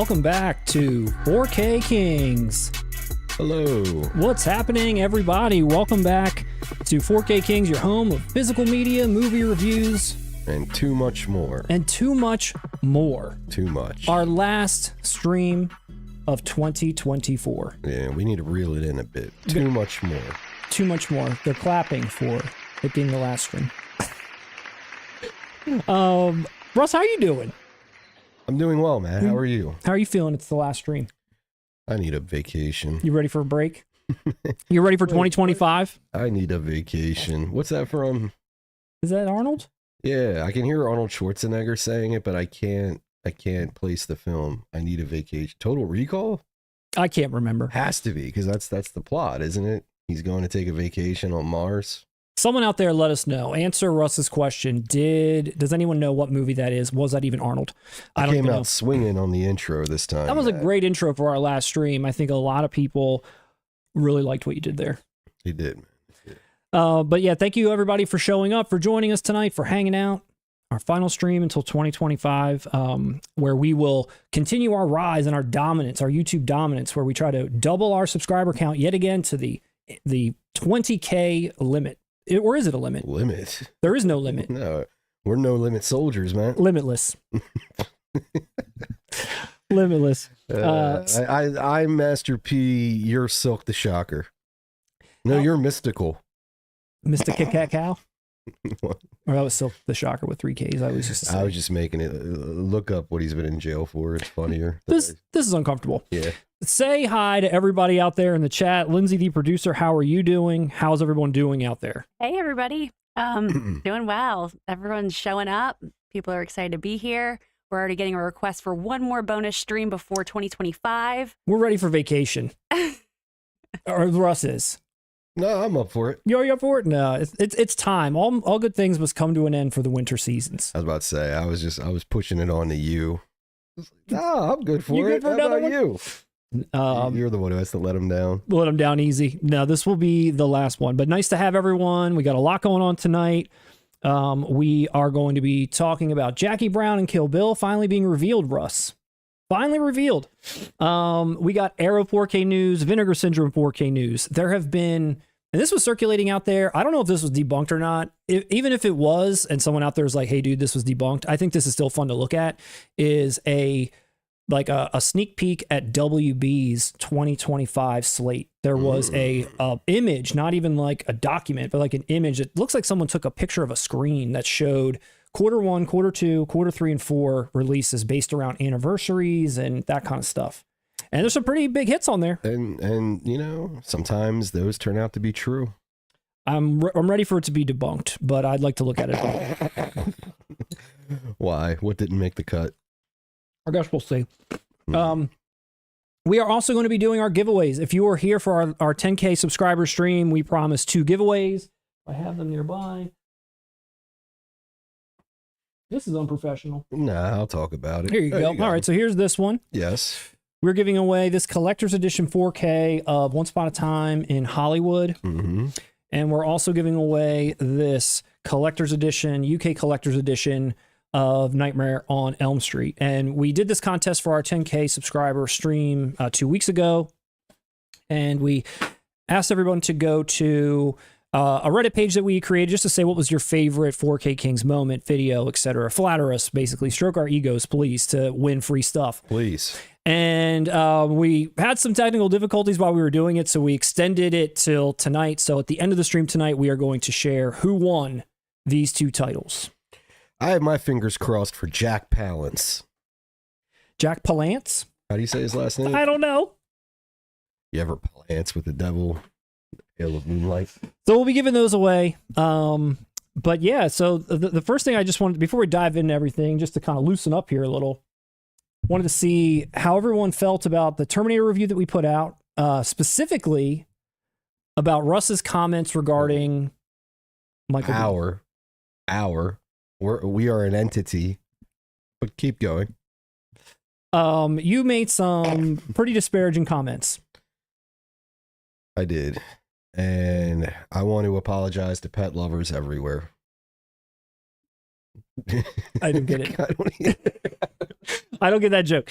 welcome back to 4K Kings. Hello. What's happening, everybody? Welcome back to 4K Kings, your home of physical media, movie reviews, and too much more. and too much more. Too much. Our last stream of 2024. Yeah, we need to reel it in a bit. Too much more. Too much more. They're clapping for it being the last stream. Russ, how are you doing? I'm doing well, man. How are you? How are you feeling? It's the last stream. I need a vacation. You ready for a break? You ready for 2025? I need a vacation. What's that from? Is that Arnold? Yeah, I can hear Arnold Schwarzenegger saying it, but I can't place the film. I need a vacation. Total Recall? I can't remember. Has to be, because that's the plot, isn't it? He's going to take a vacation on Mars. Someone out there let us know. Answer Russ's question. Does anyone know what movie that is? Was that even Arnold? I came out swinging on the intro this time. That was a great intro for our last stream. I think a lot of people really liked what you did there. He did. But yeah, thank you everybody for showing up, for joining us tonight, for hanging out. Our final stream until 2025, where we will continue our rise and our dominance, our YouTube dominance, where we try to double our subscriber count yet again to the 20K limit. Or is it a limit? Limit? There is no limit. No, we're no limit soldiers, man. Limitless. Limitless. I'm Master P. You're Silk the Shocker. No, you're Mystical. Mystic Cow? Or that was Silk the Shocker with 3 Ks. I was just making it. Look up what he's been in jail for. It's funnier. This is uncomfortable. Yeah. Say hi to everybody out there in the chat. Lindsay, the producer, how are you doing? How's everyone doing out there? Hey, everybody. Doing well. Everyone's showing up. People are excited to be here. We're already getting a request for one more bonus stream before 2025. We're ready for vacation. Or Russ is. No, I'm up for it. You're up for it? No, it's time. All good things must come to an end for the winter seasons. I was about to say, I was pushing it on to you. No, I'm good for you it. Good for How about one? you? You're the one who has to let him down. Let him down easy. No, this will be the last one. But nice to have everyone. We got a lot going on tonight. We are going to be talking about Jackie Brown and Kill Bill finally being revealed, Russ. Finally revealed. We got Arrow 4K news, Vinegar Syndrome 4K news. There have been, and this was circulating out there. I don't know if this was debunked or not. Even if it was, and someone out there is like, hey, dude, this was debunked. I think this is still fun to look at, is a sneak peek at WB's 2025 slate. There was a image, not even like a document, but like an image. It looks like someone took a picture of a screen that showed Q1, Q2, Q3, and 4 releases based around anniversaries and that kind of stuff. And there's some pretty big hits on there. And you know, sometimes those turn out to be true. I'm ready for it to be debunked, but I'd like to look at it. Why? What didn't make the cut? I guess we'll see. We are also going to be doing our giveaways. If you are here for our 10K subscriber stream, we promise 2 giveaways. I have them nearby. This is unprofessional. Nah, I'll talk about it. Here you go. All right, so here's this one. Yes. We're giving away this collector's edition 4K of Once Upon a Time in Hollywood. Mm-hmm. And we're also giving away this collector's edition, UK collector's edition of Nightmare on Elm Street. And we did this contest for our 10K subscriber stream 2 weeks ago. And we asked everyone to go to a Reddit page that we created just to say what was your favorite 4K Kings moment, video, etc. Flatter us, basically. Stroke our egos, please, to win free stuff. Please. And we had some technical difficulties while we were doing it, so we extended it till tonight. So at the end of the stream tonight, we are going to share who won these 2 titles. I have my fingers crossed for Jack Palance. Jack Palance? How do you say his last name? I don't know. You ever Palance with the devil? Hail of Moonlight. So we'll be giving those away. But yeah, so the first thing I just wanted, before we dive into everything, just to kind of loosen up here a little, wanted to see how everyone felt about the Terminator review that we put out, specifically about Russ's comments regarding Michael Biehn. We are an entity, but keep going. You made some pretty disparaging comments. I did. And I want to apologize to pet lovers everywhere. I didn't get it. I don't get that joke.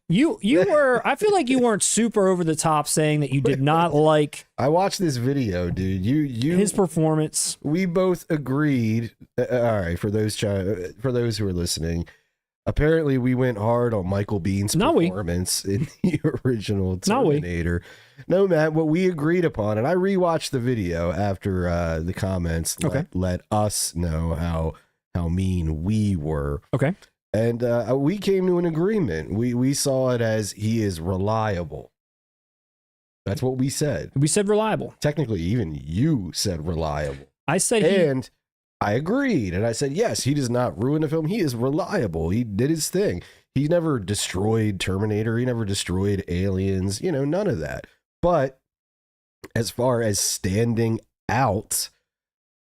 You were, I feel like you weren't super over the top saying that you did not like I watched this video, dude. his performance. We both agreed. All right, for those who are listening, apparently we went hard on Michael Bihn's performance in the original Terminator. No, Matt, what we agreed upon, and I rewatched the video after the comments let us know how mean we were. Okay. And we came to an agreement. We saw it as he is reliable. That's what we said. We said reliable. Technically, even you said reliable. I said and I agreed. And I said, yes, he does not ruin the film. He is reliable. He did his thing. He never destroyed Terminator. He never destroyed Aliens. You know, none of that. But as far as standing out,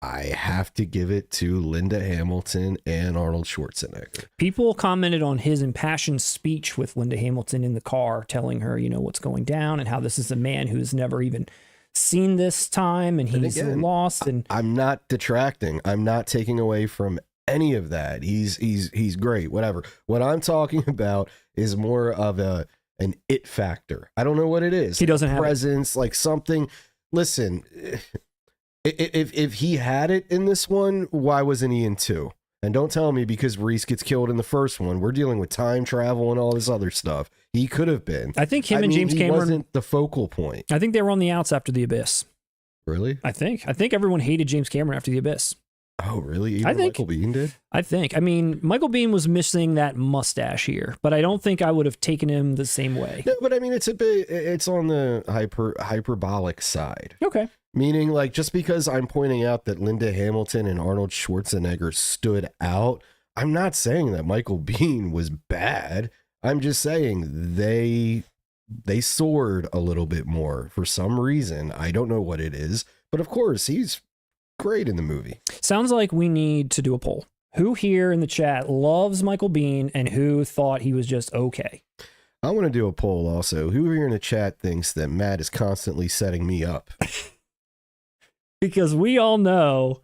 I have to give it to Linda Hamilton and Arnold Schwarzenegger. People commented on his impassioned speech with Linda Hamilton in the car, telling her, you know, what's going down and how this is a man who's never even seen this time and he's lost. And I'm not detracting. I'm not taking away from any of that. He's great, whatever. What I'm talking about is more of an it factor. I don't know what it is. He doesn't have presence, like something. Listen, if he had it in this one, why wasn't he in 2? And don't tell me because Reese gets killed in the first one. We're dealing with time travel and all this other stuff. He could have been. I think James Cameron wasn't the focal point. I think they were on the outs after The Abyss. Really? I think everyone hated James Cameron after The Abyss. Oh, really? Even I think Michael Biehn did? I mean, Michael Biehn was missing that mustache here, but I don't think I would have taken him the same way. No, but I mean, it's on the hyperbolic side. Okay. Meaning, like, just because I'm pointing out that Linda Hamilton and Arnold Schwarzenegger stood out, I'm not saying that Michael Biehn was bad. I'm just saying they soared a little bit more for some reason. I don't know what it is, but of course, he's great in the movie. Sounds like we need to do a poll. Who here in the chat loves Michael Biehn and who thought he was just okay? I want to do a poll also. Who here in the chat thinks that Matt is constantly setting me up? Because we all know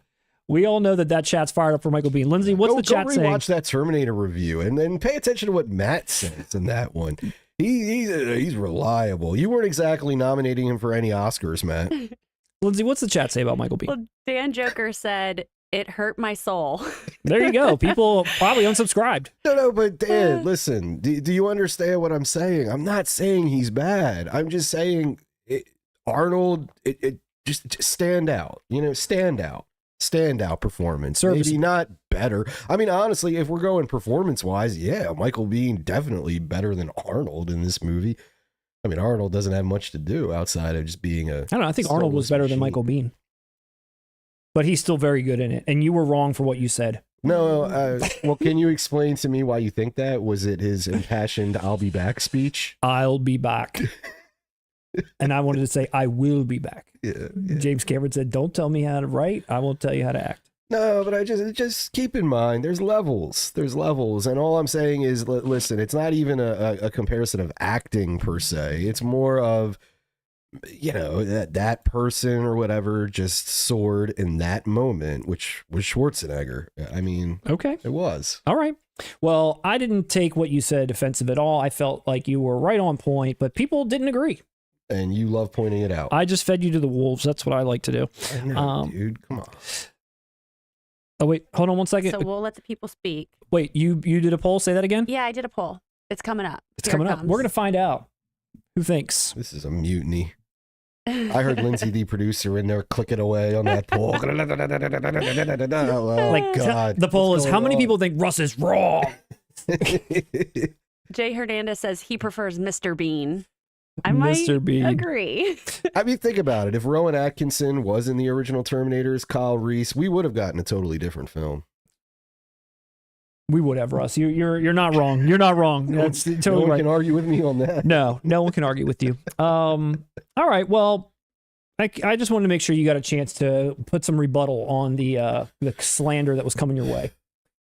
that chat's fired up for Michael Biehn. Lindsay, what's the chat saying? Go rewatch that Terminator review and then pay attention to what Matt says in that one. He's reliable. You weren't exactly nominating him for any Oscars, Matt. Lindsay, what's the chat say about Michael Biehn? Well, Dan Joker said, it hurt my soul. There you go. People probably unsubscribed. No, but Dan, listen, do you understand what I'm saying? I'm not saying he's bad. I'm just saying Arnold, just stand out, stand out performance. Maybe not better. I mean, honestly, if we're going performance wise, yeah, Michael Biehn definitely better than Arnold in this movie. I mean, Arnold doesn't have much to do outside of just being I don't know. I think Arnold was better than Michael Biehn, but he's still very good in it. And you were wrong for what you said. No, well, can you explain to me why you think that? Was it his impassioned "I'll be back" speech? I'll be back. And I wanted to say, I will be back. Yeah. James Cameron said, don't tell me how to write. I won't tell you how to act. No, but I just keep in mind, there's levels. And all I'm saying is, listen, it's not even a comparison of acting per se. It's more of, that person or whatever just soared in that moment, which was Schwarzenegger. I mean, okay, it was. All right. Well, I didn't take what you said offensive at all. I felt like you were right on point, but people didn't agree. And you love pointing it out. I just fed you to the wolves. That's what I like to do. I know, dude. Come on. Oh, wait. Hold on one second. So we'll let the people speak. Wait, you did a poll? Say that again? Yeah, I did a poll. It's coming up. It's coming up. We're going to find out who thinks. This is a mutiny. I heard Lindsay, the producer, in there clicking away on that poll. Oh, like, God. The poll is, how many people think Russ is wrong? Jay Hernandez says he prefers Mr. Bean. I might agree. I mean, think about it. If Rowan Atkinson was in the original Terminator as Kyle Reese, we would have gotten a totally different film. We would have, Russ. You're not wrong. You're not wrong. That's totally no one right. can argue with me on that. No one can argue with you. All right. Well, I just wanted to make sure you got a chance to put some rebuttal on the slander that was coming your way.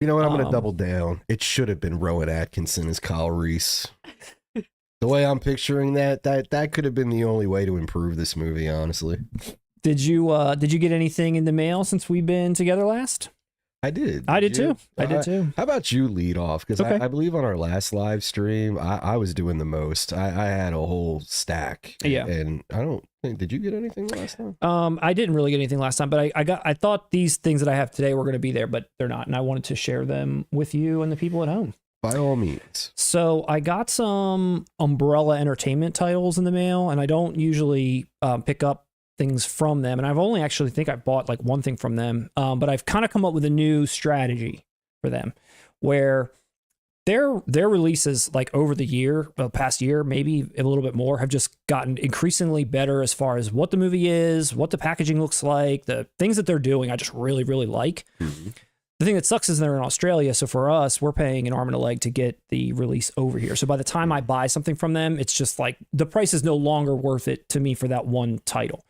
You know what? I'm going to double down. It should have been Rowan Atkinson as Kyle Reese. The way I'm picturing that could have been the only way to improve this movie, honestly. Did you get anything in the mail since we've been together last? I did. I did you? too. I did too. How about you lead off? Because Okay. I believe on our last live stream, I was doing the most. I had a whole stack. Yeah. And I don't think, did you get anything last time? I didn't really get anything last time, but I thought these things that I have today were going to be there, but they're not. And I wanted to share them with you and the people at home. By all means. So I got some Umbrella Entertainment titles in the mail, and I don't usually pick up things from them. And I've only actually think I bought like one thing from them. But I've kind of come up with a new strategy for them where their releases like over the past year, maybe a little bit more, have just gotten increasingly better as far as what the movie is, what the packaging looks like, the things that they're doing. I just really, really like. Mm-hmm. The thing that sucks is they're in Australia. So for us, we're paying an arm and a leg to get the release over here. So by the time I buy something from them, it's just like the price is no longer worth it to me for that one title.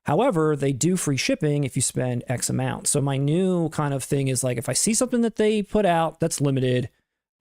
However, they do free shipping if you spend X amount. So my new kind of thing is like, if I see something that they put out that's limited,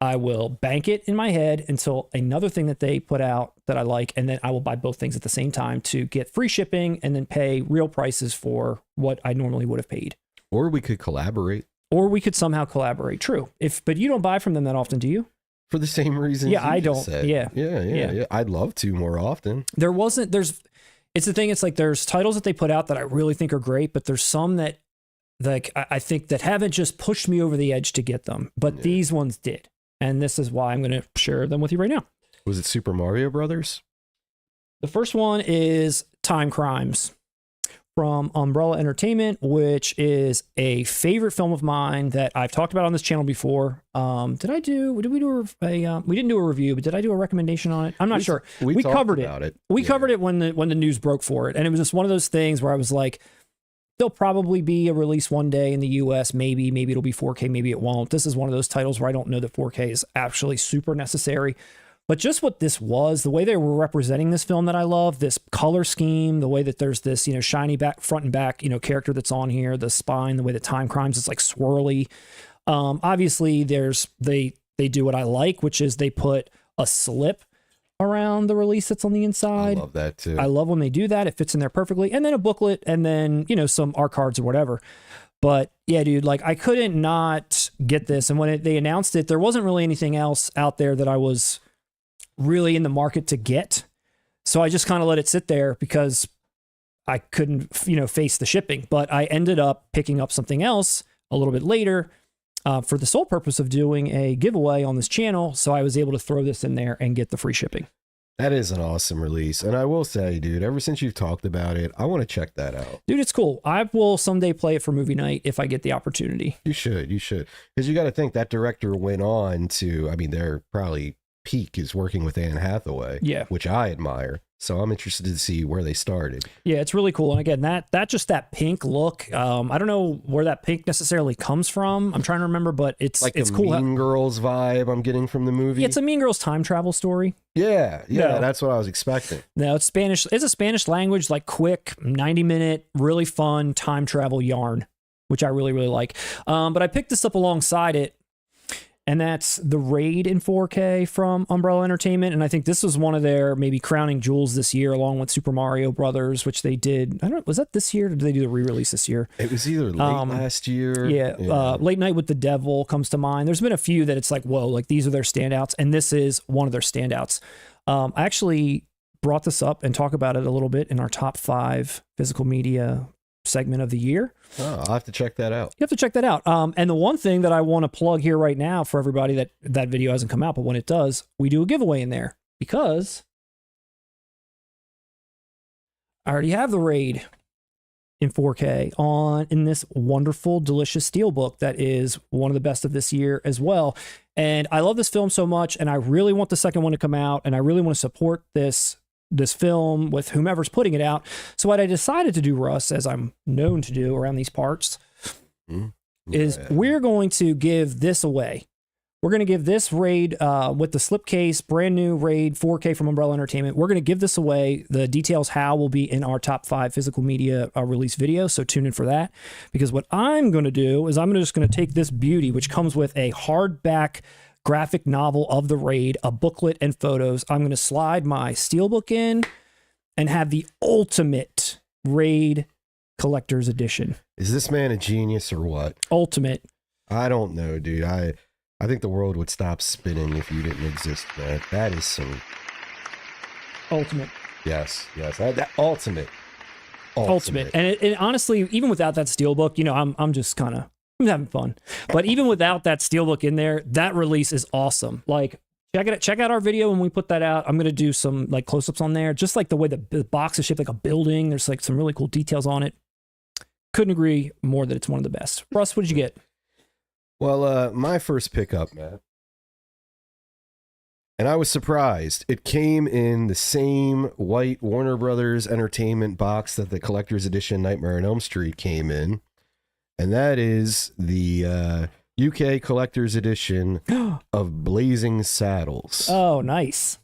I will bank it in my head until another thing that they put out that I like. And then I will buy both things at the same time to get free shipping and then pay real prices for what I normally would have paid. Or we could collaborate. Or we could somehow collaborate. True. But you don't buy from them that often, do you? For the same reason. Yeah, I don't. Said. Yeah. Yeah. I'd love to more often. It's the thing. It's like there's titles that they put out that I really think are great, but there's some that like I think that haven't just pushed me over the edge to get them, but these ones did. And this is why I'm going to share them with you right now. Was it Super Mario Brothers? The first one is TIMECRIMES from Umbrella Entertainment, which is a favorite film of mine that I've talked about on this channel before. We didn't do a review, but did I do a recommendation on it? I'm not sure. We covered it. We covered it when the news broke for it. And it was just one of those things where I was like, there'll probably be a release one day in the US. Maybe it'll be 4K, maybe it won't. This is one of those titles where I don't know that 4K is actually super necessary. But just what this was, the way they were representing this film that I love, this color scheme, the way that there's this, shiny back, front and back, character that's on here, the spine, the way that TIMECRIMES is like swirly. Obviously they do what I like, which is they put a slip around the release that's on the inside. I love that too. I love when they do that. It fits in there perfectly. And then a booklet and then, some art cards or whatever. But yeah, dude, like I couldn't not get this. And when they announced it, there wasn't really anything else out there that I was really in the market to get. So I just kind of let it sit there because I couldn't, face the shipping. But I ended up picking up something else a little bit later for the sole purpose of doing a giveaway on this channel. So I was able to throw this in there and get the free shipping. That is an awesome release. And I will say, dude, ever since you've talked about it, I want to check that out. Dude, it's cool. I will someday play it for movie night if I get the opportunity. You should. Because you got to think that director went on to, they're probably peak is working with Anne Hathaway, which I admire. So I'm interested to see where they started. Yeah, it's really cool. And again, that pink look, I don't know where that pink necessarily comes from. I'm trying to remember, but it's like it's the cool. Mean Girls vibe I'm getting from the movie. Yeah, it's a Mean Girls time travel story. Yeah, that's what I was expecting. No, it's Spanish. It's a Spanish language, like quick 90-minute, really fun time travel yarn, which I really, really like. But I picked this up alongside it. And that's The Raid in 4K from Umbrella Entertainment. And I think this was one of their maybe crowning jewels this year, along with Super Mario Brothers, which they did. I don't know, was that this year or did they do the re-release this year? It was either late last year. Yeah. Late Night with the Devil comes to mind. There's been a few that it's like, whoa, like these are their standouts. And this is one of their standouts. I actually brought this up and talk about it a little bit in our top 5 physical media segment of the year. Oh, I'll have to check that out. You have to check that out. And the one thing that I want to plug here right now for everybody that video hasn't come out, but when it does, we do a giveaway in there because I already have The Raid in 4K in this wonderful, delicious Steelbook that is one of the best of this year as well. And I love this film so much, and I really want the second one to come out, and I really want to support this film with whomever's putting it out. So what I decided to do, Russ, as I'm known to do around these parts, is we're going to give this away. We're going to give this Raid with the slipcase, brand new Raid 4K from Umbrella Entertainment. We're going to give this away. The details how will be in our top 5 physical media release video. So tune in for that, because what I'm going to do is I'm just going to take this beauty, which comes with a hardback graphic novel of the Raid, a booklet and photos. I'm going to slide my Steelbook in and have the ultimate Raid collector's edition. Is this man a genius or what? Ultimate. I don't know, dude. I think the world would stop spinning if you didn't exist, man. That is some Ultimate. yes. That ultimate. And it honestly, even without that Steelbook, you know, I'm just kind of having fun. But even without that Steelbook in there, that release is awesome. Like, check out our video when we put that out. I'm gonna do some like close-ups on there, just like the way the box is shaped like a building. There's like some really cool details on it. Couldn't agree more that it's one of the best. Russ, what did you get? Well, my first pickup, Matt, and I was surprised. It came in the same white Warner Brothers Entertainment box that the collector's edition Nightmare on Elm Street came in, and that is the UK collector's edition of Blazing Saddles. Oh, nice.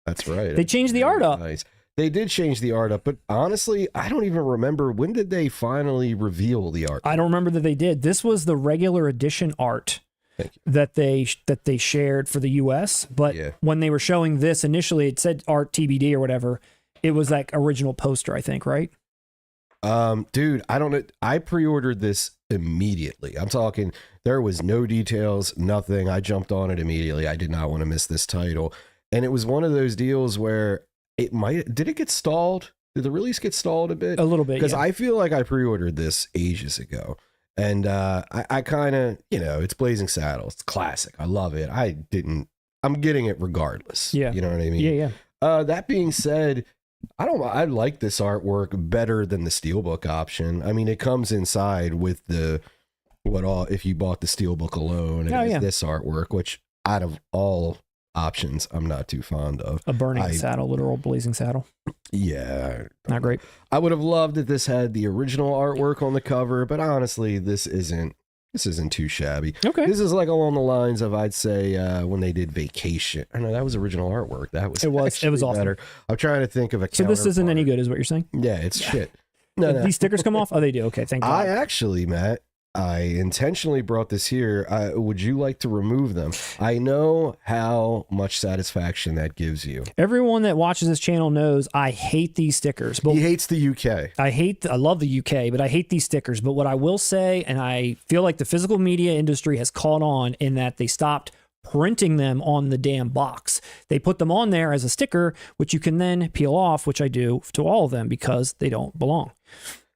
That's right. They changed the art up. Nice. They did change the art up, but honestly, I don't even remember when did they finally reveal the art. I don't remember that they did. This was the regular edition art that they shared for the US, but when they were showing this initially, it said art TBD or whatever. It was like original poster, I think, right? Dude, I don't know. I pre-ordered this immediately. I'm talking, there was no details, nothing. I jumped on it immediately. I did not want to miss this title. And it was one of those deals where did it get stalled? Did the release get stalled a bit? A little bit, because I feel like I pre-ordered this ages ago. And I kind of, you know, it's Blazing Saddles. It's classic. I love it. I'm getting it regardless. Yeah. You know what I mean? Yeah. That being said, I like this artwork better than the Steelbook option. I mean, it comes inside with if you bought the Steelbook alone, and it's this artwork, which out of all options, I'm not too fond of. A burning saddle, literal blazing saddle. Yeah. Not great. I would have loved if this had the original artwork on the cover, but honestly, this isn't too shabby. Okay. This is like along the lines of, I'd say, when they did Vacation. I know that was original artwork. It was awesome. Better. I'm trying to think of a So this isn't any good, is what you're saying? Yeah, it's shit. No. These stickers come off? Oh, they do. Okay, thank God. Matt, I intentionally brought this here. Would you like to remove them? I know how much satisfaction that gives you. Everyone that watches this channel knows I hate these stickers. But he hates the UK. I love the UK, but I hate these stickers. But what I will say, and I feel like the physical media industry has caught on in that they stopped printing them on the damn box. They put them on there as a sticker, which you can then peel off, which I do to all of them because they don't belong.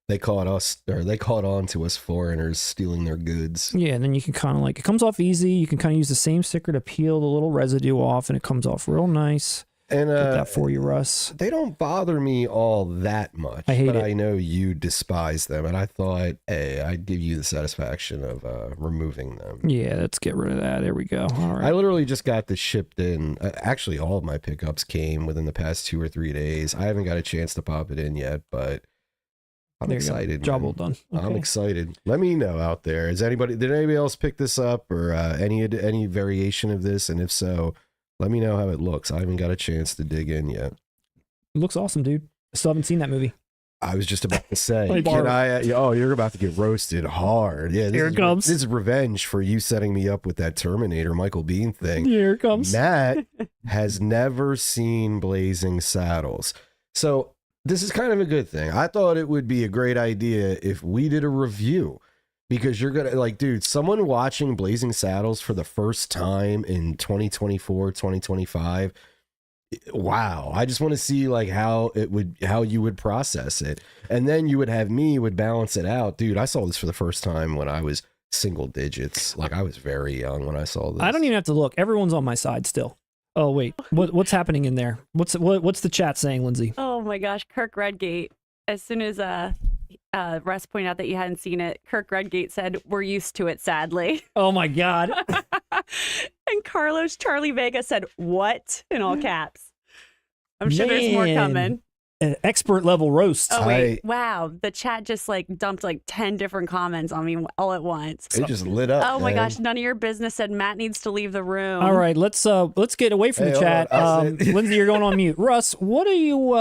They caught on to us foreigners stealing their goods. Yeah, and then you can kind of it comes off easy. You can kind of use the same sticker to peel the little residue off, and it comes off real nice. And get that for you, Russ. They don't bother me all that much. I know you despise them, and I thought, hey, I'd give you the satisfaction of removing them. Yeah, let's get rid of that. There we go. All right. I literally just got this shipped in. Actually, all of my pickups came within the past 2 or 3 days. I haven't got a chance to pop it in yet, but I'm excited. Job well done. Okay. I'm excited. Let me know out there. Did anybody else pick this up or any variation of this? And if so, let me know how it looks. I haven't got a chance to dig in yet. It looks awesome, dude. I still haven't seen that movie. I was just about to say, you're about to get roasted hard. Yeah, here it comes. This is revenge for you setting me up with that Terminator Michael Biehn thing. Here it comes. Matt has never seen Blazing Saddles. So this is kind of a good thing. I thought it would be a great idea if we did a review, because you're going to dude, someone watching Blazing Saddles for the first time in 2024, 2025. Wow. I just want to see how you would process it. And then you would have me would balance it out. Dude, I saw this for the first time when I was single digits. I was very young when I saw this. I don't even have to look. Everyone's on my side still. Oh wait, what's happening in there? What's the chat saying, Lindsay? Oh my gosh, Kirk Redgate. As soon as Russ pointed out that you hadn't seen it, Kirk Redgate said, "We're used to it, sadly." Oh my God. And Carlos Charlie Vega said, "What?" in all caps. I'm sure there's more coming. An expert level roast. Oh wait, wow! The chat just dumped 10 different comments on me all at once. It just lit up. Oh my gosh! None of your business said Matt needs to leave the room. All right, let's get away from the chat. Lindsay, you're going on mute. Russ, what do you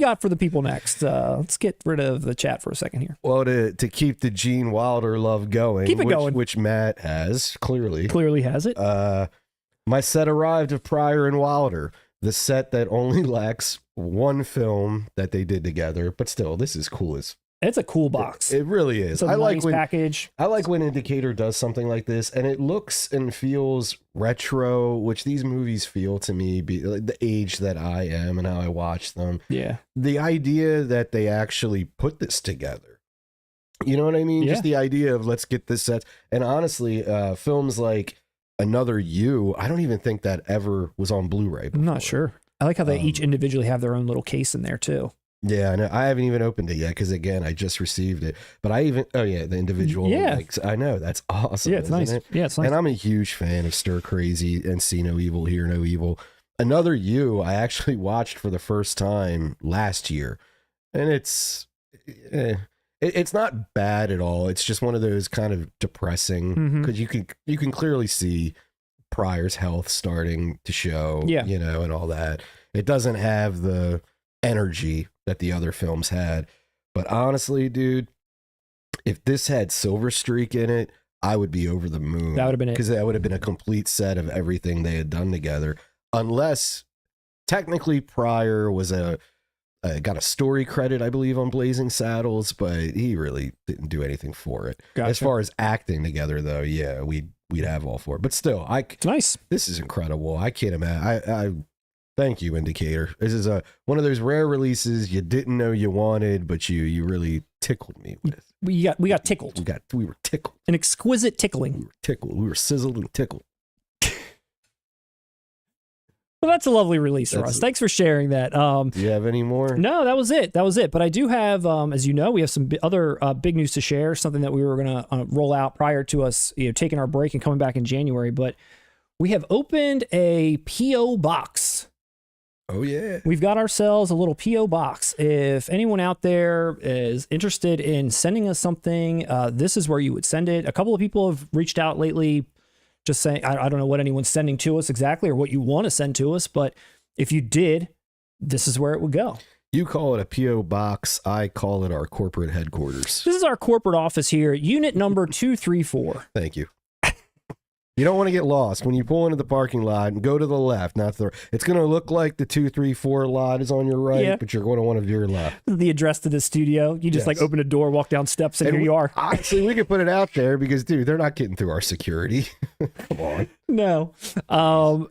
got for the people next? Let's get rid of the chat for a second here. Well, to keep the Gene Wilder love going, going, which Matt has clearly has it. My set arrived of PRYOR and Wilder. The set that only lacks one film that they did together, but still, this is cool as It's a cool box. It really is. It's a I like nice when package. I like when Indicator does something like this, and it looks and feels retro, which these movies feel to me, be like the age that I am and how I watch them. Yeah. The idea that they actually put this together, you know what I mean? Yeah. Just the idea of let's get this set. And honestly, films like Another You, I don't even think that ever was on Blu-ray before. I'm not sure. I like how they each individually have their own little case in there too. Yeah, I know. I haven't even opened it yet because again, I just received it. But the individual. Yeah. Like, I know that's awesome. Yeah, it's nice. It? Yeah, it's nice. And I'm a huge fan of Stir Crazy and See No Evil, Hear No Evil. Another You, I actually watched for the first time last year, and it's not bad at all. It's just one of those kind of depressing because you can clearly see Pryor's health starting to show. Yeah. You know, and all that. It doesn't have the energy that the other films had, but honestly, dude, if this had Silver Streak in it, I would be over the moon. That would have been it, because that would have been a complete set of everything they had done together. Unless technically Pryor was got a story credit, I believe, on Blazing Saddles, but he really didn't do anything for it. Gotcha. As far as acting together, though, yeah, we'd have all for it. But still, it's nice. This is incredible. I can't imagine. I thank you, Indicator. This is one of those rare releases you didn't know you wanted, but you really tickled me with. We got tickled. We were tickled. An exquisite tickling. We were tickled. We were sizzled and tickled. Well, that's a lovely release, Russ. Thanks for sharing that. Do you have any more? No, that was it. But I do have, as you know, we have some other big news to share. Something that we were going to roll out prior to us, taking our break and coming back in January. But we have opened a PO box. Oh yeah, we've got ourselves a little PO box. If anyone out there is interested in sending us something, this is where you would send it. A couple of people have reached out lately. Just saying, I don't know what anyone's sending to us exactly or what you want to send to us, but if you did, this is where it would go. You call it a P.O. box. I call it our corporate headquarters. This is our corporate office here, unit number 234. Thank you. You don't want to get lost when you pull into the parking lot and go to the left, not the. It's going to look like the 234 lot is on your right, but you're going to want to veer left. This is the address to the studio. You just like open a door, walk down steps, and here you are. Honestly, we could put it out there because, dude, they're not getting through our security. Come on. No.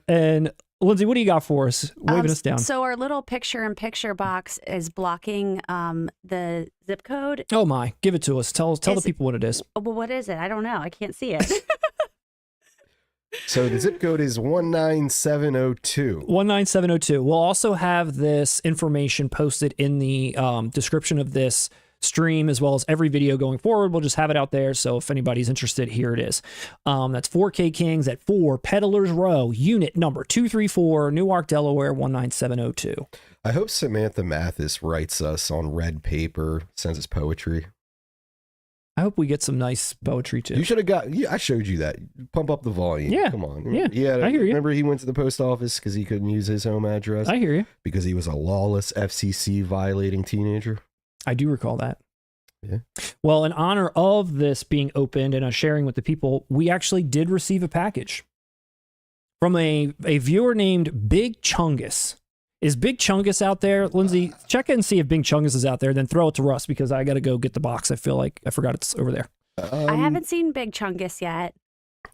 And Lindsay, what do you got for us? Waving us down. So our little picture-in-picture box is blocking the zip code. Oh my! Give it to us. Tell the people what it is. Well, what is it? I don't know. I can't see it. So the zip code is 19702. 19702. We'll also have this information posted in the description of this stream, as well as every video going forward. We'll just have it out there. So if anybody's interested, here it is. That's 4K Kings at 4 Peddlers Row, unit number 234, Newark, Delaware, 19702. I hope Samantha Mathis writes us on red paper, sends us poetry. I hope we get some nice poetry too. You should have got. Yeah, I showed you that. Pump up the volume. Yeah. Come on. Yeah. I hear you. Remember he went to the post office because he couldn't use his home address? I hear you. Because he was a lawless FCC violating teenager. I do recall that. Yeah. Well, in honor of this being opened and us sharing with the people, we actually did receive a package from a viewer named Big Chungus. Is Big Chungus out there? Lindsay, check and see if Big Chungus is out there, then throw it to Russ because I got to go get the box. I feel like I forgot it's over there. I haven't seen Big Chungus yet.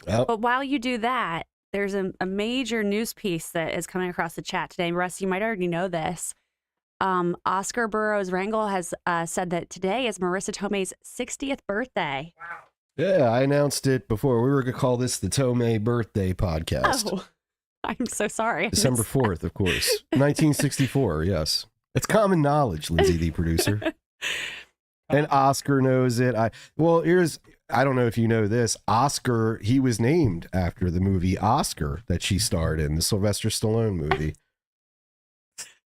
Oh. But while you do that, there's a major news piece that is coming across the chat today. Russ, you might already know this. Oscar Burroughs Rangel has said that today is Marissa Tomei's 60th birthday. Wow. Yeah, I announced it before. We were going to call this the Tomei Birthday Podcast. Oh. I'm so sorry. December 4th, of course. 1964, yes. It's common knowledge, Lindsay, the producer. And Oscar knows it. I don't know if you know this. Oscar, he was named after the movie Oscar that she starred in, the Sylvester Stallone movie.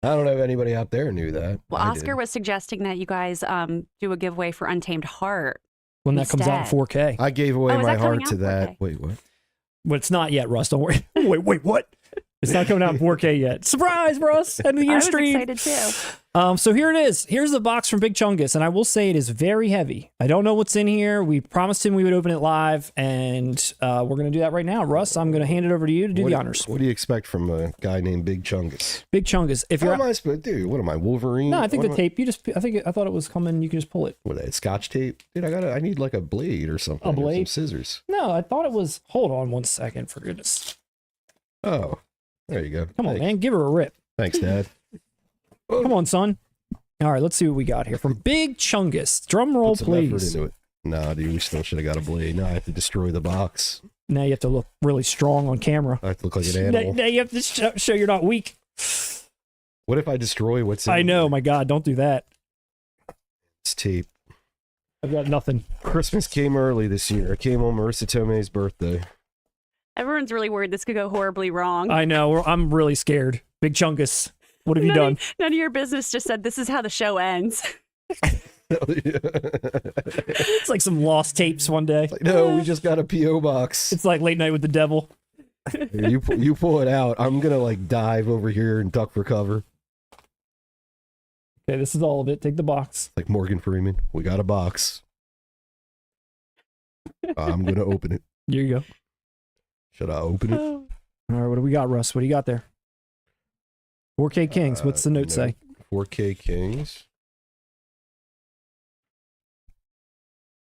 I don't know if anybody out there knew that. Well, Oscar was suggesting that you guys do a giveaway for Untamed Heart. When that comes out in 4K. I gave away my heart to that. 4K? Wait, what? But it's not yet, Russ. Don't worry. Wait, what? It's not coming out in 4K yet. Surprise, Russ! End of the year I was stream. excited too. So here it is. Here's the box from Big Chungus, and I will say it is very heavy. I don't know what's in here. We promised him we would open it live, and we're going to do that right now. Russ, I'm going to hand it over to you to do the honors. What do you expect from a guy named Big Chungus? Big Chungus. If How you're am I supposed to do? What am I, Wolverine? no, I think What the am tape. I thought it was coming. You can just pull it. What, that Scotch tape? Dude, I need like a blade or something. A or some blade? scissors. No, I thought it was. Hold on one second, for goodness. Oh, there you go. Come on, Thanks. man, give her a rip. Thanks, Dad. Come on, son. All right, let's see what we got here from Big Chungus. Drum roll, Put some effort please. into it. Nah, dude, we still should have got a blade. Now I have to destroy the box. Now you have to look really strong on camera. I have to look like an animal. Now you have to show you're not weak. What if I destroy what's in I know, there? my God, don't do that. It's tape. I've got nothing. Christmas came early this year. It came on Marissa Tomei's birthday. Everyone's really worried this could go horribly wrong. I know. I'm really scared. Big Chungus, what have you done? None of your business just said this is how the show ends. It's like some lost tapes one day. Like, no, we just got a P.O. box. It's like Late Night with the Devil. Here, you pull it out. I'm going to like dive over here and duck for cover. Okay, this is all of it. Take the box. Like Morgan Freeman. We got a box. I'm going to open it. Here you go. Should I open it? All right, what do we got, Russ? What do you got there? 4K Kings. What's the note say? 4K Kings.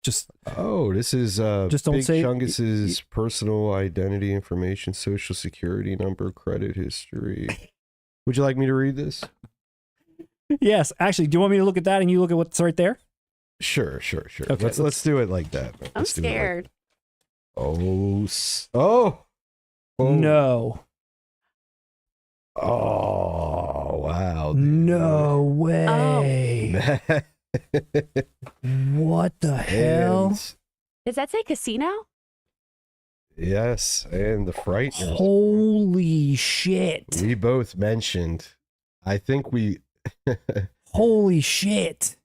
Just Oh, this is Just don't Big say- Chungus's personal identity information, social security number, credit history. Would you like me to read this? yes. Actually, do you want me to look at that and you look at what's right there? Sure. Okay, Let's do it like that. I'm Let's do it like- scared. Oh. No. Oh, wow. No way. What the hell? And, Does that say casino? yes, and the Frighteners. Holy shit. We both mentioned. I think we. Holy shit.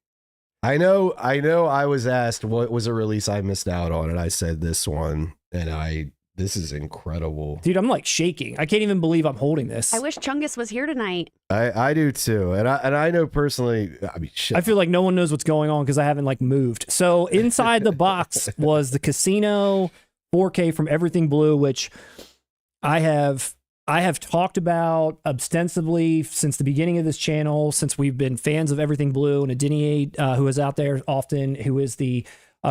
I know. I was asked what was a release I missed out on, and I said this one, and this is incredible. Dude, I'm like shaking. I can't even believe I'm holding this. I wish Chungus was here tonight. I do too, and I know personally. I mean, shit. I feel like no one knows what's going on because I haven't like moved. So inside the box was the Casino 4K from Everything Blue, which I have talked about ostensibly since the beginning of this channel, since we've been fans of Everything Blue, and Adinier, who is out there often, who is the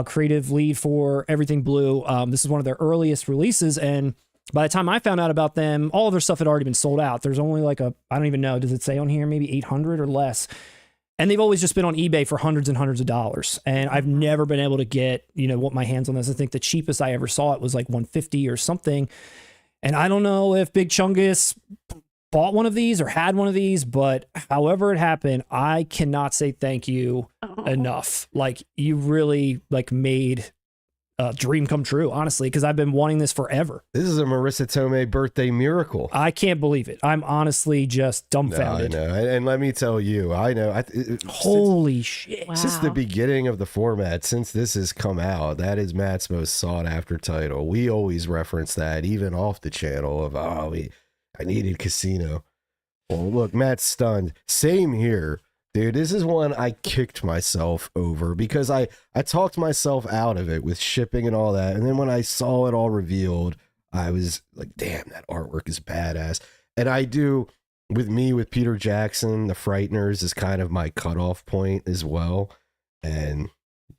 creative lead for Everything Blue. This is one of their earliest releases, and by the time I found out about them, all of their stuff had already been sold out. There's only like I don't even know, does it say on here, maybe 800 or less? And they've always just been on eBay for hundreds and hundreds of dollars. And I've never been able to get, what my hands on this. I think the cheapest I ever saw it was like 150 or something. And I don't know if Big Chungus bought one of these or had one of these, but however it happened, I cannot say thank you enough. Like, you really made a dream come true, honestly, because I've been wanting this forever. This is a Marissa Tomei birthday miracle. I can't believe it. I'm honestly just dumbfounded. No, I know. And let me tell you, I know. Holy shit. Wow. Since the beginning of the format, since this has come out, that is Matt's most sought after title. We always reference that, even off the channel, of, I needed Casino. Well, look, Matt's stunned. Same here. Dude, this is one I kicked myself over because I talked myself out of it with shipping and all that. And then when I saw it all revealed, I was like, damn, that artwork is badass. And I do, with Peter Jackson, The Frighteners is kind of my cutoff point as well. And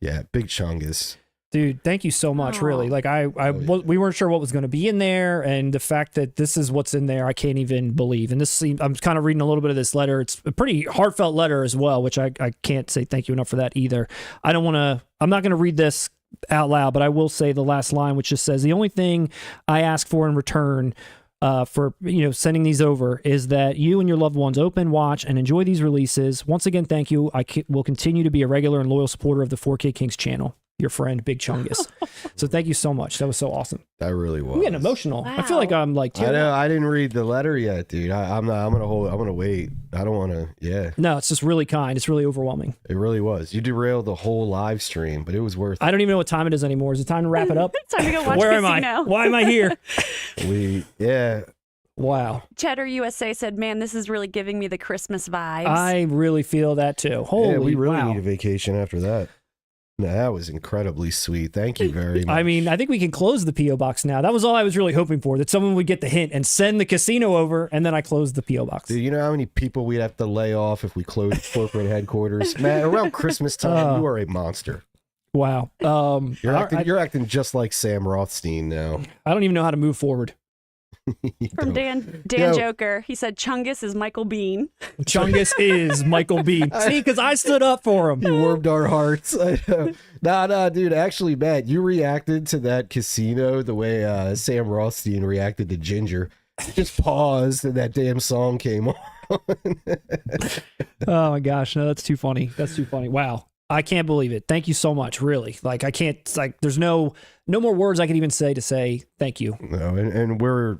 yeah, Big Chungus. Dude, thank you so much, really. Like, we weren't sure what was going to be in there, and the fact that this is what's in there, I can't even believe. And I'm kind of reading a little bit of this letter. It's a pretty heartfelt letter as well, which I can't say thank you enough for that either. I'm not going to read this out loud, but I will say the last line, which just says, the only thing I ask for in return for sending these over is that you and your loved ones open, watch, and enjoy these releases. Once again, thank you. I will continue to be a regular and loyal supporter of the 4K Kings channel. Your friend, Big Chungus. So thank you so much. That was so awesome. That really was. I'm getting emotional. Wow. I feel like I'm like, I know. I didn't read the letter yet, dude. I'm gonna wait. I don't want to. Yeah. No, it's just really kind. It's really overwhelming. It really was. You derailed the whole live stream, but it was worth it. I don't even know what time it is anymore. Is it time to wrap it up? It's time to go watch Where Casino. am I? Why am I here? Yeah. Wow. Cheddar USA said, "Man, this is really giving me the Christmas vibes." I really feel that too. Holy Yeah, we really wow. need a vacation after that. No, that was incredibly sweet. Thank you very much. I mean, I think we can close the P.O. box now. That was all I was really hoping for, that someone would get the hint and send the casino over, and then I closed the P.O. box. Dude, you know how many people we'd have to lay off if we closed corporate headquarters? Man, around Christmas time, you are a monster. Wow. You're acting just like Sam Rothstein now. I don't even know how to move forward. From Dan Joker, he said, "Chungus is Michael Biehn." Chungus is Michael Biehn. See, because I stood up for him. You warmed our hearts. I know. Nah, dude. Actually, Matt, you reacted to that casino the way Sam Rothstein reacted to Ginger. Just paused and that damn song came on. Oh my gosh, no, that's too funny. That's too funny. Wow. I can't believe it. Thank you so much, really. Like I can't, like there's no more words I can even say to say thank you. No, and we're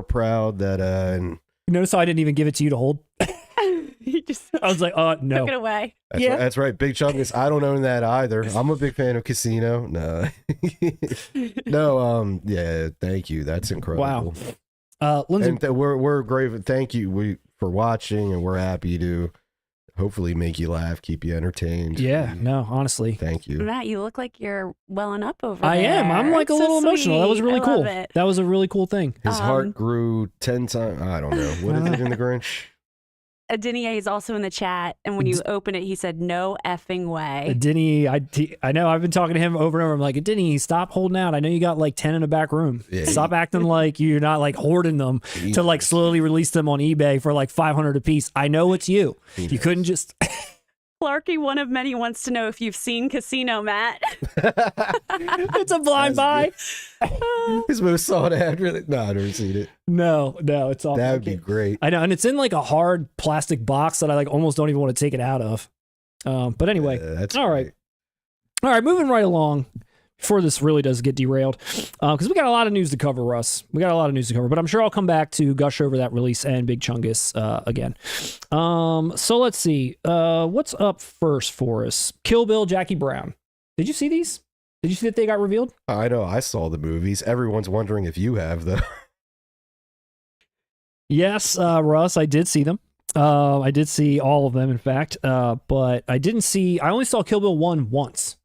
proud that You notice how I didn't even give it to you to hold? He just I was like, no. took it away. That's right. Big Chungus. I don't own that either. I'm a big fan of Casino. No. No, yeah, thank you. That's incredible. Wow. Lindsay, And we're grateful. Thank you for watching, and we're happy to hopefully make you laugh, keep you entertained. yeah, no, honestly. Thank you. Matt, you look like you're welling up over I there. am. I'm like a So little emotional. That was sweet. really I cool. love it. That was a really cool thing. His heart grew 10 times. I don't know. What is it in the Grinch? Adinier is also in the chat, and when you open it, he said, "No effing way." Denny, I know I've been talking to him over and over. I'm like, Denny, stop holding out. I know you got like 10 in the back room. Yeah, Stop acting like you're not like hoarding them to like slowly release them on eBay for like 500 a piece. I know it's you. You couldn't just. Clarky, one of many, wants to know if you've seen Casino, Matt. It's a blind buy. His most sought ad. Really? No, I've never seen it. No, it's all. That would be great. I know, and it's in like a hard plastic box that I like almost don't even want to take it out of. But anyway, That's all right. All right, moving right along before this really does get derailed, because we got a lot of news to cover, Russ. We got a lot of news to cover, but I'm sure I'll come back to gush over that release and Big Chungus again. So let's see. What's up first for us? Kill Bill, Jackie Brown. Did you see these? Did you see that they got revealed? I know. I saw the movies. Everyone's wondering if you have, though. Yes, Russ, I did see them. I did see all of them, in fact, but I only saw Kill Bill 1 once.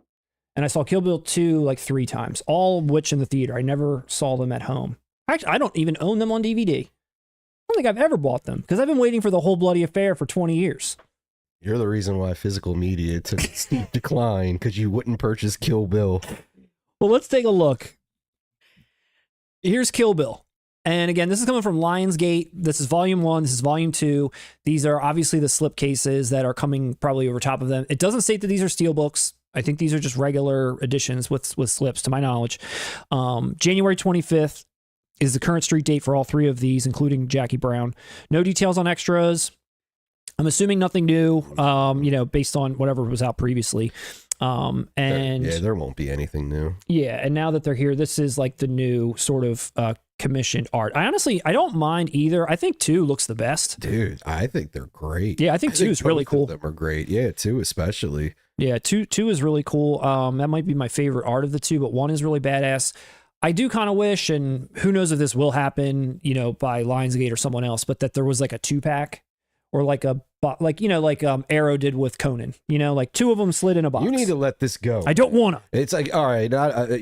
And I saw Kill Bill 2 like 3 times, all of which in the theater. I never saw them at home. Actually, I don't even own them on DVD. I don't think I've ever bought them because I've been waiting for The Whole Bloody Affair for 20 years. You're the reason why physical media took a steep decline, because you wouldn't purchase Kill Bill. Well, let's take a look. Here's Kill Bill. And again, this is coming from Lionsgate. This is volume 1. This is volume 2. These are obviously the slip cases that are coming probably over top of them. It doesn't state that these are steelbooks. I think these are just regular editions with slips, to my knowledge. January 25th is the current street date for all 3 of these, including Jackie Brown. No details on extras. I'm assuming nothing new, based on whatever was out previously. And there won't be anything new. Yeah, and now that they're here, this is like the new sort of commissioned art. I don't mind either. I think 2 looks the best. Dude, I think they're great. Yeah, I think 2 is really cool. Them are great. Yeah, 2 especially. Yeah, 2 is really cool. That might be my favorite art of the 2, but 1 is really badass. I do kind of wish, and who knows if this will happen, by Lionsgate or someone else, but that there was like a 2-pack or like Arrow did with Conan, like 2 of them slid in a box. You need to let this go. I don't want to. It's like, all right,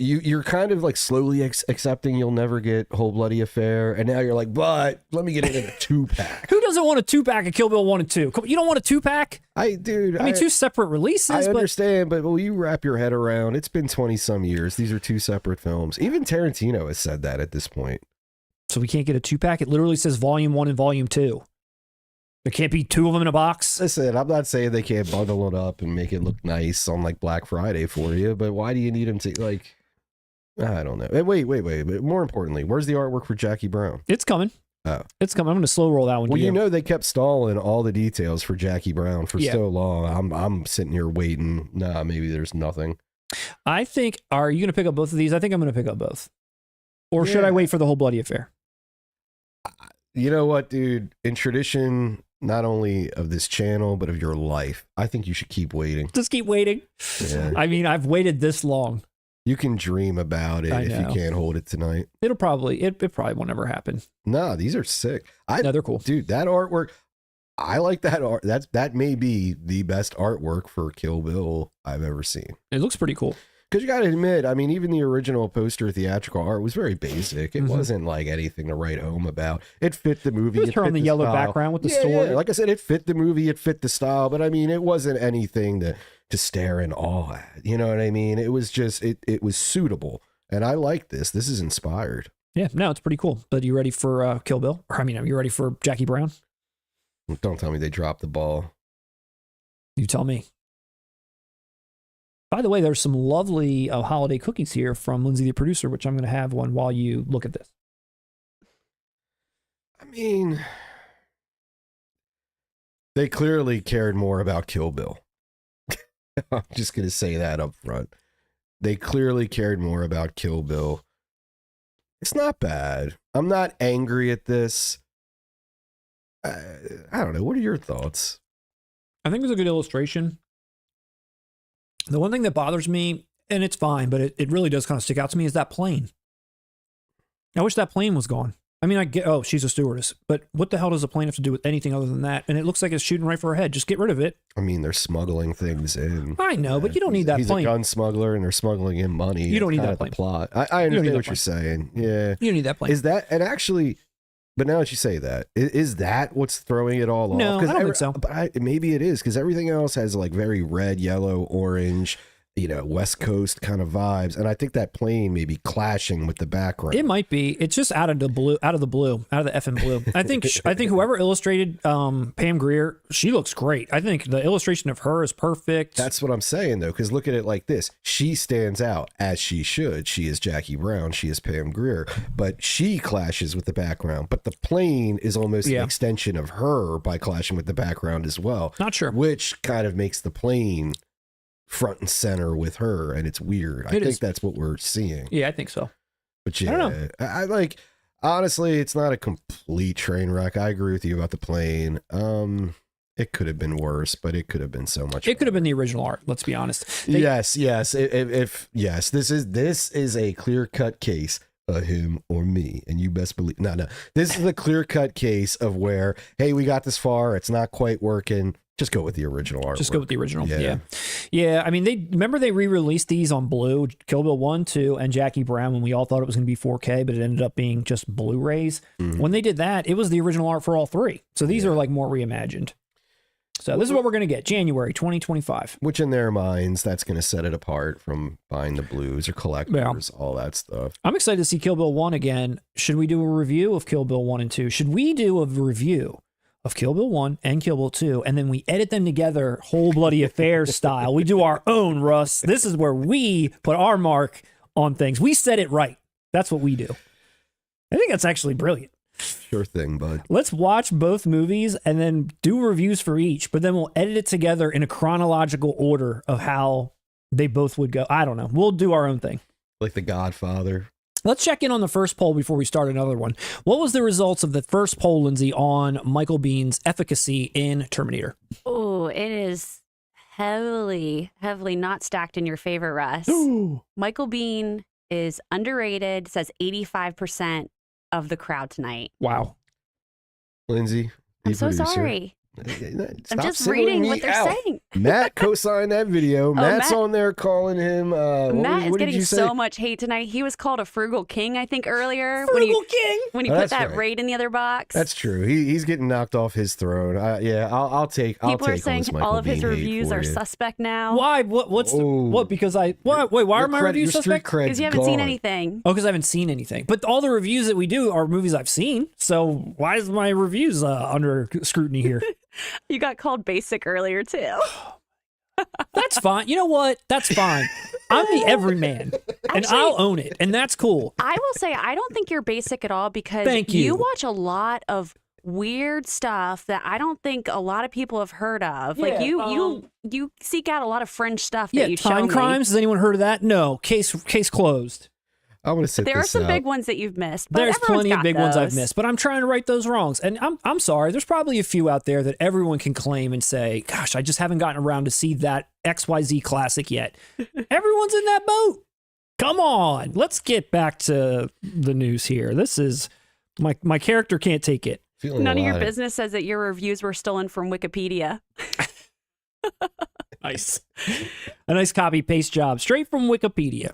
you're kind of like slowly accepting you'll never get Whole Bloody Affair, and now you're like, but let me get it in a 2-pack. Who doesn't want a 2-pack of Kill Bill 1 and 2? You don't want a 2-pack? I mean, 2 separate releases. I understand, but will you wrap your head around? It's been 20-some years. These are 2 separate films. Even Tarantino has said that at this point. So we can't get a 2-pack? It literally says Volume 1 and Volume 2. There can't be 2 of them in a box? Listen, I'm not saying they can't bundle it up and make it look nice on like Black Friday for you, but why do you need them to, like, I don't know. Wait. But more importantly, where's the artwork for Jackie Brown? It's coming. Oh. It's coming. I'm going to slow roll that one. Well, they kept stalling all the details for Jackie Brown for so long. I'm sitting here waiting. Nah, maybe there's nothing. I think, are you going to pick up both of these? I think I'm going to pick up both. Or should I wait for The Whole Bloody Affair? You know what, dude? In tradition, not only of this channel, but of your life, I think you should keep waiting. Just keep waiting. Yeah. I mean, I've waited this long. You can dream about it I if you know. can't hold it tonight. It probably won't ever happen. Nah, these are sick. No, they're cool. Dude, that artwork, I like that art. That may be the best artwork for Kill Bill I've ever seen. It looks pretty cool. Because you got to admit, I mean, even the original poster theatrical art was very basic. It Mhm. wasn't like anything to write home about. It fit the movie. Just her on the yellow background with the sword. Yeah. Like I said, it fit the movie. It fit the style. But I mean, it wasn't anything to stare in awe at. You know what I mean? It was just, it was suitable. And I like this. This is inspired. Yeah, no, it's pretty cool. But you ready for Kill Bill? Or, I mean, are you ready for Jackie Brown? Don't tell me they dropped the ball. You tell me. By the way, there's some lovely holiday cookies here from Lindsay, the producer, which I'm going to have one while you look at this. I mean, they clearly cared more about Kill Bill. I'm just going to say that up front. They clearly cared more about Kill Bill. It's not bad. I'm not angry at this. I don't know. What are your thoughts? I think it was a good illustration. The one thing that bothers me, and it's fine, but it really does kind of stick out to me, is that plane. I wish that plane was gone. I mean, I get, oh, she's a stewardess, but what the hell does a plane have to do with anything other than that? And it looks like it's shooting right for her head. Just get rid of it. I mean, they're smuggling things in. I know, but you don't need that He's plane. a gun smuggler, and they're smuggling in money. You don't need It's that kind of plane. the plot. I You don't need understand that what you're saying. Yeah. You don't need that plane. Is that, and actually, but now that you say that, is that what's throwing it all off? No, I don't think so. But maybe it is, because everything else has like very red, yellow, orange, you know, West Coast kind of vibes. And I think that plane may be clashing with the background. It might be. It's just out of the blue, out of the effing blue. I think whoever illustrated Pam Grier, she looks great. I think the illustration of her is perfect. That's what I'm saying, though, because look at it like this. She stands out, as she should. She is Jackie Brown. She is Pam Grier. But she clashes with the background. But the plane is almost an extension of her by clashing with the background as well. Not sure. Which kind of makes the plane front and center with her, and it's weird. I think that's what we're seeing. Yeah, I think so. But yeah, I don't know. I like, honestly, it's not a complete train wreck. I agree with you about the plane. It could have been worse, but it could have been so much. It could have been the original art. Let's be honest. Yes. If this is a clear cut case of him or me, and you best believe. No. This is a clear cut case of where, hey, we got this far. It's not quite working. Just go with the original art. Just go with the original. Yeah. Yeah. I mean, they re-released these on Blue, Kill Bill 1, 2, and Jackie Brown when we all thought it was going to be 4K, but it ended up being just Blu-rays. Mm-hmm. When they did that, it was the original art for all three. So these are like more reimagined. So this is what we're going to get, January 2025. Which in their minds, that's going to set it apart from buying the blues or collectors, all that stuff. I'm excited to see Kill Bill 1 again. Should we do a review of Kill Bill 1 and 2? Should we do a review of Kill Bill 1 and Kill Bill 2, and then we edit them together whole bloody affair style? We do our own, Russ. This is where we put our mark on things. We said it right. That's what we do. I think that's actually brilliant. Sure thing, bud. Let's watch both movies and then do reviews for each, but then we'll edit it together in a chronological order of how they both would go. I don't know. We'll do our own thing. Like The Godfather. Let's check in on the first poll before we start another one. What was the results of the first poll, Lindsay, on Michael Biehn's efficacy in Terminator? Oh, it is heavily not stacked in your favor, Russ. Michael Biehn is underrated, says 85% of the crowd tonight. Wow. Lindsay, I'm so producer. sorry. Stop I'm just singling reading me what they're out. saying. Matt co-signed that video. Matt's Matt- on there calling him. Matt is what did getting you say? so much hate tonight. He was called a frugal king, I think, earlier. King. When he Oh, put that's that right. raid in the other box. That's true. He's getting knocked off his throne. I'll take. People are saying this Michael all of his Biehn hate reviews for are you. suspect now. Why? What's the, Oh. what? Because wait, why are my reviews Your street suspect? cred's Because you haven't seen gone. anything. Oh, because I haven't seen anything. But all the reviews that we do are movies I've seen. So why is my reviews under scrutiny here? You got called basic earlier, too. That's fine. You know what? That's fine. I'm the everyman, and Actually- I'll own it, and that's cool. I will say, I don't think you're basic at all because Thank you. watch a lot of weird stuff that I don't think a lot of people have heard of. Like Yeah, you seek out a lot of fringe stuff Yeah, that you show Time me. Crimes. Has anyone heard of that? No. Case closed. I'm gonna sit There are this some out. big ones that you've missed. But There's everyone's plenty of got big ones I've those. missed, but I'm trying to right those wrongs. And I'm sorry. There's probably a few out there that everyone can claim and say, "Gosh, I just haven't gotten around to see that XYZ classic yet." Everyone's in that boat. Come on, let's get back to the news here. This is my character can't take it. None of your business says that your reviews were stolen from Wikipedia. Nice. A nice copy paste job straight from Wikipedia.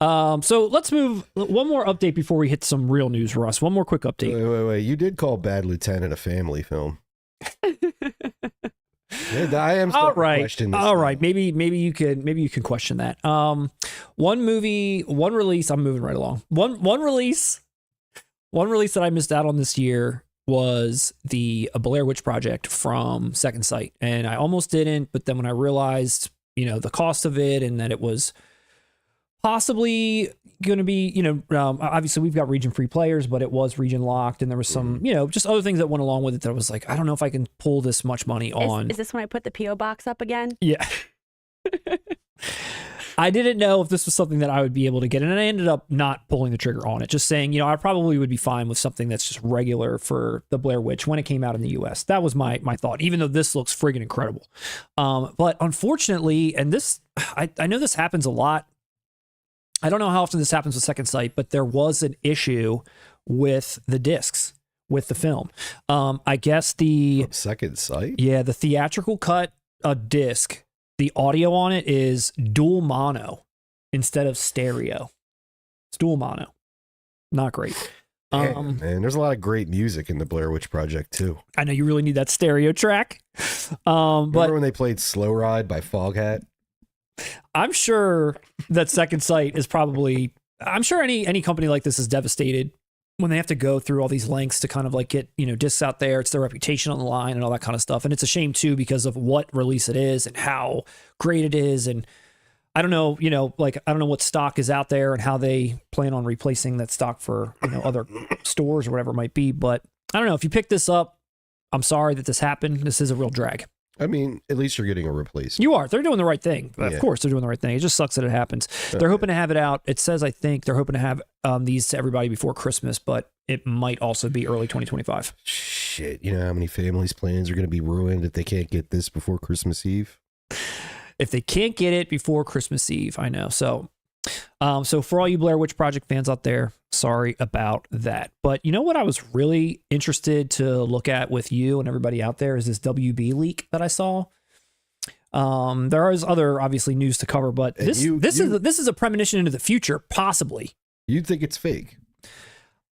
So let's move one more update before we hit some real news, Russ. One more quick update. Wait. You did call Bad Lieutenant a family film. Yeah, I am all right. All right. Maybe you can question that. One release. I'm moving right along. One release that I missed out on this year was the Blair Witch Project from Second Sight, and I almost didn't. But then when I realized, the cost of it and that it was possibly going to be, obviously we've got region-free players, but it was region-locked, and there was some, just other things that went along with it that I was like, I don't know if I can pull this much money on. Is this when I put the P.O. box up again? Yeah. I didn't know if this was something that I would be able to get, and I ended up not pulling the trigger on it, just saying, I probably would be fine with something that's just regular for the Blair Witch when it came out in the U.S. That was my thought, even though this looks friggin' incredible. But unfortunately, and this, I know this happens a lot, I don't know how often this happens with Second Sight, but there was an issue with the discs, with the film. I guess the Second Sight? Yeah, the theatrical cut disc, the audio on it is dual mono instead of stereo. It's dual mono. Not great. Man, there's a lot of great music in the Blair Witch Project too. I know you really need that stereo track. Remember when they played Slow Ride by Foghat? I'm sure that Second Sight is probably, I'm sure any company like this is devastated when they have to go through all these lengths to kind of like get, discs out there. It's their reputation on the line and all that kind of stuff. And it's a shame too, because of what release it is and how great it is. And I don't know, I don't know what stock is out there and how they plan on replacing that stock for, other stores or whatever it might be. But I don't know, if you pick this up, I'm sorry that this happened. This is a real drag. I mean, at least you're getting a replacement. You are. They're doing the right thing. Of course, they're doing the right thing. It just sucks that it happens. They're hoping to have it out. It says, I think, they're hoping to have these to everybody before Christmas, but it might also be early 2025. Shit, you know how many families' plans are going to be ruined if they can't get this before Christmas Eve? If they can't get it before Christmas Eve, I know. So for all you Blair Witch Project fans out there, sorry about that. But you know what I was really interested to look at with you and everybody out there is this WB leak that I saw. There is other obviously news to cover, but this is a premonition into the future, possibly. You think it's fake?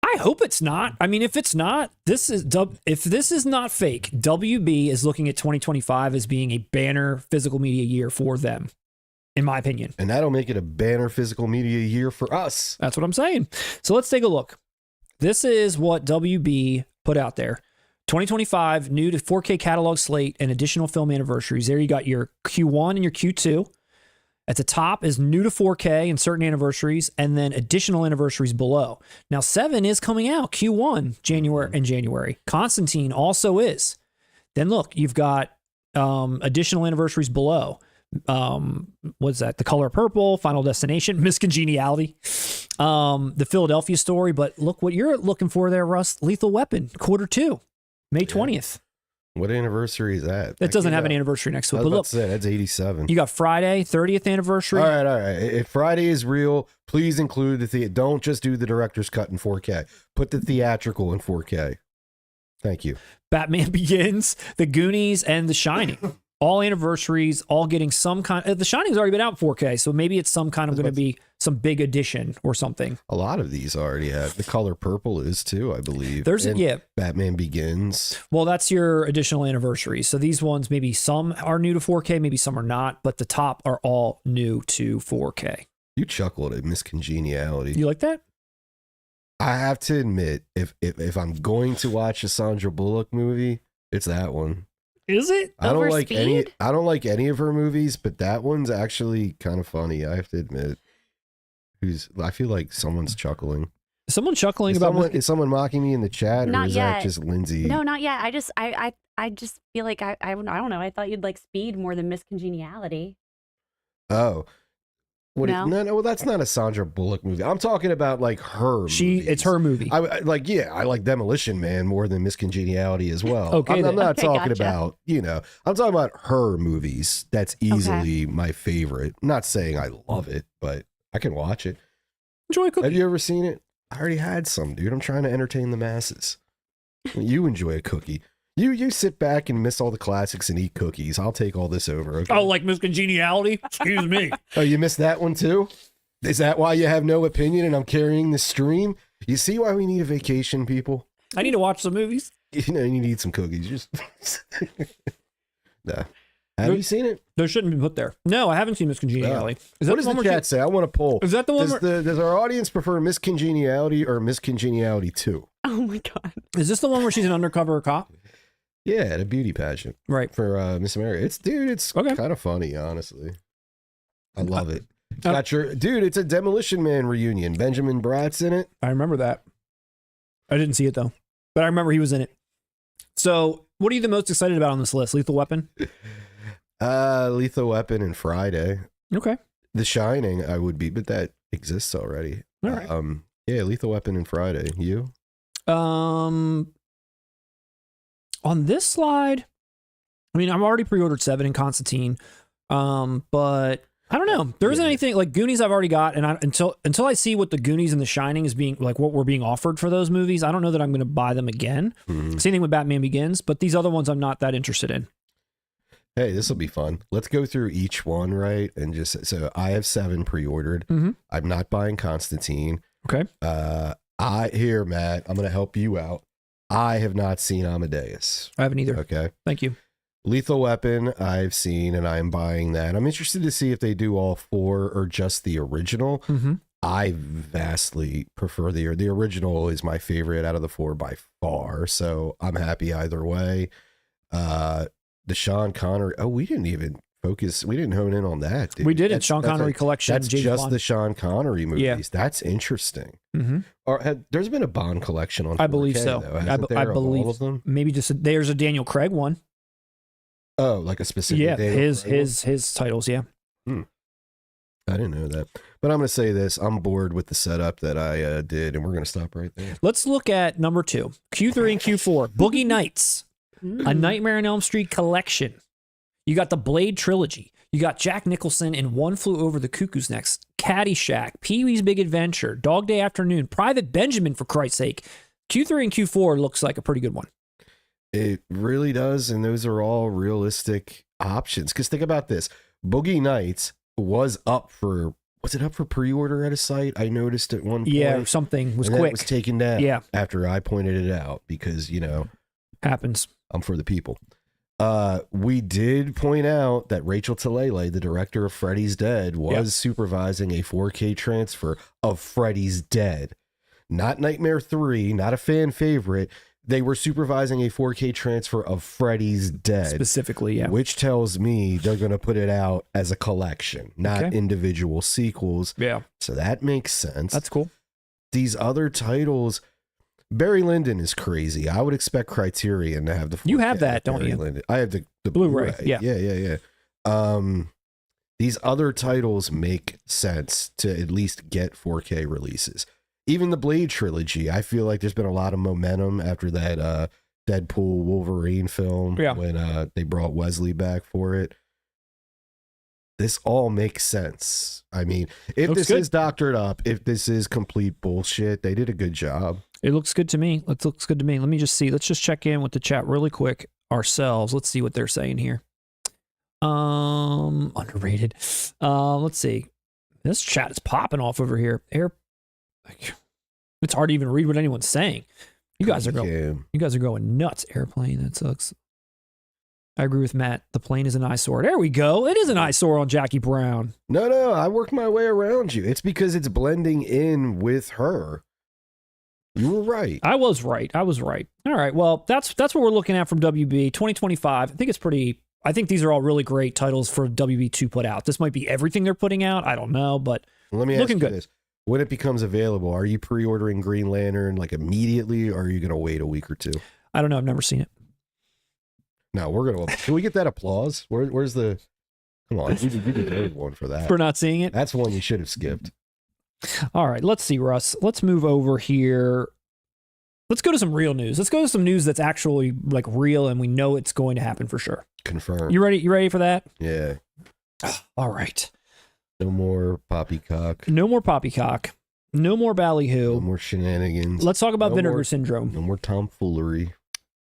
I hope it's not. I mean, if it's not, if this is not fake, WB is looking at 2025 as being a banner physical media year for them, in my opinion. And that'll make it a banner physical media year for us. That's what I'm saying. So let's take a look. This is what WB put out there. 2025, new to 4K catalog slate and additional film anniversaries. There you got your Q1 and your Q2. At the top is new to 4K and certain anniversaries, and then additional anniversaries below. Now, 7 is coming out Q1, January. Constantine also is. Then look, you've got additional anniversaries below. What's that? The Color Purple, Final Destination, Miss Congeniality, the Philadelphia Story. But look what you're looking for there, Russ. Lethal Weapon, Q2, May 20th. What anniversary is that? It doesn't have an anniversary next to it. But look, that's 87. You got Friday, 30th anniversary. All right. If Friday is real, please include don't just do the director's cut in 4K. Put the theatrical in 4K. Thank you. Batman Begins, The Goonies, and The Shining. All anniversaries, all getting some kind. The Shining's already been out 4K, so maybe it's some kind of going to be some big addition or something. A lot of these already have. The Color Purple is too, I believe. Batman Begins. Well, that's your additional anniversary. So these ones, maybe some are new to 4K, maybe some are not, but the top are all new to 4K. You chuckled at Miss Congeniality. You like that? I have to admit, if I'm going to watch a Sandra Bullock movie, it's that one. Is it? I don't like any of her movies, but that one's actually kind of funny. I have to admit. I feel like someone's chuckling. Someone chuckling is someone mocking me in the chat, not or is yet. that just Lindsay? No, not yet. I just feel like I don't know. I thought you'd like Speed more than Miss Congeniality. Oh. No? Well, that's not a Sandra Bullock movie. I'm talking about like her movies. It's her movie. I like Demolition Man more than Miss Congeniality as well. Okay, I'm not talking gotcha. about, I'm talking about her movies. That's easily my favorite. I'm not saying I love it, but I can watch it. Enjoy a cookie. Have you ever seen it? I already had some, dude. I'm trying to entertain the masses. You enjoy a cookie. You sit back and miss all the classics and eat cookies. I'll take all this over. Okay? Oh, like Miss Congeniality? Excuse me. Oh, you missed that one too? Is that why you have no opinion and I'm carrying the stream? You see why we need a vacation, people? I need to watch some movies. You know, you need some cookies. Just nah. Have you seen it? Those shouldn't be put there. No, I haven't seen Miss Congeniality. Is that What does the chat say? I want to poll. Is that the one? Does our audience prefer Miss Congeniality or Miss Congeniality 2? Oh my God. Is this the one where she's an undercover cop? Yeah, at a beauty pageant. Right. For Miss America. It's Okay. kind of funny, honestly. I love it. It's a Demolition Man reunion. Benjamin Bratt's in it. I remember that. I didn't see it though, but I remember he was in it. So, what are you the most excited about on this list? Lethal Weapon? Lethal Weapon and Friday. Okay. The Shining, I would be, but that exists already. All right. Yeah, Lethal Weapon and Friday. You? On this slide, I mean, I've already pre-ordered 7 in Constantine, but I don't know. There isn't anything like Goonies I've already got, and until I see what the Goonies and the Shining is being like, what we're being offered for those movies, I don't know that I'm going to buy them again. Mm-hmm. Same thing with Batman Begins, but these other ones I'm not that interested in. Hey, this will be fun. Let's go through each one, right? And just so I have 7 pre-ordered. Mm-hmm. I'm not buying Constantine. Okay. Matt, I'm going to help you out. I have not seen Amadeus. I haven't either. Okay. Thank you. Lethal Weapon, I've seen, and I'm buying that. I'm interested to see if they do all 4 or just the original. Mm-hmm. I vastly prefer the original is my favorite out of the 4 by far. So I'm happy either way. The Sean Connery. Oh, we didn't even focus. We didn't hone in on that. Dude. We did it. Sean Connery collection. That's James just Bond. the Sean Connery movies. Yeah. That's interesting. Mm-hmm. Or there's been a Bond collection on 4K, I believe so. though, hasn't there, I of believe all of them. Maybe just there's a Daniel Craig one. Oh, like a specific. Yeah, Daniel Craig his titles. Yeah. one? I didn't know that. But I'm going to say this. I'm bored with the setup that I did, and we're going to stop right there. Let's look at number 2, Q3 and Q4, Boogie Nights, a Nightmare on Elm Street collection. You got the Blade trilogy. You got Jack Nicholson in One Flew Over the Cuckoo's Nest, Caddyshack, Pee-wee's Big Adventure, Dog Day Afternoon, Private Benjamin, for Christ's sake. Q3 and Q4 looks like a pretty good one. It really does, and those are all realistic options. Because think about this. Boogie Nights was up for pre-order at a site? I noticed at one point. Yeah, something was and then quick. it was taken down Yeah. after I pointed it out because, Happens. I'm for the people. We did point out that Rachel Talalay, the director of Freddy's Dead, was supervising a 4K transfer of Freddy's Dead. Not Nightmare 3, not a fan favorite. They were supervising a 4K transfer of Freddy's Dead. Specifically, yeah. Which tells me they're going to put it out as a collection, not individual sequels. Yeah. So that makes sense. That's cool. These other titles, Barry Lyndon is crazy. I would expect Criterion to have the 4K. You have that, don't Barry you? Lyndon. I have the Blu-ray. Blu-ray. Yeah. Yeah. These other titles make sense to at least get 4K releases. Even the Blade trilogy, I feel like there's been a lot of momentum after that Deadpool Wolverine film when they brought Wesley back for it. This all makes sense. I mean, if this is doctored up, if this is complete bullshit, they did a good job. It looks good to me. It looks good to me. Let me just see. Let's just check in with the chat really quick ourselves. Let's see what they're saying here. Underrated. Let's see. This chat is popping off over here. It's hard to even read what anyone's saying. You guys are going nuts. Airplane, that sucks. I agree with Matt. The plane is an eyesore. There we go. It is an eyesore on Jackie Brown. No, I worked my way around you. It's because it's blending in with her. You were right. I was right. All right. Well, that's what we're looking at from WB 2025. I think these are all really great titles for WB to put out. This might be everything they're putting out. I don't know, but let me ask you good. this. When it becomes available, are you pre-ordering Green Lantern like immediately, or are you going to wait a week or two? I don't know. I've never seen it. No, we're going to. Can we get that applause? Where's the... Come on. You deserve one for that. For not seeing it? That's one you should have skipped. All right. Let's see, Russ. Let's move over here. Let's go to some real news. Let's go to some news that's actually like real and we know it's going to happen for sure. Confirmed. You ready? You ready for that? Yeah. All right. No more poppycock. No more poppycock. No more ballyhoo. No more shenanigans. Let's talk about No Vinegar more- Syndrome. No more tomfoolery.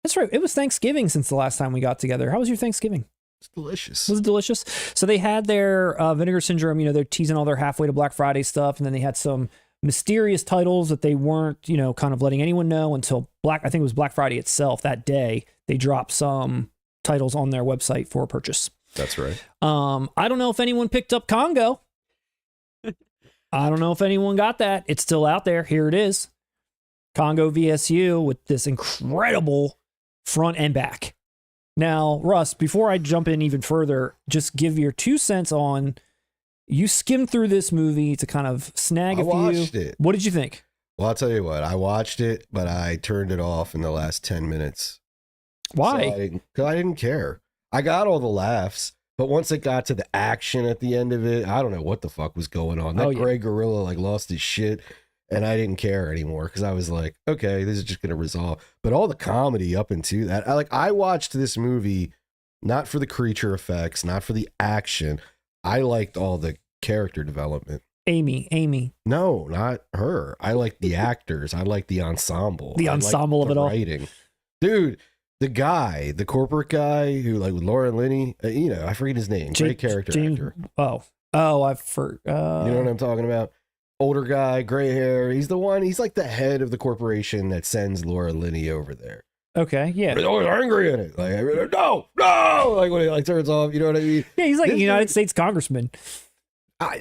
That's right. It was Thanksgiving since the last time we got together. How was your Thanksgiving? It's delicious. Was it delicious? So they had their Vinegar Syndrome, they're teasing all their halfway to Black Friday stuff. And then they had some mysterious titles that they weren't, kind of letting anyone know until I think it was Black Friday itself that day. They dropped some titles on their website for purchase. That's right. I don't know if anyone picked up Congo. I don't know if anyone got that. It's still out there. Here it is. Congo VSU with this incredible front and back. Now, Russ, before I jump in even further, just give your 2 cents on, you skimmed through this movie to kind of snag a few. I watched it. What did you think? Well, I'll tell you what. I watched it, but I turned it off in the last 10 minutes. Why? Because I didn't care. I got all the laughs, but once it got to the action at the end of it, I don't know what the fuck was going on. That Grey Gorilla lost his shit, and I didn't care anymore because I was like, okay, this is just gonna resolve. But all the comedy up into that, I watched this movie not for the creature effects, not for the action. I liked all the character development. Amy. No, not her. I like the actors. I like the ensemble. The ensemble of it all. Writing. Dude, the corporate guy who with Laura Linney, I forget his name. Great character actor. I forgot. You know what I'm talking about? Older guy, gray hair. He's the one. He's like the head of the corporation that sends Laura Linney over there. Okay, yeah. He's always angry in it. No. Like when he turns off, you know what I mean? Yeah, he's like a United States congressman.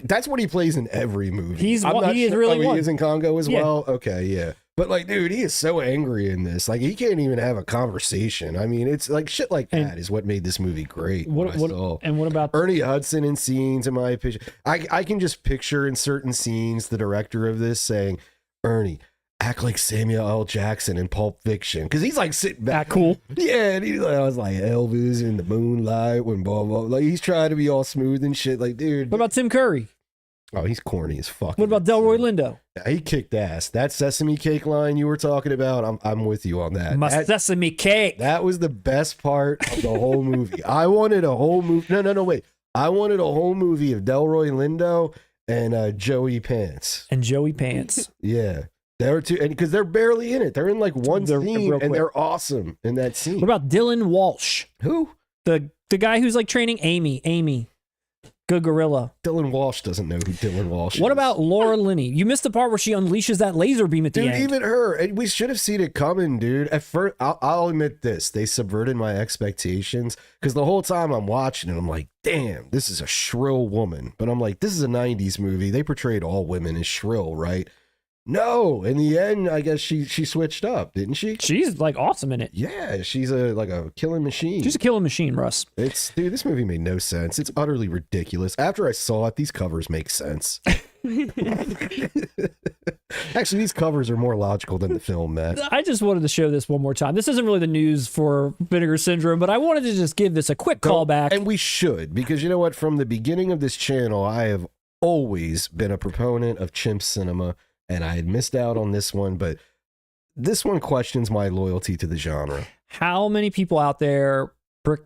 That's what he plays in every movie. He is really one. He is in Congo as Yeah. well. Okay, yeah. But dude, he is so angry in this. He can't even have a conversation. I mean, it's shit like that is what made this movie great. What about Ernie Hudson in scenes? In my opinion, I can just picture in certain scenes the director of this saying, "Ernie, act like Samuel L. Jackson in Pulp Fiction," because he's sitting back. Cool. Yeah, and I was like Elvis in the moonlight when blah blah. He's trying to be all smooth and shit. Dude. What about Tim Curry? Oh, he's corny as fuck. What about Delroy Lindo? He kicked ass. That sesame cake line you were talking about, I'm with you on that. Sesame cake. That was the best part of the whole movie. I wanted a whole movie. No, wait. I wanted a whole movie of Delroy Lindo and Joey Pants. Yeah. They're two, and because they're barely in it. They're in one scene, and they're awesome in that scene. What about Dylan Walsh? Who? The guy who's training Amy. Good gorilla. Dylan Walsh doesn't know who Dylan Walsh is. What about Laura Linney? You missed the part where she unleashes that laser beam at the end. Dude, even her. And we should have seen it coming, dude. At first, I'll admit this. They subverted my expectations because the whole time I'm watching it, I'm like, damn, this is a shrill woman. But I'm like, this is a 90s movie. They portrayed all women as shrill, right? No, in the end, I guess she switched up, didn't she? She's awesome in it. Yeah, she's a killing machine. She's a killing machine, Russ. Dude, this movie made no sense. It's utterly ridiculous. After I saw it, these covers make sense. Actually, these covers are more logical than the film, Matt. I just wanted to show this one more time. This isn't really the news for Vinegar Syndrome, but I wanted to just give this a quick callback. And we should, because you know what? From the beginning of this channel, I have always been a proponent of chimp cinema. And I had missed out on this one, but this one questions my loyalty to the genre. How many people out there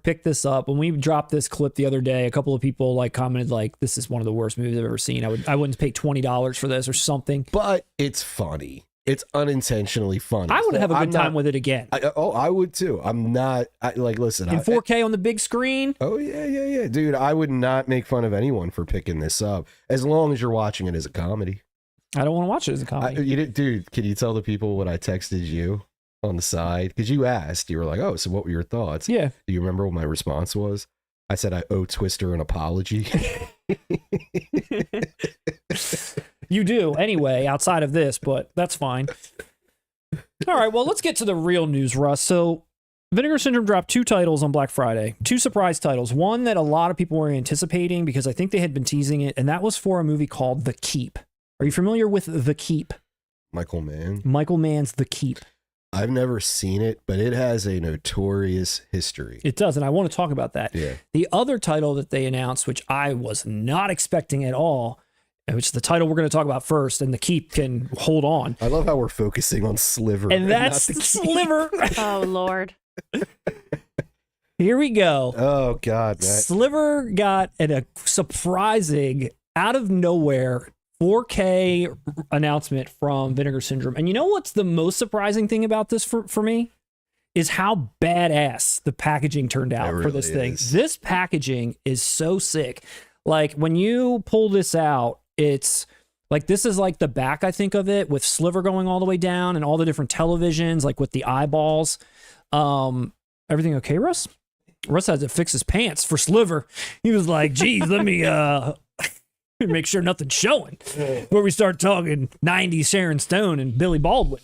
picked this up? When we dropped this clip the other day, a couple of people commented this is one of the worst movies I've ever seen. I wouldn't pay $20 for this or something. But it's funny. It's unintentionally funny. I would have a good time with it again. I would too. I'm not listen. In 4K on the big screen. Oh yeah. Dude, I would not make fun of anyone for picking this up as long as you're watching it as a comedy. I don't want to watch it as a comedy. Dude, can you tell the people what I texted you on the side? Because you asked, you were like, oh, so what were your thoughts? Yeah. Do you remember what my response was? I said, I owe Twister an apology. You do anyway, outside of this, but that's fine. All right, well, let's get to the real news, Russ. So Vinegar Syndrome dropped 2 titles on Black Friday, 2 surprise titles. One that a lot of people were anticipating because I think they had been teasing it, and that was for a movie called The Keep. Are you familiar with The Keep? Michael Mann. Michael Mann's The Keep. I've never seen it, but it has a notorious history. It does, and I want to talk about that. Yeah. The other title that they announced, which I was not expecting at all, which is the title we're going to talk about first, and The Keep can hold on. I love how we're focusing on Sliver. And that's Sliver. Oh, Lord. Here we go. Oh, God, Matt. Sliver got a surprising out of nowhere, 4K announcement from Vinegar Syndrome. And you know what's the most surprising thing about this for me? Is how badass the packaging turned out for this thing. This packaging is so sick. Like when you pull this out, it's like, this is like the back, I think of it, with Sliver going all the way down and all the different televisions, like with the eyeballs. Everything okay, Russ? Russ had to fix his pants for Sliver. He was like, geez, let me make sure nothing's showing where we start talking 90s Sharon Stone and Billy Baldwin.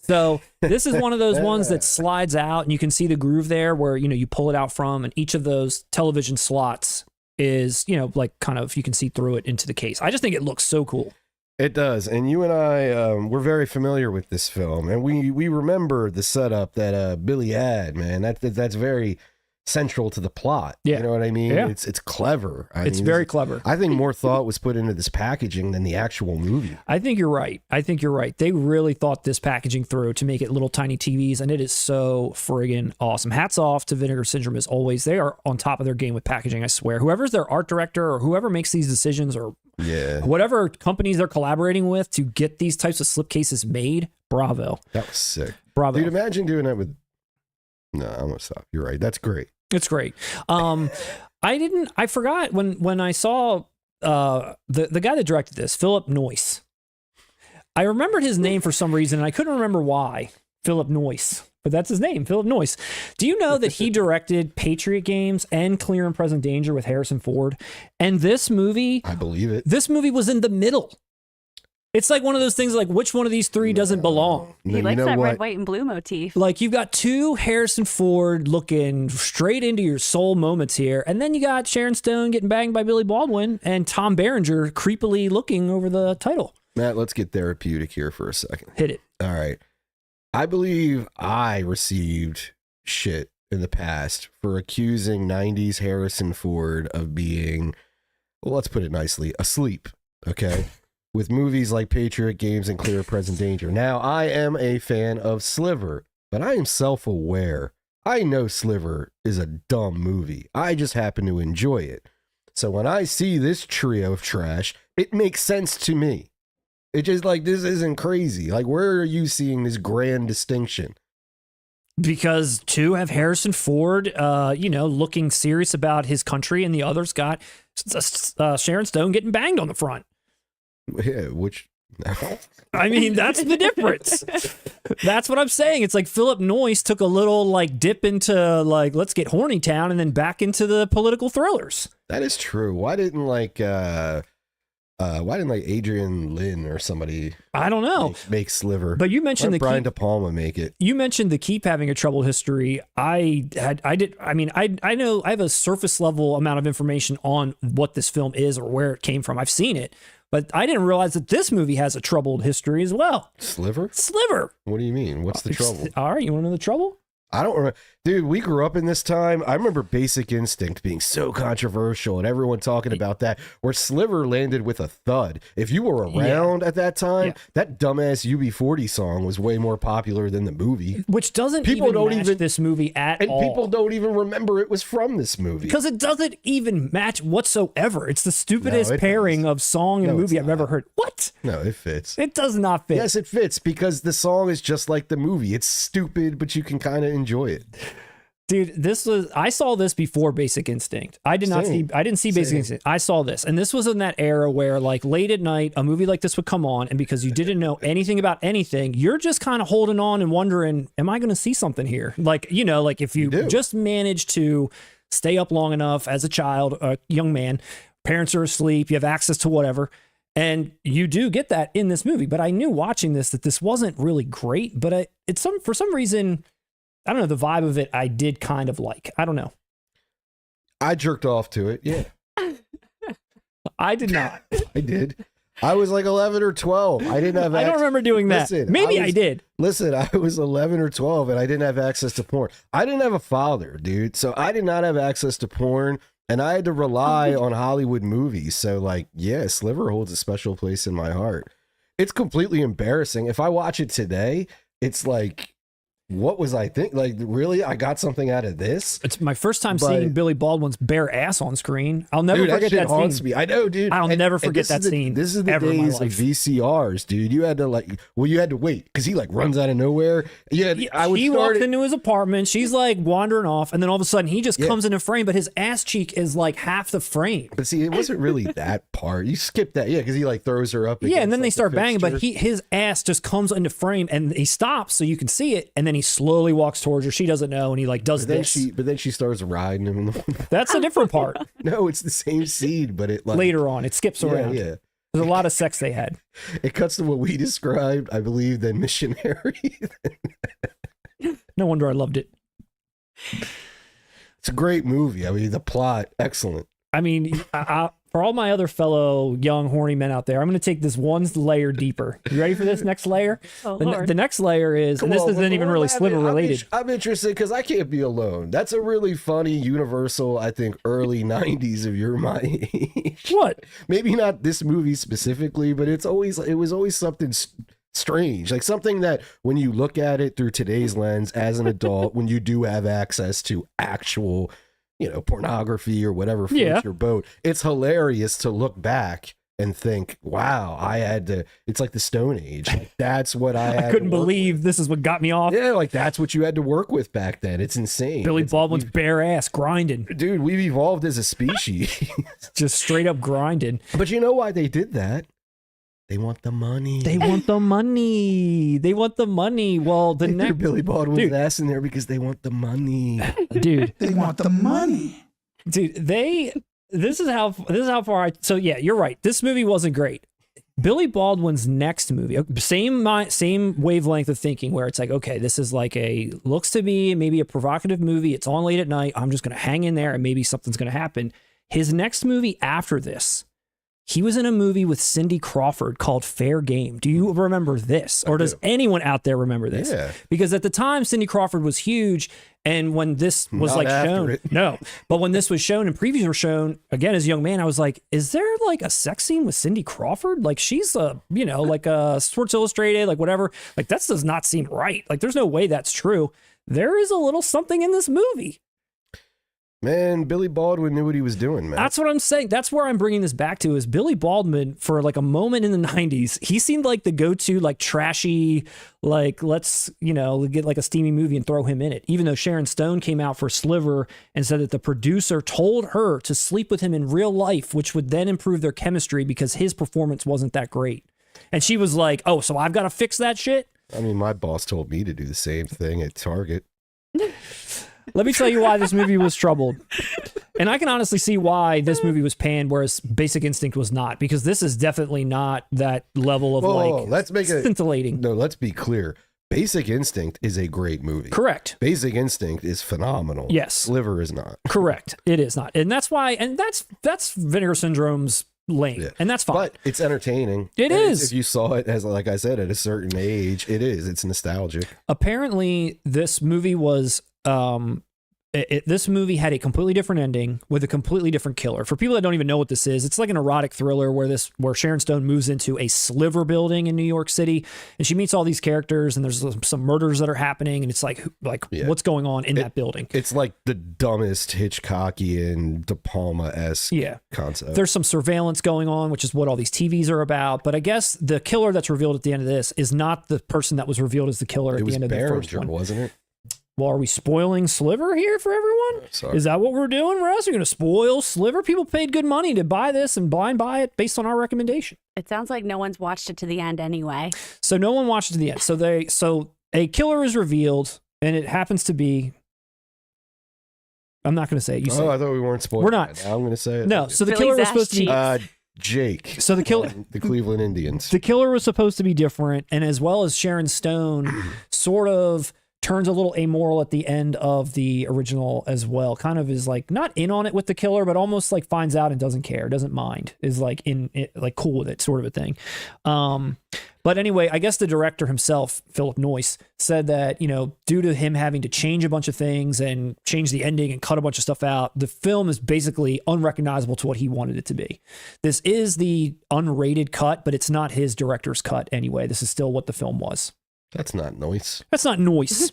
So this is one of those ones that slides out and you can see the groove there where, you know, you pull it out from, and each of those television slots is, you know, like kind of, you can see through it into the case. I just think it looks so cool. It does. And you and I, we're very familiar with this film, and we remember the setup that Billy had, man. That's very central to the plot. Yeah. You know what I mean? Yeah. It's clever. It's very clever. I think more thought was put into this packaging than the actual movie. I think you're right. They really thought this packaging through to make it little tiny TVs, and it is so friggin' awesome. Hats off to Vinegar Syndrome as always. They are on top of their game with packaging, I swear. Whoever's their art director or whoever makes these decisions, or whatever companies they're collaborating with to get these types of slipcases made, bravo. That was sick. Bravo. Dude, imagine doing that with... No, I'm gonna stop. You're right. That's great. It's great. I forgot when I saw the guy that directed this, Philip Noyce. I remembered his name for some reason, and I couldn't remember why. Philip Noyce, but that's his name, Philip Noyce. Do you know that he directed Patriot Games and Clear and Present Danger with Harrison Ford? And this movie, I believe it. This movie was in the middle. It's like one of those things, like, which one of these three doesn't belong? He likes that red, white, and blue motif. Like, you've got two Harrison Ford looking straight into your soul moments here, and then you got Sharon Stone getting banged by Billy Baldwin and Tom Berenger creepily looking over the title. Matt, let's get therapeutic here for a second. Hit it. All right. I believe I received shit in the past for accusing 90s Harrison Ford of being, well, let's put it nicely, asleep, okay? With movies like Patriot Games and Clear Present Danger. Now, I am a fan of Sliver, but I am self-aware. I know Sliver is a dumb movie. I just happen to enjoy it. So when I see this trio of trash, it makes sense to me. It's just like, this isn't crazy. Like, where are you seeing this grand distinction? Because two have Harrison Ford, looking serious about his country, and the other's got Sharon Stone getting banged on the front. Yeah, which... I mean, that's the difference. That's what I'm saying. It's like Philip Noyce took a little like dip into like, let's get horny town, and then back into the political thrillers. That is true. Why didn't Adrian Lynn or somebody, I don't know, make Sliver? But you mentioned Brian De Palma make it. You mentioned the Keep having a troubled history. I know I have a surface level amount of information on what this film is or where it came from. I've seen it, but I didn't realize that this movie has a troubled history as well. Sliver? What do you mean? What's the trouble? All right, you want to know the trouble? I don't remember. Dude, we grew up in this time. I remember Basic Instinct being so controversial and everyone talking about that, where Sliver landed with a thud. If you were around at that time, that dumbass UB40 song was way more popular than the movie. Which doesn't match this movie at all. And people don't even remember it was from this movie. Because it doesn't even match whatsoever. It's the stupidest pairing of song and movie I've ever heard. What? No, it fits. It does not fit. Yes, it fits because the song is just like the movie. It's stupid, but you can kind of enjoy it. Dude, I saw this before Basic Instinct. I didn't see Basic Instinct. I saw this. And this was in that era where like late at night, a movie like this would come on, and because you didn't know anything about anything, you're just kind of holding on and wondering, am I going to see something here? Like, like if you just manage to stay up long enough as a child, a young man, parents are asleep, you have access to whatever, and you do get that in this movie. But I knew watching this that this wasn't really great, but for some reason, I don't know, the vibe of it I did kind of like. I don't know. I jerked off to it, yeah. I did not. I did. I was like 11 or 12. I didn't have I don't remember doing that. Maybe I did. Listen, I was 11 or 12 and I didn't have access to porn. I didn't have a father, dude. So I did not have access to porn, and I had to rely on Hollywood movies. So like, yeah, Sliver holds a special place in my heart. It's completely embarrassing. If I watch it today, it's like, what was I think? Like, really? I got something out of this? It's my first time But- seeing Billy Baldwin's bare ass on screen. I'll never Dude, forget shit that haunts scene. me. I know, dude. I'll never forget this that is the- scene This is the ever in my days of life. VCRs, dude. You had to you had to wait because he like runs out of nowhere. He walked into his apartment. She's like wandering off, and then all of a sudden he just Yeah. comes into frame, but his ass cheek is like half the frame. But see, it wasn't really that part. You skipped that, yeah, because he like throws her up. Yeah, and then against, they like, start the banging, but fixture. his ass just comes into frame, and he stops so you can see it, and then he slowly walks towards her. She doesn't know, and he like does this. But then she starts riding him. That's a different part. No, it's the same scene, but it like Later on, it skips Yeah, around. yeah. There's a lot of sex they had. It cuts to what we described, I believe, then missionary. No wonder I loved it. It's a great movie. I mean, the plot, excellent. I mean, for all my other fellow young horny men out there, I'm going to take this one layer deeper. You ready for this next layer? Oh, The Lord. next layer is, and this isn't even really Sliver related. I'm interested because I can't be alone. That's a really funny, universal, I think, early 90s if you're my age. What? Maybe not this movie specifically, but it was always something strange, like something that when you look at it through today's lens as an adult, when you do have access to actual, pornography or whatever floats Yeah. your boat, it's hilarious to look back and think, wow, it's like the Stone Age. Like, that's what I had I couldn't to work believe this is what got me off. with. Yeah, like that's what you had to work with back then. It's insane. Billy Baldwin's bare ass grinding, Dude, we've evolved as a species. just straight up grinding. But you know why they did that? They want the money. They want the money. They want the money. Well, the They threw next Billy Baldwin's Dude. ass in there because they want the money. dude, They want the money. dude, this is how far so yeah, you're right. This movie wasn't great. Billy Baldwin's next movie, same wavelength of thinking, where it's like, okay, this is like looks to be maybe a provocative movie. It's on late at night. I'm just gonna hang in there and maybe something's gonna happen. His next movie after this, he was in a movie with Cindy Crawford called Fair Game. Do you remember this? Or does anyone out there remember this? Yeah. Because at the time, Cindy Crawford was huge. And when this was Not like after shown, it. no, but when this was shown and previews were shown, again, as a young man, I was like, is there like a sex scene with Cindy Crawford? Like she's like a Sports Illustrated, like whatever. Like that does not seem right. Like there's no way that's true. There is a little something in this movie. Man, Billy Baldwin knew what he was doing, man. That's what I'm saying. That's where I'm bringing this back to is Billy Baldwin for like a moment in the 90s. He seemed like the go-to like trashy, like let's, get like a steamy movie and throw him in it. Even though Sharon Stone came out for Sliver and said that the producer told her to sleep with him in real life, which would then improve their chemistry because his performance wasn't that great. And she was like, oh, so I've got to fix that shit? I mean, my boss told me to do the same thing at Target. Let me tell you why this movie was troubled. And I can honestly see why this movie was panned, whereas Basic Instinct was not, because this is definitely not that level of Whoa, let's make it scintillating. No, let's be clear. Basic Instinct is a great movie. Correct. Basic Instinct is phenomenal. Yes. Sliver is not. Correct. It is not. And that's why, and that's Vinegar Syndrome's lane. Yeah. And that's fine. But it's entertaining. It And is. If you saw it as, like I said, at a certain age, it is. It's nostalgic. Apparently, this movie was this movie had a completely different ending with a completely different killer. For people that don't even know what this is, it's like an erotic thriller where Sharon Stone moves into a Sliver building in New York City, and she meets all these characters, and there's some murders that are happening, and it's like Yeah. what's going on in that building? It's like the dumbest Hitchcockian De Palma-esque Yeah. concept. There's some surveillance going on, which is what all these TVs are about. But I guess the killer that's revealed at the end of this is not the person that was revealed as the killer It at was the end of the first Behringer, one. wasn't it? Well, are we spoiling Sliver here for everyone? Sorry. Is that what we're doing, Russ? We're going to spoil Sliver? People paid good money to buy this and blind buy it based on our recommendation. It sounds like no one's watched it to the end anyway. So no one watched it to the end. So a killer is revealed, and it happens to be. I'm not going to say it. You say I it. thought we weren't spoiling. We're not. it. Now I'm going to say it. No. Okay. So the Billy's killer was ass supposed to be. cheeks. Jake. So the killer. The Cleveland Indians. The killer was supposed to be different, and as well as Sharon Stone sort of turns a little amoral at the end of the original as well. Kind of is like not in on it with the killer, but almost like finds out and doesn't care, doesn't mind, is like in it, like cool with it, sort of a thing. But anyway, I guess the director himself, Philip Noyce, said that, due to him having to change a bunch of things and change the ending and cut a bunch of stuff out, the film is basically unrecognizable to what he wanted it to be. This is the unrated cut, but it's not his director's cut anyway. This is still what the film was. That's not Noyce. That's not Noyce.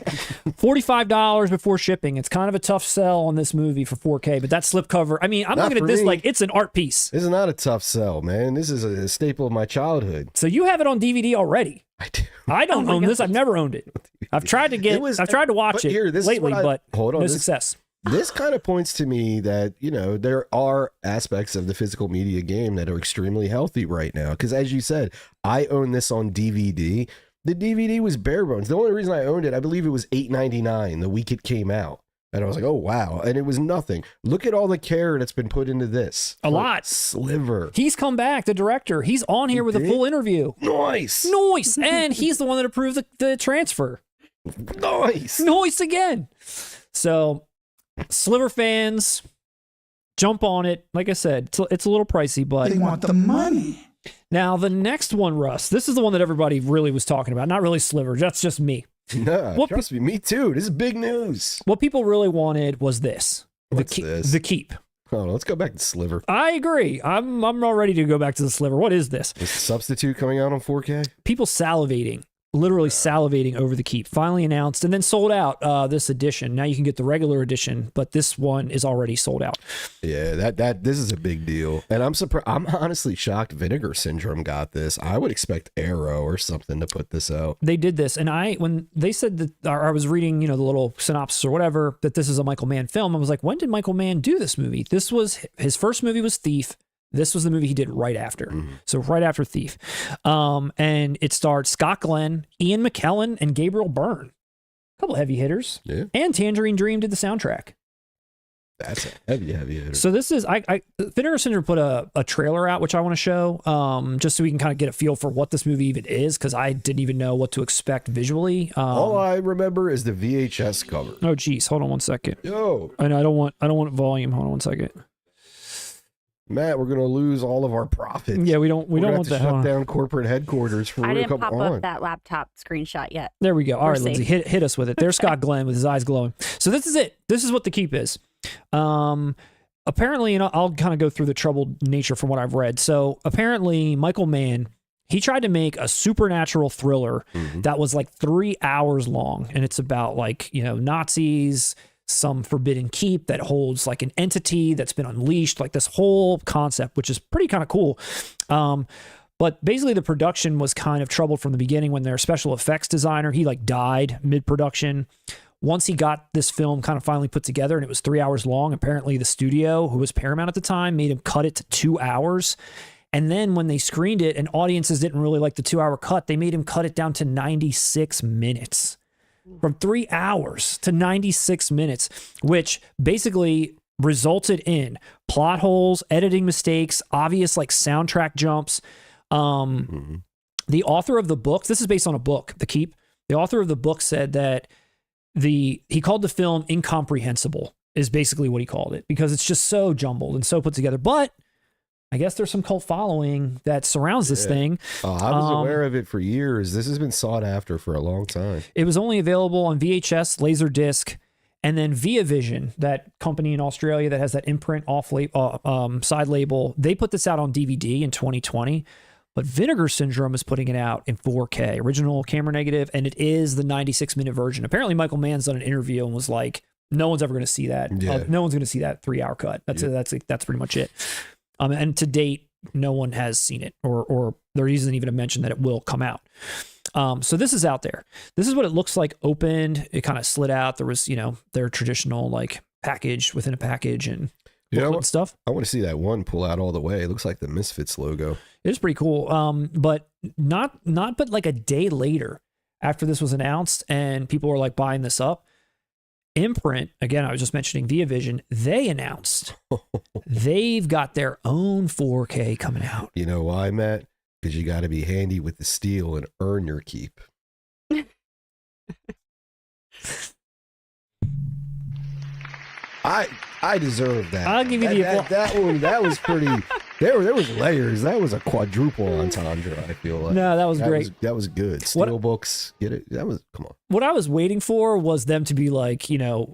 $45 before shipping. It's kind of a tough sell on this movie for 4K, but that slipcover, I mean, I'm Not looking at for this me. like it's an art piece. This is not a tough sell, man. This is a staple of my childhood. So you have it on DVD already. I do. I don't own this. I've never owned it. I've tried to I've tried to watch it this is lately, what but hold on, no this- success. This kind of points to me that, you know, there are aspects of the physical media game that are extremely healthy right now. Because as you said, I own this on DVD. The DVD was bare bones. The only reason I owned it, I believe it was $8.99 the week it came out. And I was like, oh, wow. And it was nothing. Look at all the care that's been put into this. A lot. Sliver. He's come back, the director. He's on here with a full interview. Nice. Noise. And he's the one that approved the transfer. Nice. Noise again. So, Sliver fans, jump on it. Like I said, it's a little pricey, but They want the money. now the next one, Russ, this is the one that everybody really was talking about. Not really Sliver. That's just me. Nah, What trust me too. This is big news. What people really wanted was this. What's this? The Keep. Hold on, let's go back to Sliver. I agree. I'm all ready to go back to the Sliver. What is this? Is Substitute coming out on 4K? People salivating. Literally salivating over the Keep. Finally announced and then sold out this edition. Now you can get the regular edition, but this one is already sold out. Yeah, this is a big deal. And I'm surprised. I'm honestly shocked Vinegar Syndrome got this. I would expect Arrow or something to put this out. They did this, and when they said that, or I was reading, the little synopsis or whatever, that this is a Michael Mann film, I was like, when did Michael Mann do this movie? This was his first movie was Thief. This was the movie he did right after. Mm-hmm. So right after Thief. And it starred Scott Glenn, Ian McKellen, and Gabriel Byrne. A couple heavy hitters. Yeah. And Tangerine Dream did the soundtrack. That's a heavy hitter. So this is, Vinegar Syndrome put a trailer out, which I want to show, just so we can kind of get a feel for what this movie even is, because I didn't even know what to expect visually. All I remember is the VHS cover. Oh, geez. Hold on one second. Yo, And I don't want volume. Hold on one second. Matt, we're gonna lose all of our profits. Yeah, we don't We're gonna want have to that. shut down corporate headquarters for I you to didn't come pop on. up that laptop screenshot yet. There we go. All We're right, Lindsay, safe. hit us with it. There's Scott Glenn with his eyes glowing. So this is it. This is what the Keep is. Apparently, I'll kind of go through the troubled nature from what I've read. So apparently, Michael Mann, he tried to make a supernatural thriller that was like 3 hours long, and it's about Nazis, some forbidden keep that holds like an entity that's been unleashed, like this whole concept, which is pretty kind of cool. But basically the production was kind of troubled from the beginning when their special effects designer, he died mid-production. Once he got this film kind of finally put together and it was 3 hours long, apparently the studio, who was Paramount at the time, made him cut it to 2 hours. And then when they screened it and audiences didn't really like the 2 hour cut, they made him cut it down to 96 minutes. From 3 hours to 96 minutes, which basically resulted in plot holes, editing mistakes, obvious soundtrack jumps. The author of the book, this is based on a book, The Keep. The author of the book said that he called the film incomprehensible, is basically what he called it, because it's just so jumbled and so put together. But I guess there's some cult following that surrounds this thing. I was aware of it for years. This has been sought after for a long time. It was only available on VHS, Laserdisc, and then Via Vision, that company in Australia that has that imprint side label. They put this out on DVD in 2020, but Vinegar Syndrome is putting it out in 4K, original camera negative, and it is the 96-minute version. Apparently, Michael Mann's done an interview and was like, "No one's ever going to see that. Yeah. No one's going to see that 3 hour cut. That's pretty much it." And to date, no one has seen it, or there isn't even a mention that it will come out. So this is out there. This is what it looks like opened. It kind of slid out. There was, their traditional package within a package and booklet and stuff. I want to see that one pull out all the way. It looks like the Misfits logo. It is pretty cool. But not but a day later after this was announced and people were buying this up, Imprint, again, I was just mentioning Via Vision, they announced they've got their own 4K coming out. You know why, Matt? Because you got to be handy with the steel and earn your keep. I deserve that. I'll give you the that was pretty. There was layers. That was a quadruple entendre. I feel like. No, that was great. That was good. Steelbooks, get it? That was, come on. What I was waiting for was them to be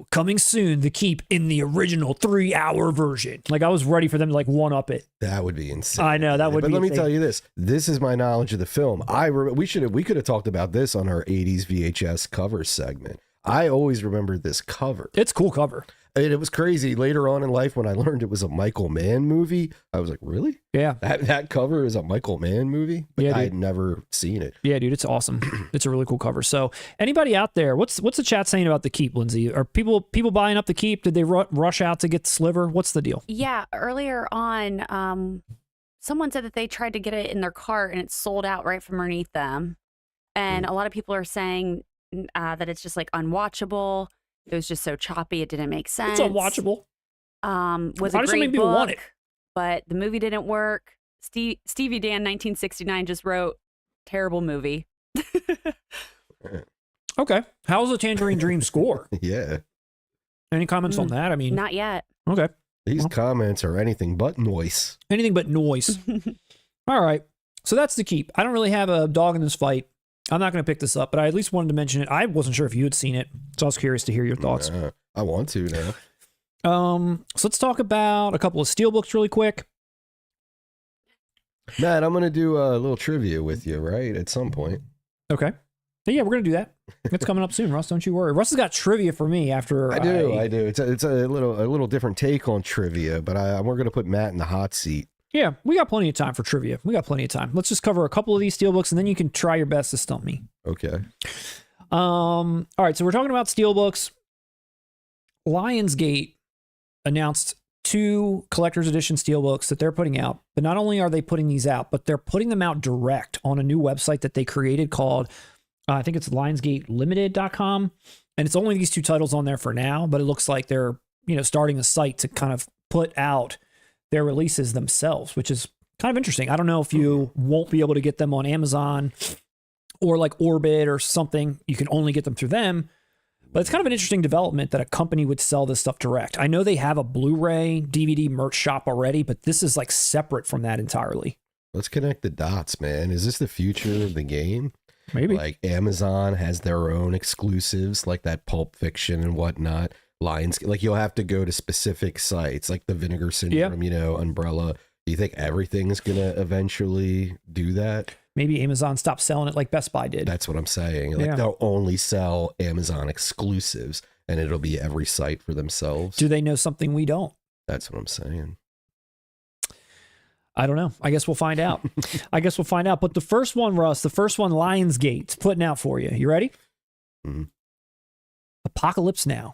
coming soon, The Keep in the original 3 hour version. I was ready for them to one up it. That would be insane. I know that would. But be let me insane. tell you this. This is my knowledge of the film. We could have talked about this on our 80s VHS covers segment. I always remembered this cover. It's a cool cover. And it was crazy. Later on in life, when I learned it was a Michael Mann movie, I was like, really? Yeah. That cover is a Michael Mann movie? But Yeah, I dude. had never seen it. Yeah, dude, it's awesome. It's a really cool cover. So, anybody out there, what's the chat saying about the Keep, Lindsay? Are people buying up the Keep? Did they rush out to get the Sliver? What's the deal? Yeah, earlier on, someone said that they tried to get it in their cart and it sold out right from underneath them. And a lot of people are saying that it's just like unwatchable. It was just so choppy, it didn't make sense. It's unwatchable. Was Why a do so great many people want book, it? but the movie didn't work. Stevie Dan 1969 just wrote terrible movie. Okay. How's the Tangerine Dream score? Yeah. Any comments on that? I mean, Not yet. okay. These comments are anything but noise. Anything but noise. All right. So that's the Keep. I don't really have a dog in this fight. I'm not going to pick this up, but I at least wanted to mention it. I wasn't sure if you had seen it, so I was curious to hear your thoughts. I want to now. So let's talk about a couple of Steelbooks really quick. Matt, I'm going to do a little trivia with you, right? At some point. Okay. Yeah, we're going to do that. It's coming up soon, Russ. Don't you worry. Russ has got trivia for me after I do. It's a little different take on trivia, but we're going to put Matt in the hot seat. Yeah, we got plenty of time for trivia. We got plenty of time. Let's just cover a couple of these Steelbooks, and then you can try your best to stump me. Okay. All right, so we're talking about Steelbooks. Lionsgate announced 2 collector's edition Steelbooks that they're putting out. But not only are they putting these out, but they're putting them out direct on a new website that they created called, I think it's LionsgateLimited.com. And it's only these 2 titles on there for now, but it looks like they're, starting a site to kind of put out their releases themselves, which is kind of interesting. I don't know if you won't be able to get them on Amazon or like Orbit or something. You can only get them through them. But it's kind of an interesting development that a company would sell this stuff direct. I know they have a Blu-ray DVD merch shop already, but this is like separate from that entirely. Let's connect the dots, man. Is this the future of the game? Maybe. Like Amazon has their own exclusives, like that Pulp Fiction and whatnot. Like you'll have to go to specific sites, like the Vinegar Syndrome, Umbrella. Do you think everything's going to eventually do that? Maybe Amazon stopped selling it like Best Buy did. That's what I'm saying. Like they'll only sell Amazon exclusives and it'll be every site for themselves. Do they know something we don't? That's what I'm saying. I don't know. I guess we'll find out. But the first one, Russ, Lionsgate's putting out for you. You ready? Mm-hmm. Apocalypse Now.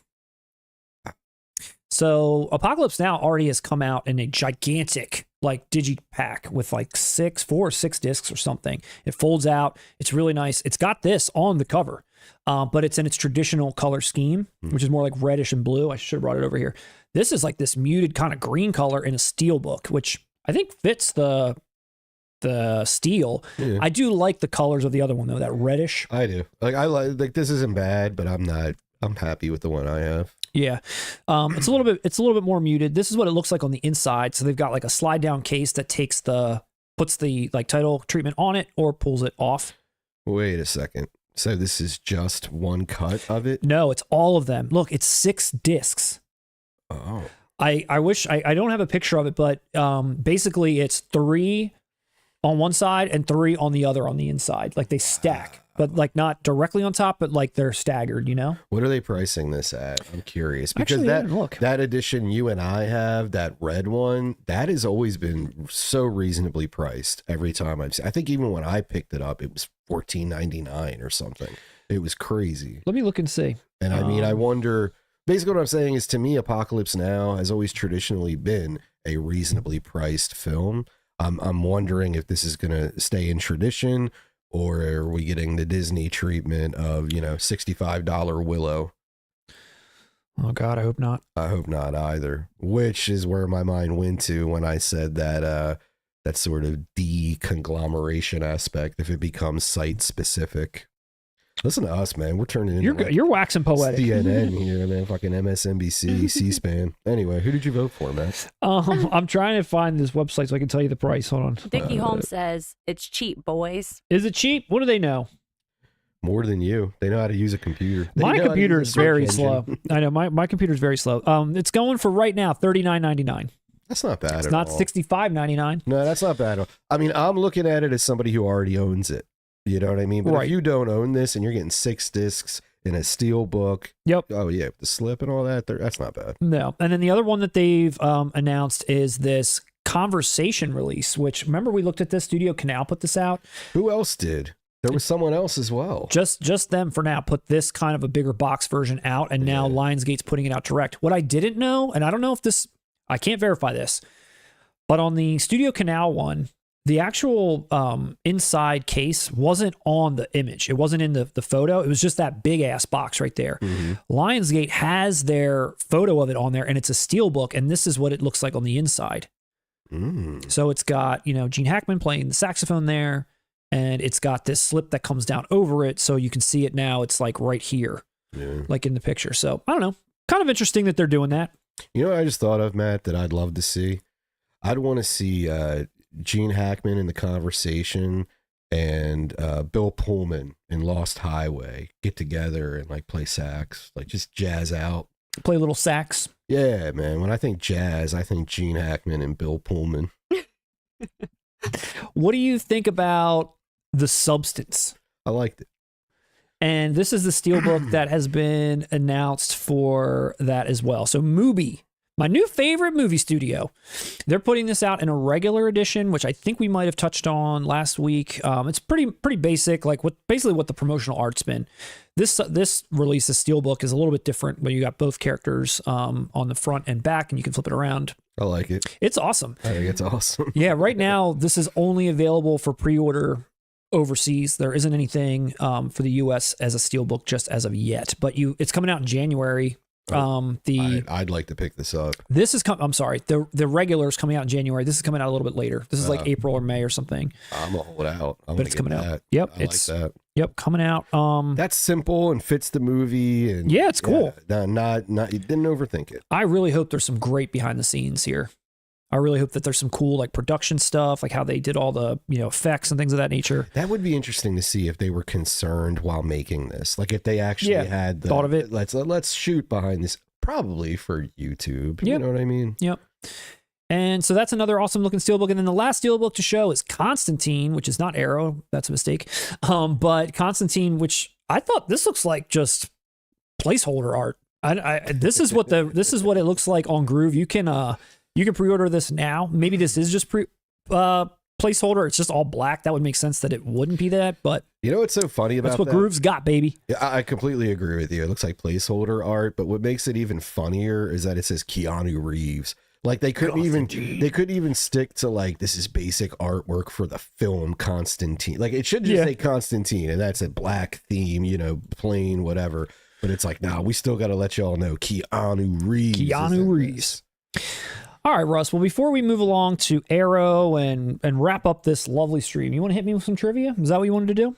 So Apocalypse Now already has come out in a gigantic like digipack with like 4 or 6 discs or something. It folds out. It's really nice. It's got this on the cover, but it's in its traditional color scheme, which is more like reddish and blue. I should have brought it over here. This is like this muted kind of green color in a Steelbook, which I think fits the steel. Yeah. I do like the colors of the other one though, that reddish. I do. Like this isn't bad, but I'm happy with the one I have. Yeah. It's a little bit more muted. This is what it looks like on the inside. So they've got like a slide down case that puts the like title treatment on it or pulls it off. Wait a second. So this is just one cut of it? No, it's all of them. Look, it's 6 discs. Oh. I wish I don't have a picture of it, but basically it's 3 on one side and 3 on the other on the inside. Like they stack, but like not directly on top, but like they're staggered, What are they pricing this at? I'm curious. Because Actually, I didn't look. that edition you and I have, that red one, that has always been so reasonably priced every time I've seen. I think even when I picked it up, it was $14.99 or something. It was crazy. Let me look and see. And I mean, I wonder, basically what I'm saying is, to me, Apocalypse Now has always traditionally been a reasonably priced film. I'm wondering if this is going to stay in tradition, or are we getting the Disney treatment of, $65 Willow? Oh God, I hope not. I hope not either, which is where my mind went to when I said that that sort of de-conglomeration aspect, if it becomes site specific. Listen to us, man. We're turning into You're waxing poetic. CNN here, man. Fucking MSNBC, C-SPAN. Anyway, who did you vote for, Matt? I'm trying to find this website so I can tell you the price. Hold on. Dickie Holmes says it's cheap, boys. Is it cheap? What do they know? More than you. They know how to use a computer. My computer is very slow. I know my computer is very slow. It's going for right now $39.99. That's not bad. It's at not all. $65.99. No, that's not bad. I mean, I'm looking at it as somebody who already owns it. You know what I mean? But Right. if you don't own this and you're getting 6 discs in a Steelbook. Yep. Oh yeah, the slip and all that. That's not bad. No. And then the other one that they've announced is this conversation release, which, remember, we looked at this. Studio Canal put this out. Who else did? There was someone else as well. Just them for now put this kind of a bigger box version out, and now Lionsgate's putting it out direct. What I didn't know, and I don't know if this, I can't verify this, but on the Studio Canal one, the actual inside case wasn't on the image. It wasn't in the photo. It was just that big ass box right there. Lionsgate has their photo of it on there, and it's a Steelbook, and this is what it looks like on the inside. So it's got, Gene Hackman playing the saxophone there, and it's got this slip that comes down over it, so you can see it now. It's like right here, like in the picture. So I don't know. Kind of interesting that they're doing that. You know what I just thought of, Matt, that I'd love to see? I'd want to see Gene Hackman in The Conversation and Bill Pullman in Lost Highway get together and like play sax, like just jazz out. Play a little sax. Yeah, man. When I think jazz, I think Gene Hackman and Bill Pullman. What do you think about The Substance? I liked it. And this is the Steelbook that has been announced for that as well. So Mubi, my new favorite movie studio, they're putting this out in a regular edition, which I think we might have touched on last week. It's pretty basic, like basically what the promotional art's been. This release, the Steelbook, is a little bit different, where you got both characters on the front and back, and you can flip it around. I like it. It's awesome. I think it's awesome. Yeah, right now this is only available for pre-order overseas. There isn't anything for the US as a Steelbook just as of yet, but it's coming out in January. I'd like to pick this up. This is I'm sorry, the regular is coming out in January. This is coming out a little bit later. This is like April or May or something. I'm gonna hold out. But it's coming out. That. Yep, I like that. Yep, coming out. That's simple and fits the movie. And yeah, it's cool. Not you didn't overthink it. I really hope there's some great behind the scenes here. I really hope that there's some cool like production stuff, like how they did all the effects and things of that nature. That would be interesting to see if they were concerned while making this, like if they actually had thought of it. Let's shoot behind this, probably for YouTube. You know what I mean? Yep. And so that's another awesome looking Steelbook. And then the last Steelbook to show is Constantine, which is not Arrow. That's a mistake. But Constantine, which I thought this looks like just placeholder art. This is what it looks like on Groove. You can pre-order this now. Maybe this is just placeholder. It's just all black. That would make sense that it wouldn't be that. But you know what's so funny about that's what Groove's got, baby. Yeah, I completely agree with you. It looks like placeholder art. But what makes it even funnier is that it says Keanu Reeves. Like they couldn't even stick to like, this is basic artwork for the film Constantine. Like it should just say Constantine, and that's a black theme, plain whatever. But it's like, nah, we still got to let y'all know Keanu Reeves. Keanu Reeves. All right, Russ. Well, before we move along to Arrow and wrap up this lovely stream, you want to hit me with some trivia? Is that what you wanted to do?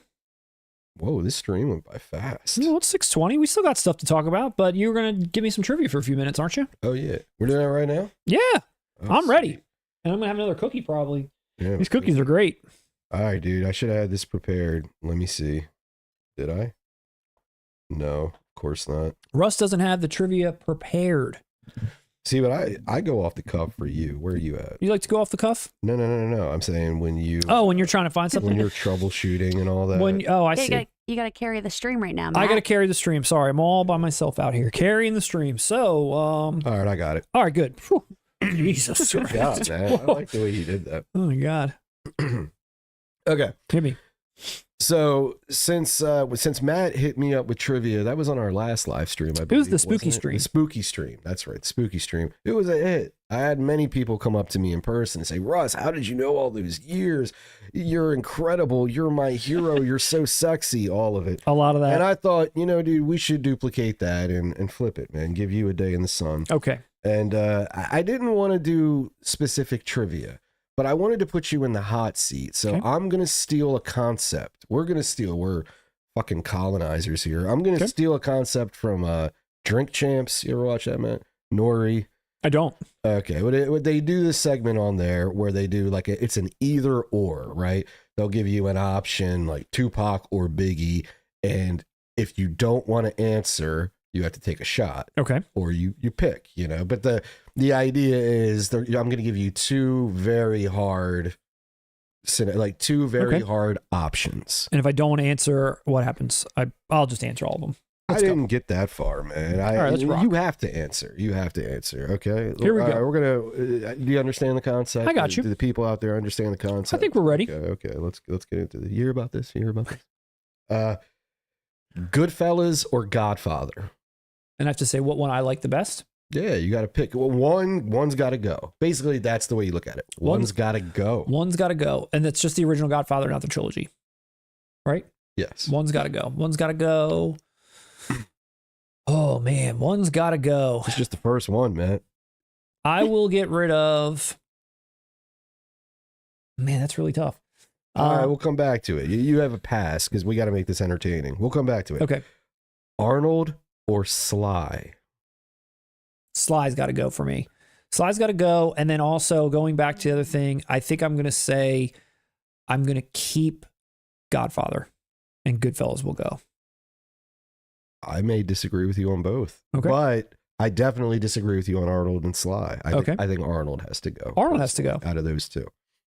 Whoa, this stream went by fast. No, it's 6:20. We still got stuff to talk about, but you were going to give me some trivia for a few minutes, aren't you? Oh, yeah. We're doing that right now? Yeah. Oh, I'm ready. And I'm going to have another cookie probably. Yeah, these cookies are great. All right, dude. I should have had this prepared. Let me see. Did I? No, of course not. Russ doesn't have the trivia prepared. See, but I go off the cuff for you. Where are you at? You like to go off the cuff? No. I'm saying when you... Oh, when you're trying to find something? When you're troubleshooting and all that. I see. You got to carry the stream right now, Matt. I got to carry the stream. Sorry, I'm all by myself out here carrying the stream. So, all right, I got it. All right, good. Jesus. Good job, man. I like the way you did that. Oh, my God. Okay. Hit me. So since Matt hit me up with trivia, that was on our last live stream. I believe, it was the spooky stream. The spooky stream. That's right. Spooky stream. It was a hit. I had many people come up to me in person and say, Russ, how did you know all those years? You're incredible. You're my hero. You're so sexy. All of it. A lot of that. And I thought, dude, we should duplicate that and flip it, man. Give you a day in the sun. Okay. And I didn't want to do specific trivia, but I wanted to put you in the hot seat. So I'm going to steal a concept. We're fucking colonizers here. I'm going to steal a concept from Drink Champs. You ever watch that, Matt? Nori. I don't. Okay. Would they do this segment on there where they do like it's an either or, right? They'll give you an option like Tupac or Biggie. And if you don't want to answer, you have to take a shot. Okay. Or you pick, But the idea is I'm going to give you two very hard hard options. And if I don't answer, what happens? I'll just answer all of them. I didn't get that far, man. All right, let's rock. You have to answer. You have to answer. Okay. Here we go. Right, we're gonna. Do you understand the concept? I got you. Do the people out there understand the concept? I think we're ready. Okay. Let's get into it. You hear about this? Goodfellas or Godfather? And I have to say what one I like the best. Yeah, you got to pick. Well, one's got to go. Basically, that's the way you look at it. One's got to go. One's got to go, and it's just the original Godfather, not the trilogy, right? Yes. One's got to go. One's got to go. Oh man, one's got to go. It's just the first one, man. I will get rid of. Man, that's really tough. All right, we'll come back to it. You have a pass because we got to make this entertaining. We'll come back to it. Okay. Arnold or Sly? Sly's got to go for me. Sly's got to go. And then also going back to the other thing, I think I'm going to say I'm going to keep Godfather and Goodfellas will go. I may disagree with you on both. Okay. But I definitely disagree with you on Arnold and Sly. I think Arnold has to go. Arnold has to go. Out of those two.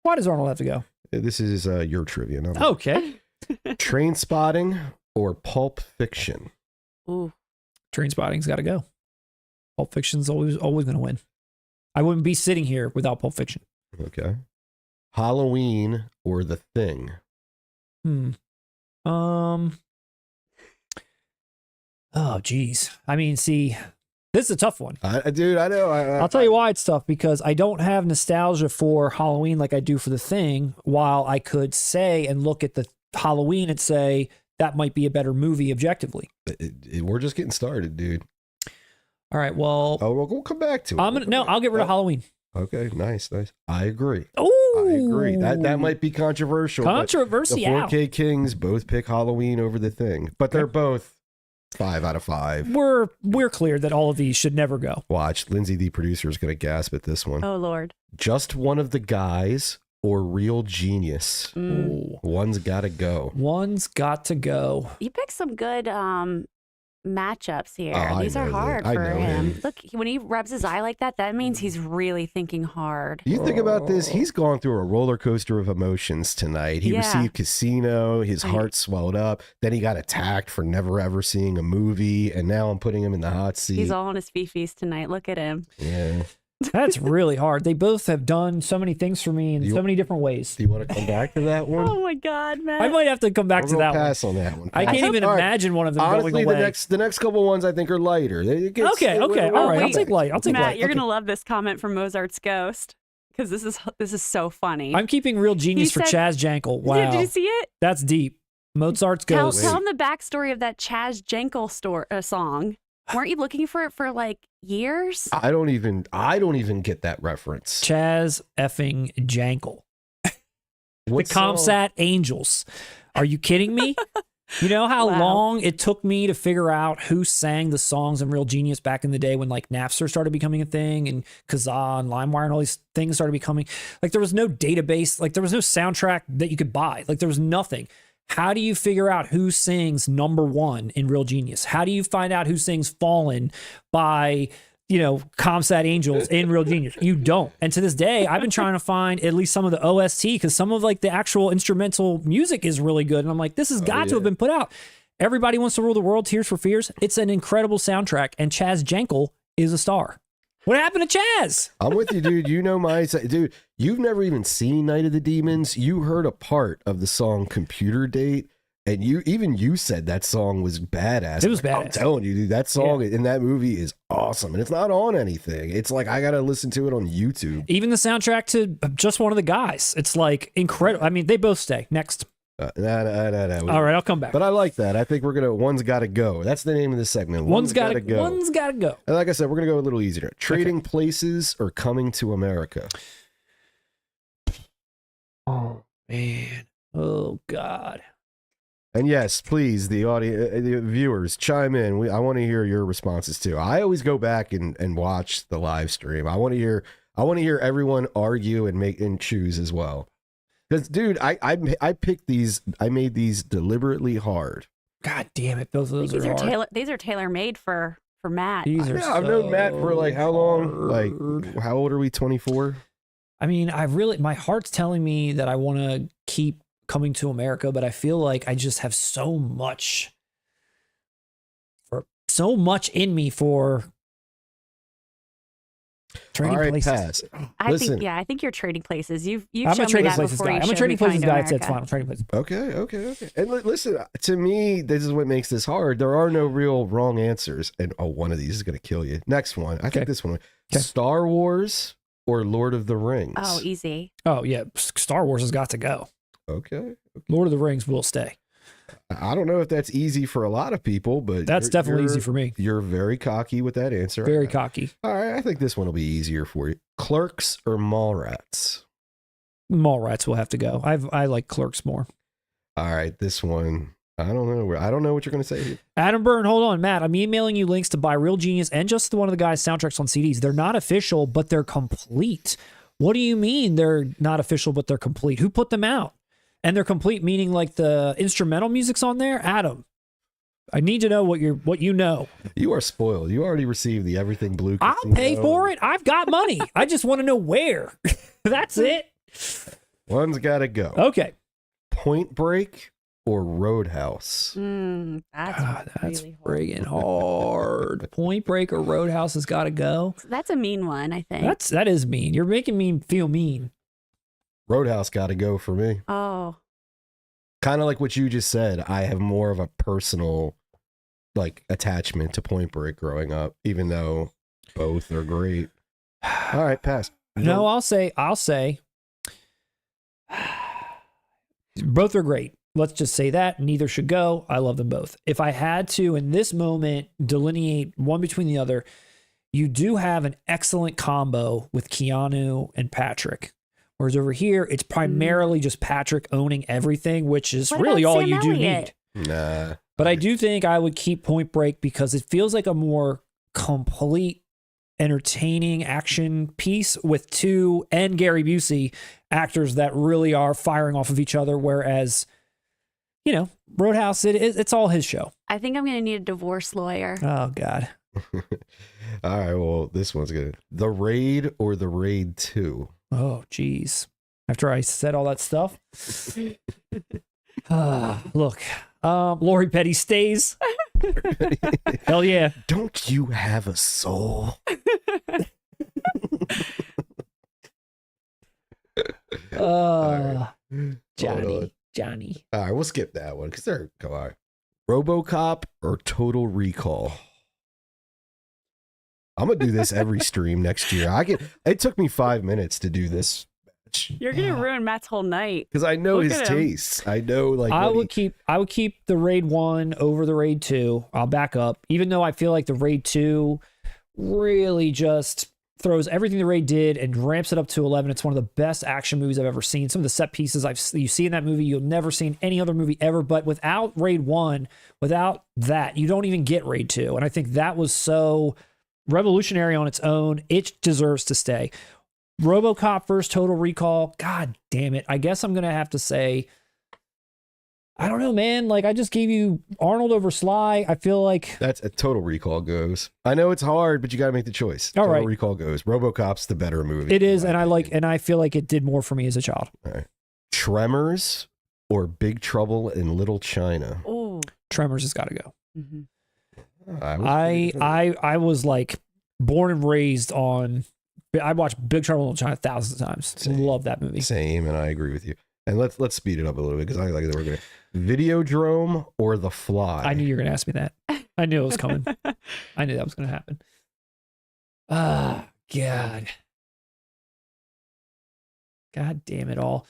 Why does Arnold have to go? This is your trivia. Okay. Train Spotting or Pulp Fiction? Ooh. Train Spotting's got to go. Pulp Fiction's always going to win. I wouldn't be sitting here without Pulp Fiction. Okay. Halloween or The Thing? Oh, geez. I mean, see, this is a tough one. Dude, I know. I'll tell you why it's tough, because I don't have nostalgia for Halloween like I do for The Thing, while I could say and look at the Halloween and say that might be a better movie objectively. We're just getting started, dude. All right, well. Oh, we'll come back to it. I'll get rid of Halloween. Okay, nice. I agree. Oh, I agree. That might be controversial. Controversy. The 4K Kings both pick Halloween over The Thing, but they're both 5 out of 5. We're clear that all of these should never go. Watch, Lindsay, the producer, is going to gasp at this one. Oh Lord. Just One of the Guys or Real Genius? One's got to go. One's got to go. You picked some good matchups here. Oh, These are hard I for know him. Look, when he rubs his eye like that, that means he's really thinking hard. You think about this, he's gone through a roller coaster of emotions tonight. He received Casino, his heart swelled up, then he got attacked for never ever seeing a movie, and now I'm putting him in the hot seat. He's all on his fifis tonight. Look at him. Yeah. That's really hard. They both have done so many things for me in so many different ways. Do you want to come back to that one? Oh my God, man. I might have to come back to that one. Pass on that one. I can't even imagine one of them Honestly, going away. the next couple ones I think are lighter. Okay. All right. I'll take light. Matt, you're gonna love this comment from Mozart's Ghost, because this is so funny. I'm keeping Real Genius for Chaz Jankel. Wow. Did you see it? That's deep. Mozart's Ghost. Tell him the backstory of that Chaz Jankel song. Weren't you looking for it for like years? I don't even get that reference. Chaz effing Jankel. What the ComSat Angels. Are you kidding me? You know how long it took me to figure out who sang the songs in Real Genius back in the day when like Napster started becoming a thing and Kazaa and LimeWire and all these things started becoming, like there was no database, like there was no soundtrack that you could buy. Like there was nothing. How do you figure out who sings number 1 in Real Genius? How do you find out who sings Fallen by, ComSat Angels in Real Genius? You don't. And to this day, I've been trying to find at least some of the OST, because some of like the actual instrumental music is really good. And I'm like, this has got to have been put out. Everybody Wants to Rule the World, Tears for Fears. It's an incredible soundtrack. And Chaz Jankel is a star. What happened to Chaz? I'm with you, dude. You know dude, you've never even seen Night of the Demons. You heard a part of the song Computer Date, and you said that song was badass. It was badass. I'm telling you, dude, that song in that movie is awesome, and it's not on anything. It's like I gotta listen to it on YouTube. Even the soundtrack to Just One of the Guys. It's like incredible. I mean, they both stay. Next. All right, I'll come back. But I like that. I think one's got to go. That's the name of the segment. One's got to go. One's got to go. And like I said, we're going to go a little easier. Trading Places or Coming to America? Oh, man. Oh, God. And yes, please, the viewers, chime in. I want to hear your responses too. I always go back and watch the live stream. I want to hear everyone argue and choose as well. Because, dude, I picked these. I made these deliberately hard. God damn it! Those are hard. These are tailor made for Matt. I've known Matt for like how long? Like, how old are we? 24. I mean, my heart's telling me that I want to keep Coming to America, but I feel like I just have so much so much in me for trading All right, places. pass. I Listen. think you're trading places. You've I'm shown a trading me that places before. guy. You I'm a showed trading me places Kind guy. America. It's fine. I'm trading places. Okay. And listen, to me, this is what makes this hard. There are no real wrong answers. And one of these is going to kill you. Next one. I think this one. Okay. Star Wars or Lord of the Rings? Oh, easy. Oh yeah, Star Wars has got to go. Okay. Lord of the Rings will stay. I don't know if that's easy for a lot of people, but That's definitely easy for me. You're very cocky with that answer. Very cocky. All right, I think this one will be easier for you. Clerks or Mallrats? Mallrats will have to go. I like Clerks more. All right, this one. I don't know. I don't know what you're going to say. Adam Byrne, hold on, Matt. I'm emailing you links to Buy Real Genius and just one of the guys' soundtracks on CDs. They're not official, but they're complete. What do you mean they're not official, but they're complete? Who put them out? And they're complete, meaning like the instrumental music's on there? Adam, I need to know what you know. You are spoiled. You already received the Everything Blue. I'll pay for it. I've got money. I just want to know where. That's it. One's got to go. Okay. Point Break or Roadhouse? That's really friggin' hard. Point Break or Roadhouse has got to go. That's a mean one, I think. That is mean. You're making me feel mean. Roadhouse got to go for me. Oh. Kind of like what you just said. I have more of a personal attachment to Point Break growing up, even though both are great. All right, pass. No, I'll say both are great. Let's just say that. Neither should go. I love them both. If I had to, in this moment, delineate one between the other, you do have an excellent combo with Keanu and Patrick. Whereas over here, it's primarily just Patrick owning everything, which is really all you do need. Nah. But I do think I would keep Point Break because it feels like a more complete, entertaining action piece with two and Gary Busey actors that really are firing off of each other. Whereas, Roadhouse, it's all his show. I think I'm going to need a divorce lawyer. Oh, God. All right, well, this one's good. The Raid or The Raid 2? Oh, geez. After I said all that stuff. Look, Lori Petty stays. Hell yeah. Don't you have a soul? Johnny. All right, we'll skip that one because they're all right. RoboCop or Total Recall? I'm gonna do this every stream next year. It took me 5 minutes to do this. You're gonna ruin Matt's whole night Because I know Look his at him. tastes. I know I would keep the Raid 1 over the Raid 2. I'll back up. Even though I feel like the Raid 2 really just throws everything the Raid did and ramps it up to 11. It's one of the best action movies I've ever seen. Some of the set pieces you see in that movie, you'll never see in any other movie ever. But without Raid 1, without that, you don't even get Raid 2. And I think that was so revolutionary on its own. It deserves to stay. RoboCop versus Total Recall. God damn it. I guess I'm going to have to say, I don't know, man. Like, I just gave you Arnold over Sly. I feel like that's a Total Recall goes. I know it's hard, but you got to make the choice. All Total right. Recall goes. RoboCop's the better movie. It is, and I feel like it did more for me as a child. All right. Tremors or Big Trouble in Little China? Oh, Tremors has got to go. Mm-hmm. I was like born and raised on. I watched Big Trouble in Little China thousands of times. Love that movie. Same, and I agree with you. And let's speed it up a little bit because I like that we're gonna Videodrome or The Fly. I knew you were gonna ask me that. I knew it was coming. I knew that was gonna happen. Ah, God. God damn it all.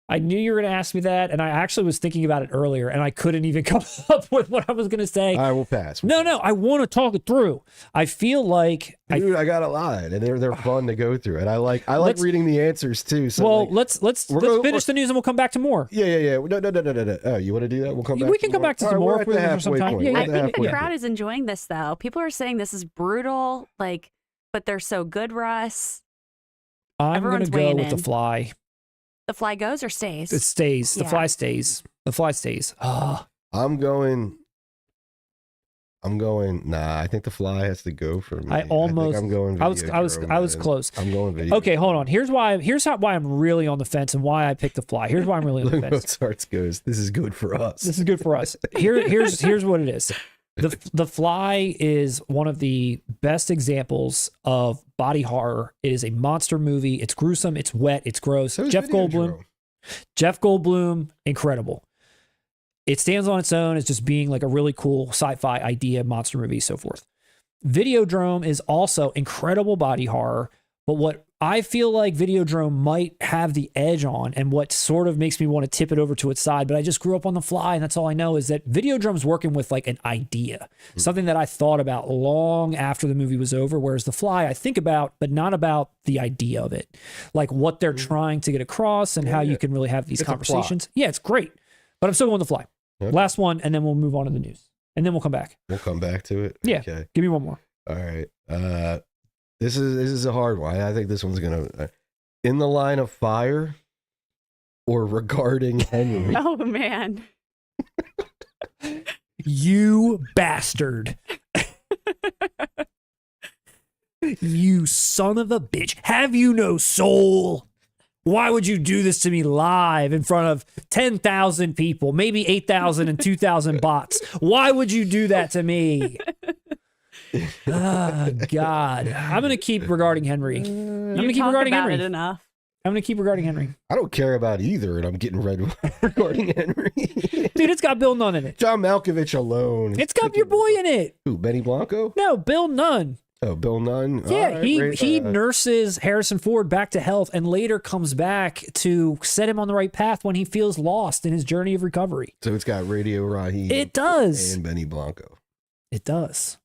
I knew you were going to ask me that, and I actually was thinking about it earlier, and I couldn't even come up with what I was going to say. I will pass. No, I want to talk it through. I feel like Dude, I got a lot, and they're fun to go through, and I like reading the answers too. So well, let's finish the news, and we'll come back to more. Yeah. No. Oh, you want to do that? We'll come back. We can come back to some more We're at the halfway point. Yeah, I think the crowd is enjoying this, though. People are saying this is brutal, but they're so good, Russ. I'm going to go with in. The Fly. The Fly goes or stays? It stays. The Yeah. Fly stays. The Fly stays. Oh. I'm going. Nah, I think The Fly has to go for me. I almost. I'm going. I was close. I'm going video. Okay, hold on. Here's why I'm really on the fence and why I picked The Fly. Here's why I'm really on the fence. Mozart's goes. This is good for us. This is good for us. Here's what it is. The Fly is one of the best examples of body horror. It is a monster movie. It's gruesome. It's wet. It's gross. So is Jeff Videodrome. Goldblum, incredible. It stands on its own as just being like a really cool sci-fi idea, monster movie, so forth. Videodrome is also incredible body horror, but what I feel like Videodrome might have the edge on, and what sort of makes me want to tip it over to its side, but I just grew up on The Fly, and that's all I know, is that Videodrome's working with like an idea, something that I thought about long after the movie was over, whereas The Fly I think about, but not about the idea of it, like what they're trying to get across and how you can really have these conversations. Yeah, it's great, but I'm still going The Fly. Okay. Last one, and then we'll move on to the news, and then we'll come back. We'll come back to it. Yeah. Okay. Give me one more. All right. This is a hard one. I think this one's gonna In the Line of Fire or Regarding Henry. Oh man. You bastard. You son of a bitch. Have you no soul? Why would you do this to me live in front of 10,000 people, maybe 8,000 and 2,000 bots? Why would you do that to me? Oh, God. I'm going to keep Regarding Henry. I'm going to keep Regarding Henry. Enough. I'm going to keep Regarding Henry. I don't care about either, and I'm getting red Regarding Henry. Dude, it's got Bill Nunn in it. John Malkovich alone. It's got your boy in it. Who, Benny Blanco? No, Bill Nunn. Oh, Bill Nunn? Yeah, right, he nurses Harrison Ford back to health and later comes back to set him on the right path when he feels lost in his journey of recovery. So it's got Radio Raheem. It does. And Benny Blanco. It does.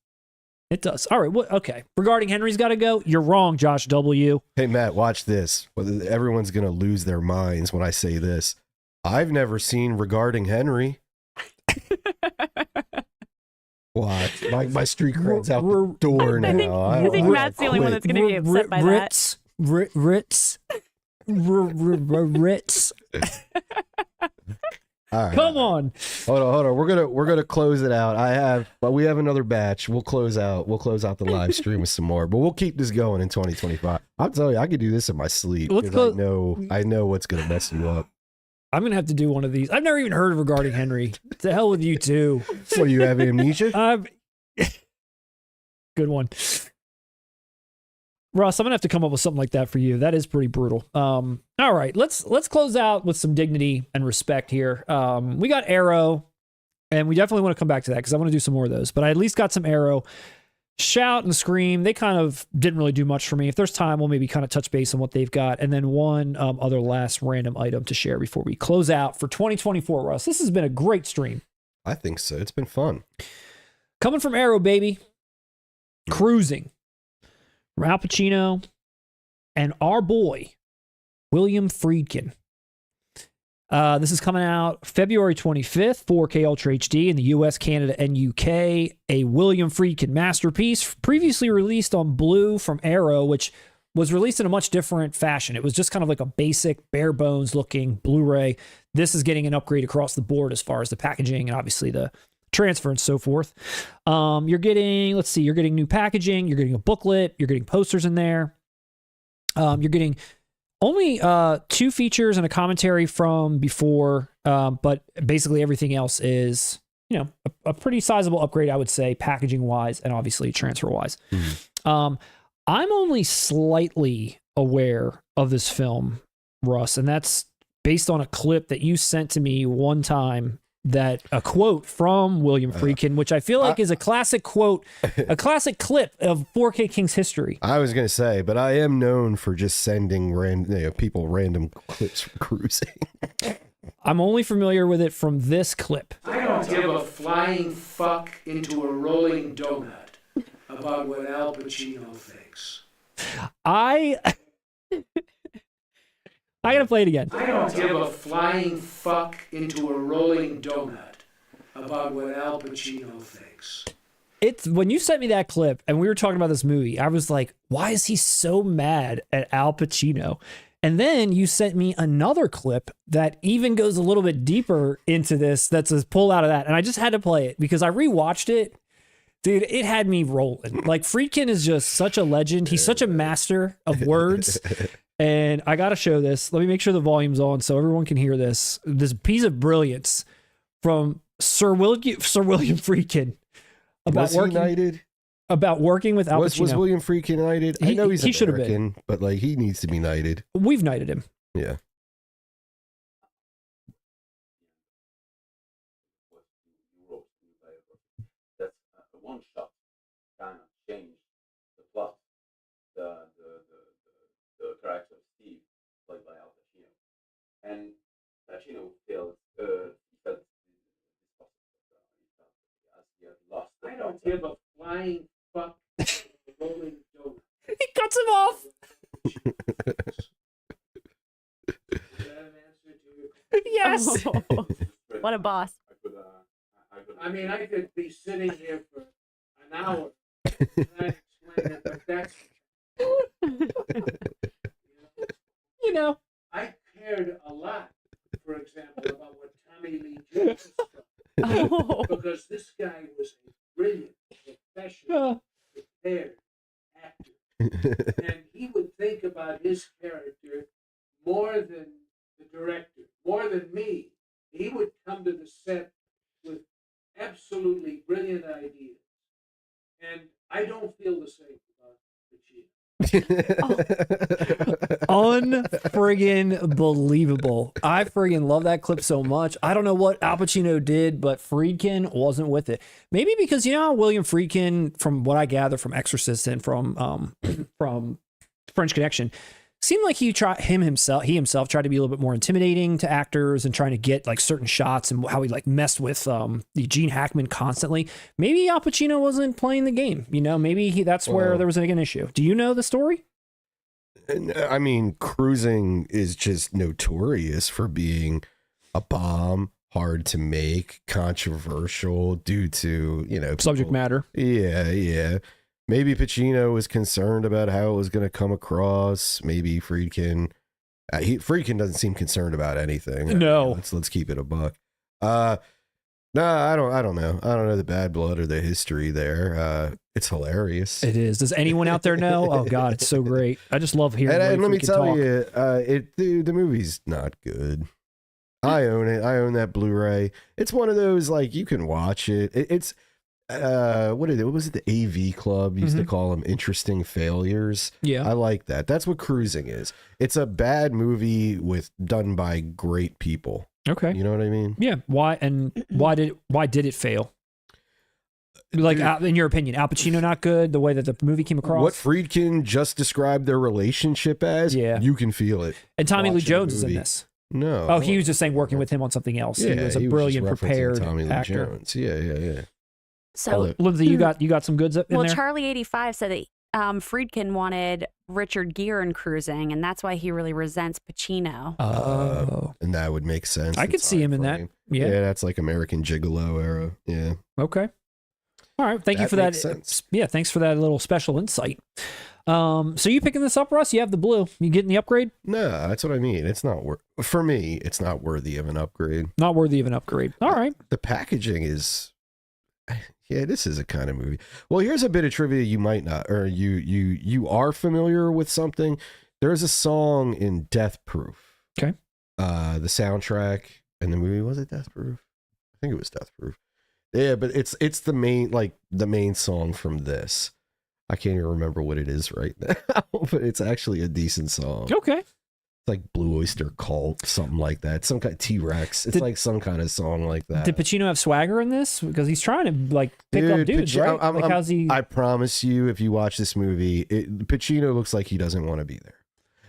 It does. All right. Well, okay. Regarding Henry's got to go. You're wrong, Josh W. Hey, Matt, watch this. Everyone's going to lose their minds when I say this. I've never seen Regarding Henry. What? My street cred's out the door now. I think Matt's the only one that's going to be upset by that. Ritz. All right. Come on. Hold on. We're gonna close it out. We have another batch. We'll close out the live stream with some more, but we'll keep this going in 2025. I'm telling you, I could do this in my sleep because I know what's gonna mess you up. I'm gonna have to do one of these. I've never even heard of Regarding Henry. To hell with you too. What, do you have amnesia? Good one. Russ, I'm gonna have to come up with something like that for you. That is pretty brutal. All right, let's close out with some dignity and respect here. We got Arrow, and we definitely want to come back to that because I want to do some more of those. But I at least got some Arrow. Shout and Scream, they kind of didn't really do much for me. If there's time, we'll maybe kind of touch base on what they've got. And then one other last random item to share before we close out for 2024, Russ. This has been a great stream. I think so. It's been fun. Coming from Arrow, baby. Cruising. From Al Pacino and our boy, William Friedkin. This is coming out February 25th, 4K Ultra HD in the US, Canada, and UK. A William Friedkin masterpiece, previously released on Blue from Arrow, which was released in a much different fashion. It was just kind of like a basic, bare bones looking Blu-ray. This is getting an upgrade across the board as far as the packaging and obviously the transfer and so forth. You're getting new packaging, you're getting a booklet, you're getting posters in there. You're getting only 2 features and a commentary from before, but basically everything else is, a pretty sizable upgrade, I would say, packaging wise and obviously transfer wise. Mm-hmm. I'm only slightly aware of this film, Russ, and that's based on a clip that you sent to me one time. That a quote from William Friedkin, which I feel like is a classic quote, a classic clip of 4K King's history. I was going to say, but I am known for just sending people random clips from cruising. I'm only familiar with it from this clip. I don't give a flying fuck into a rolling donut about what Al Pacino thinks. I gotta play it again. I don't give a flying fuck into a rolling donut about what Al Pacino thinks. It's when you sent me that clip and we were talking about this movie, I was like, why is he so mad at Al Pacino? And then you sent me another clip that even goes a little bit deeper into this. That's a pull out of that. And I just had to play it because I rewatched it. Dude, it had me rolling. Like, Friedkin is just such a legend. He's such a master of words. And I got to show this. Let me make sure the volume's on so everyone can hear this. This piece of brilliance from Sir William Friedkin. Was he knighted? About working with Al Pacino. Was William Friedkin knighted? I know he's he should have been, American, but like he needs to be knighted. We've knighted him. Yeah. That's one shot kind of changed the plot. The character of Steve, played by Al Pacino, and Pacino felt he had lost. I don't give a flying fuck. Rolling donut. He cuts him off. Is that an answer to your question? Yes. What a boss. I mean, I could be sitting here for an hour and I explain it, but that's, You know. I cared a lot, for example, about what Tommy Lee Jones thought. Oh. Because this guy was a brilliant, professional, prepared actor. And he would think about his character more than the director, more than me. He would come to the set with absolutely brilliant ideas. And I don't feel the same about Pacino. Unfriggin' believable. I friggin' love that clip so much. I don't know what Al Pacino did, but Friedkin wasn't with it. Maybe because, you know, William Friedkin, from what I gather from Exorcist and from French Connection, seemed like he himself tried to be a little bit more intimidating to actors and trying to get like certain shots, and how he like messed with the Gene Hackman constantly. Maybe Al Pacino wasn't playing the game, you know, maybe that's where there was an issue. Do you know the story? I mean, Cruising is just notorious for being a bomb, hard to make, controversial due to, you know, Subject matter. Yeah. Maybe Pacino was concerned about how it was going to come across. Maybe Friedkin. Friedkin doesn't seem concerned about anything. No. Let's keep it a buck. No, I don't know. I don't know the bad blood or the history there. It's hilarious. It is. Does anyone out there know? Oh God, it's so great. I just love hearing. And let me tell talk. you, the movie's not good. I own it. I own that Blu-ray. It's one of those, like, you can watch it. It's what was it? The AV Club used to call them interesting failures. Yeah, I like that. That's what Cruising is. It's a bad movie done by great people. Okay. You know what I mean? Yeah. Why did it fail? Like, in your opinion, Al Pacino not good, the way that the movie came across? What Friedkin just described their relationship as, you can feel it. And Tommy Lee Jones is in this. No. Oh, he was just saying working with him on something else. Yeah, he was a brilliant, prepared actor. Jones. Yeah. So, Lindsay, you got some goods up in there? Well, Charlie85 said that Friedkin wanted Richard Gere in Cruising, and that's why he really resents Pacino. Oh. And that would make sense. I could see him in that. Yeah, that's like American Gigolo era. Yeah. Okay. All right. Thank you for that. Sense. Yeah, thanks for that little special insight. So you picking this up, Russ? You have the blue. You getting the upgrade? No, that's what I mean. It's not for me. It's not worthy of an upgrade. Not worthy of an upgrade. All right. The packaging is. Yeah, this is a kind of movie. Well, here's a bit of trivia you might not, or you are familiar with something. There's a song in Death Proof. Okay. The soundtrack and the movie, was it Death Proof? I think it was Death Proof. Yeah, but it's the main song from this. I can't even remember what it is right now, but it's actually a decent song. Okay. Like Blue Oyster Cult, something like that. Some kind of T-Rex. It's like some kind of song like that. Did Pacino have swagger in this? Because he's trying to like pick up dudes, right? How's he? I promise you, if you watch this movie, Pacino looks like he doesn't want to be there,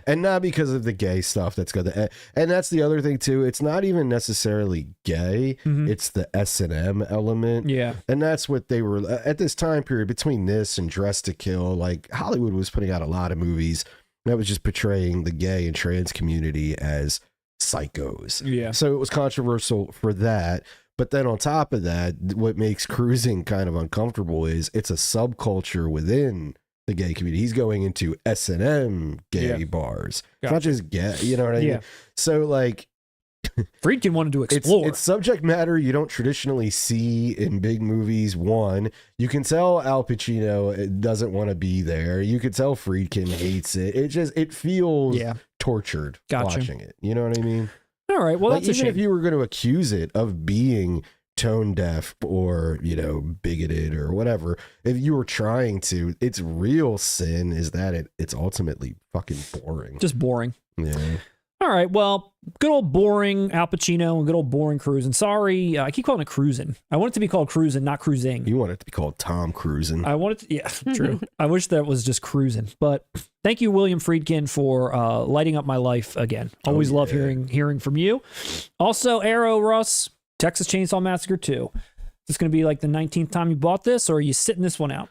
and not because of the gay stuff that's got the. And that's the other thing too. It's not even necessarily gay. It's the S&M element. Yeah, and that's what they were at this time period between this and Dress to Kill. Like Hollywood was putting out a lot of movies that was just portraying the gay and trans community as psychos. Yeah. So it was controversial for that. But then on top of that, what makes Cruising kind of uncomfortable is it's a subculture within the gay community. He's going into S&M gay bars. It's not just gay, you know what I mean? So like Friedkin wanted to explore. It's subject matter you don't traditionally see in big movies. One, you can tell Al Pacino doesn't want to be there. You could tell Friedkin hates it. It feels tortured watching it. You know what I mean? All right. Well, like, that's a shame. Even if you were going to accuse it of being tone deaf or, you know, bigoted or whatever. If you were trying to, its real sin is that it's ultimately fucking boring. Just boring. Yeah. All right, well, good old boring Al Pacino and good old boring cruising. Sorry, I keep calling it cruising. I want it to be called cruising, not cruising. You want it to be called Tom Cruising. I want it to, yeah, true. I wish that was just cruising. But thank you, William Friedkin, for lighting up my life again. Always love hearing from you. Also, Arrow, Russ, Texas Chainsaw Massacre 2. Is this going to be like the 19th time you bought this, or are you sitting this one out?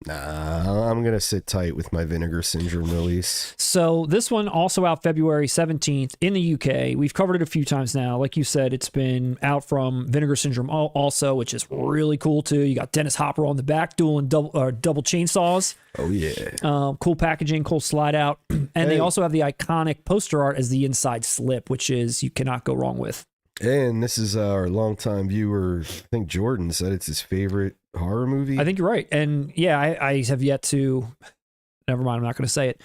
Nah, I'm going to sit tight with my Vinegar Syndrome release. So this one also out February 17th in the UK. We've covered it a few times now. Like you said, it's been out from Vinegar Syndrome also, which is really cool too. You got Dennis Hopper on the back doing double chainsaws. Oh, yeah. Cool packaging, cool slide out. And they also have the iconic poster art as the inside slip, which is you cannot go wrong with. And this is our longtime viewer. I think Jordan said it's his favorite horror movie. I think you're right. And yeah, I have yet to. Never mind. I'm not going to say it.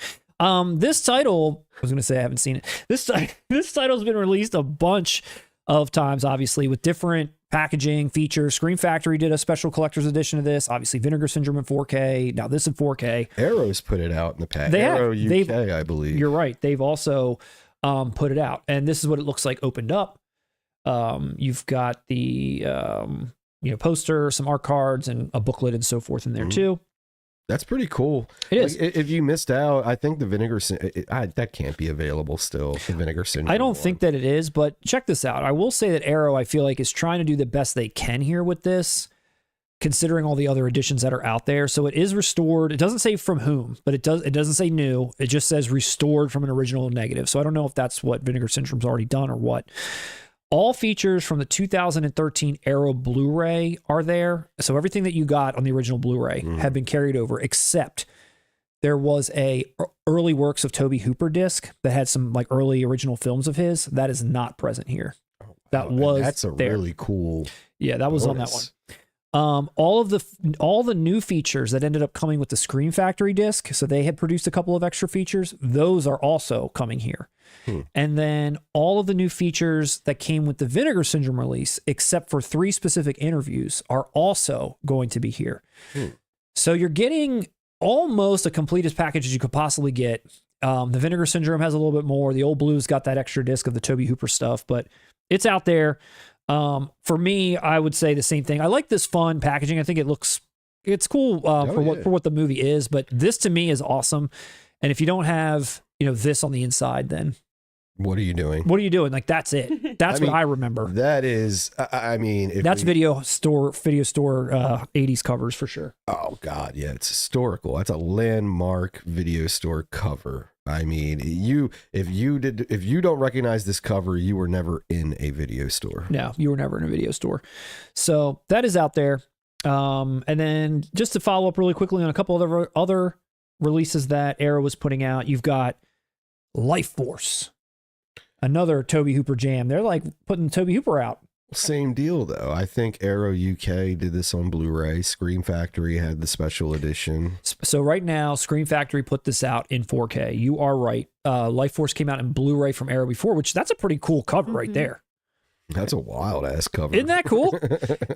This title, I was going to say I haven't seen it. This title's been released a bunch of times, obviously, with different packaging features. Scream Factory did a special collector's edition of this. Obviously, Vinegar Syndrome in 4K. Now this in 4K. Arrow's put it out in the past. They Arrow have. UK, I believe. You're right. They've also put it out, and this is what it looks like opened up. You've got the poster, some art cards, and a booklet and so forth in there too. That's pretty cool. It is. If you missed out, I think the Vinegar that can't be available still. The Vinegar Syndrome. I don't think that it is, but check this out. I will say that Arrow, I feel like, is trying to do the best they can here with this, considering all the other editions that are out there. So it is restored. It doesn't say from whom, but it doesn't say new. It just says restored from an original negative. So I don't know if that's what Vinegar Syndrome's already done or what. All features from the 2013 Arrow Blu-ray are there. So everything that you got on the original Blu-ray have been carried over, except there was a early works of Tobe Hooper disc that had some like early original films of his. That is not present here. That's really cool. Yeah, that was bonus. On that one. All the new features that ended up coming with the Scream Factory disc, so they had produced a couple of extra features. Those are also coming here. And then all of the new features that came with the Vinegar Syndrome release, except for 3 specific interviews, are also going to be here. So you're getting almost a completest package as you could possibly get. The Vinegar Syndrome has a little bit more. The Old Blue's got that extra disc of the Tobe Hooper stuff, but it's out there. For me, I would say the same thing. I like this fun packaging. I think it's cool for what the movie is, but this to me is awesome. And if you don't have, this on the inside, then what are you doing? Like, that's it. That's what I remember. That is, that's video store 80s covers for sure. Oh God. Yeah. It's historical. That's a landmark video store cover. I mean, if you don't recognize this cover, you were never in a video store. No, you were never in a video store. So that is out there. And then just to follow up really quickly on a couple of other releases that Arrow was putting out, you've got LIFEFORCE, another Tobe Hooper jam. They're like putting Tobe Hooper out. Same deal though. I think Arrow UK did this on Blu-ray. Scream Factory had the special edition. So right now, Scream Factory put this out in 4K. You are right. LIFEFORCE came out in Blu-ray from Arrow before, which that's a pretty cool cover right there. That's a wild ass cover. Isn't that cool?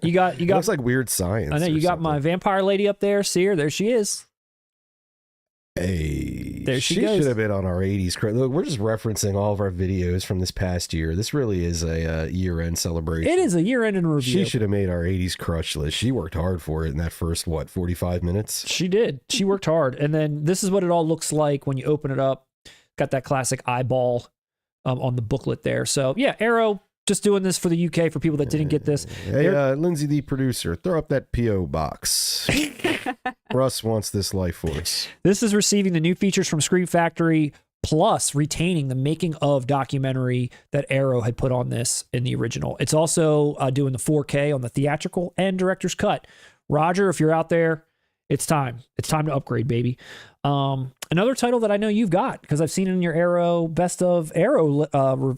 You got it looks like Weird Science. I know you got my vampire lady up there. See her? There she is. Hey, there she goes. Should have been on our 80s. Look, we're just referencing all of our videos from this past year. This really is a year-end celebration. It is a year-end in review. She should have made our 80s crush list. She worked hard for it in that first, 45 minutes? She did. She worked hard. And then this is what it all looks like when you open it up. Got that classic eyeball on the booklet there. So, yeah, Arrow just doing this for the UK for people that didn't get this. Hey, Lindsay, the producer, throw up that P.O. box. Russ wants this LIFEFORCE. This is receiving the new features from Scream Factory, plus retaining the making of documentary that Arrow had put on this in the original. It's also doing the 4K on the theatrical and director's cut. Roger, if you're out there, it's time. It's time to upgrade, baby. Another title that I know you've got, because I've seen it in your Arrow Best of Arrow, or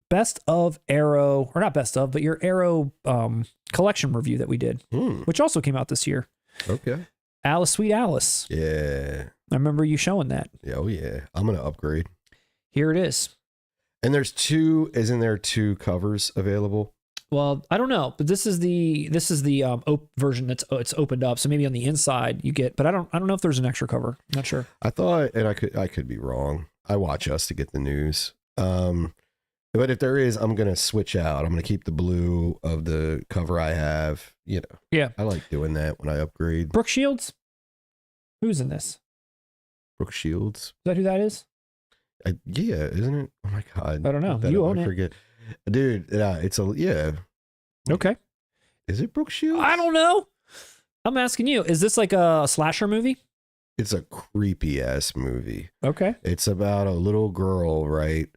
not Best of, but your Arrow collection review that we did, which also came out this year. Okay. Alice, Sweet Alice. Yeah. I remember you showing that. Oh, yeah. I'm going to upgrade. Here it is. And isn't there two covers available? Well, I don't know, but this is the version that's it's opened up. So maybe on the inside you get, but I don't know if there's an extra cover. I'm not sure. I thought, and I could be wrong. I watch us to get the news. But if there is, I'm gonna switch out. I'm gonna keep the blue of the cover I have. You know. Yeah. I like doing that when I upgrade. Brooke Shields. Who's in this? Brooke Shields. Is that who that is? Yeah, isn't it? Oh my god. I don't know. That You up, own I it. forget. Dude, it's a yeah. Okay. Is it Brooke Shields? I don't know. I'm asking you. Is this like a slasher movie? It's a creepy ass movie. Okay. It's about a little girl, right?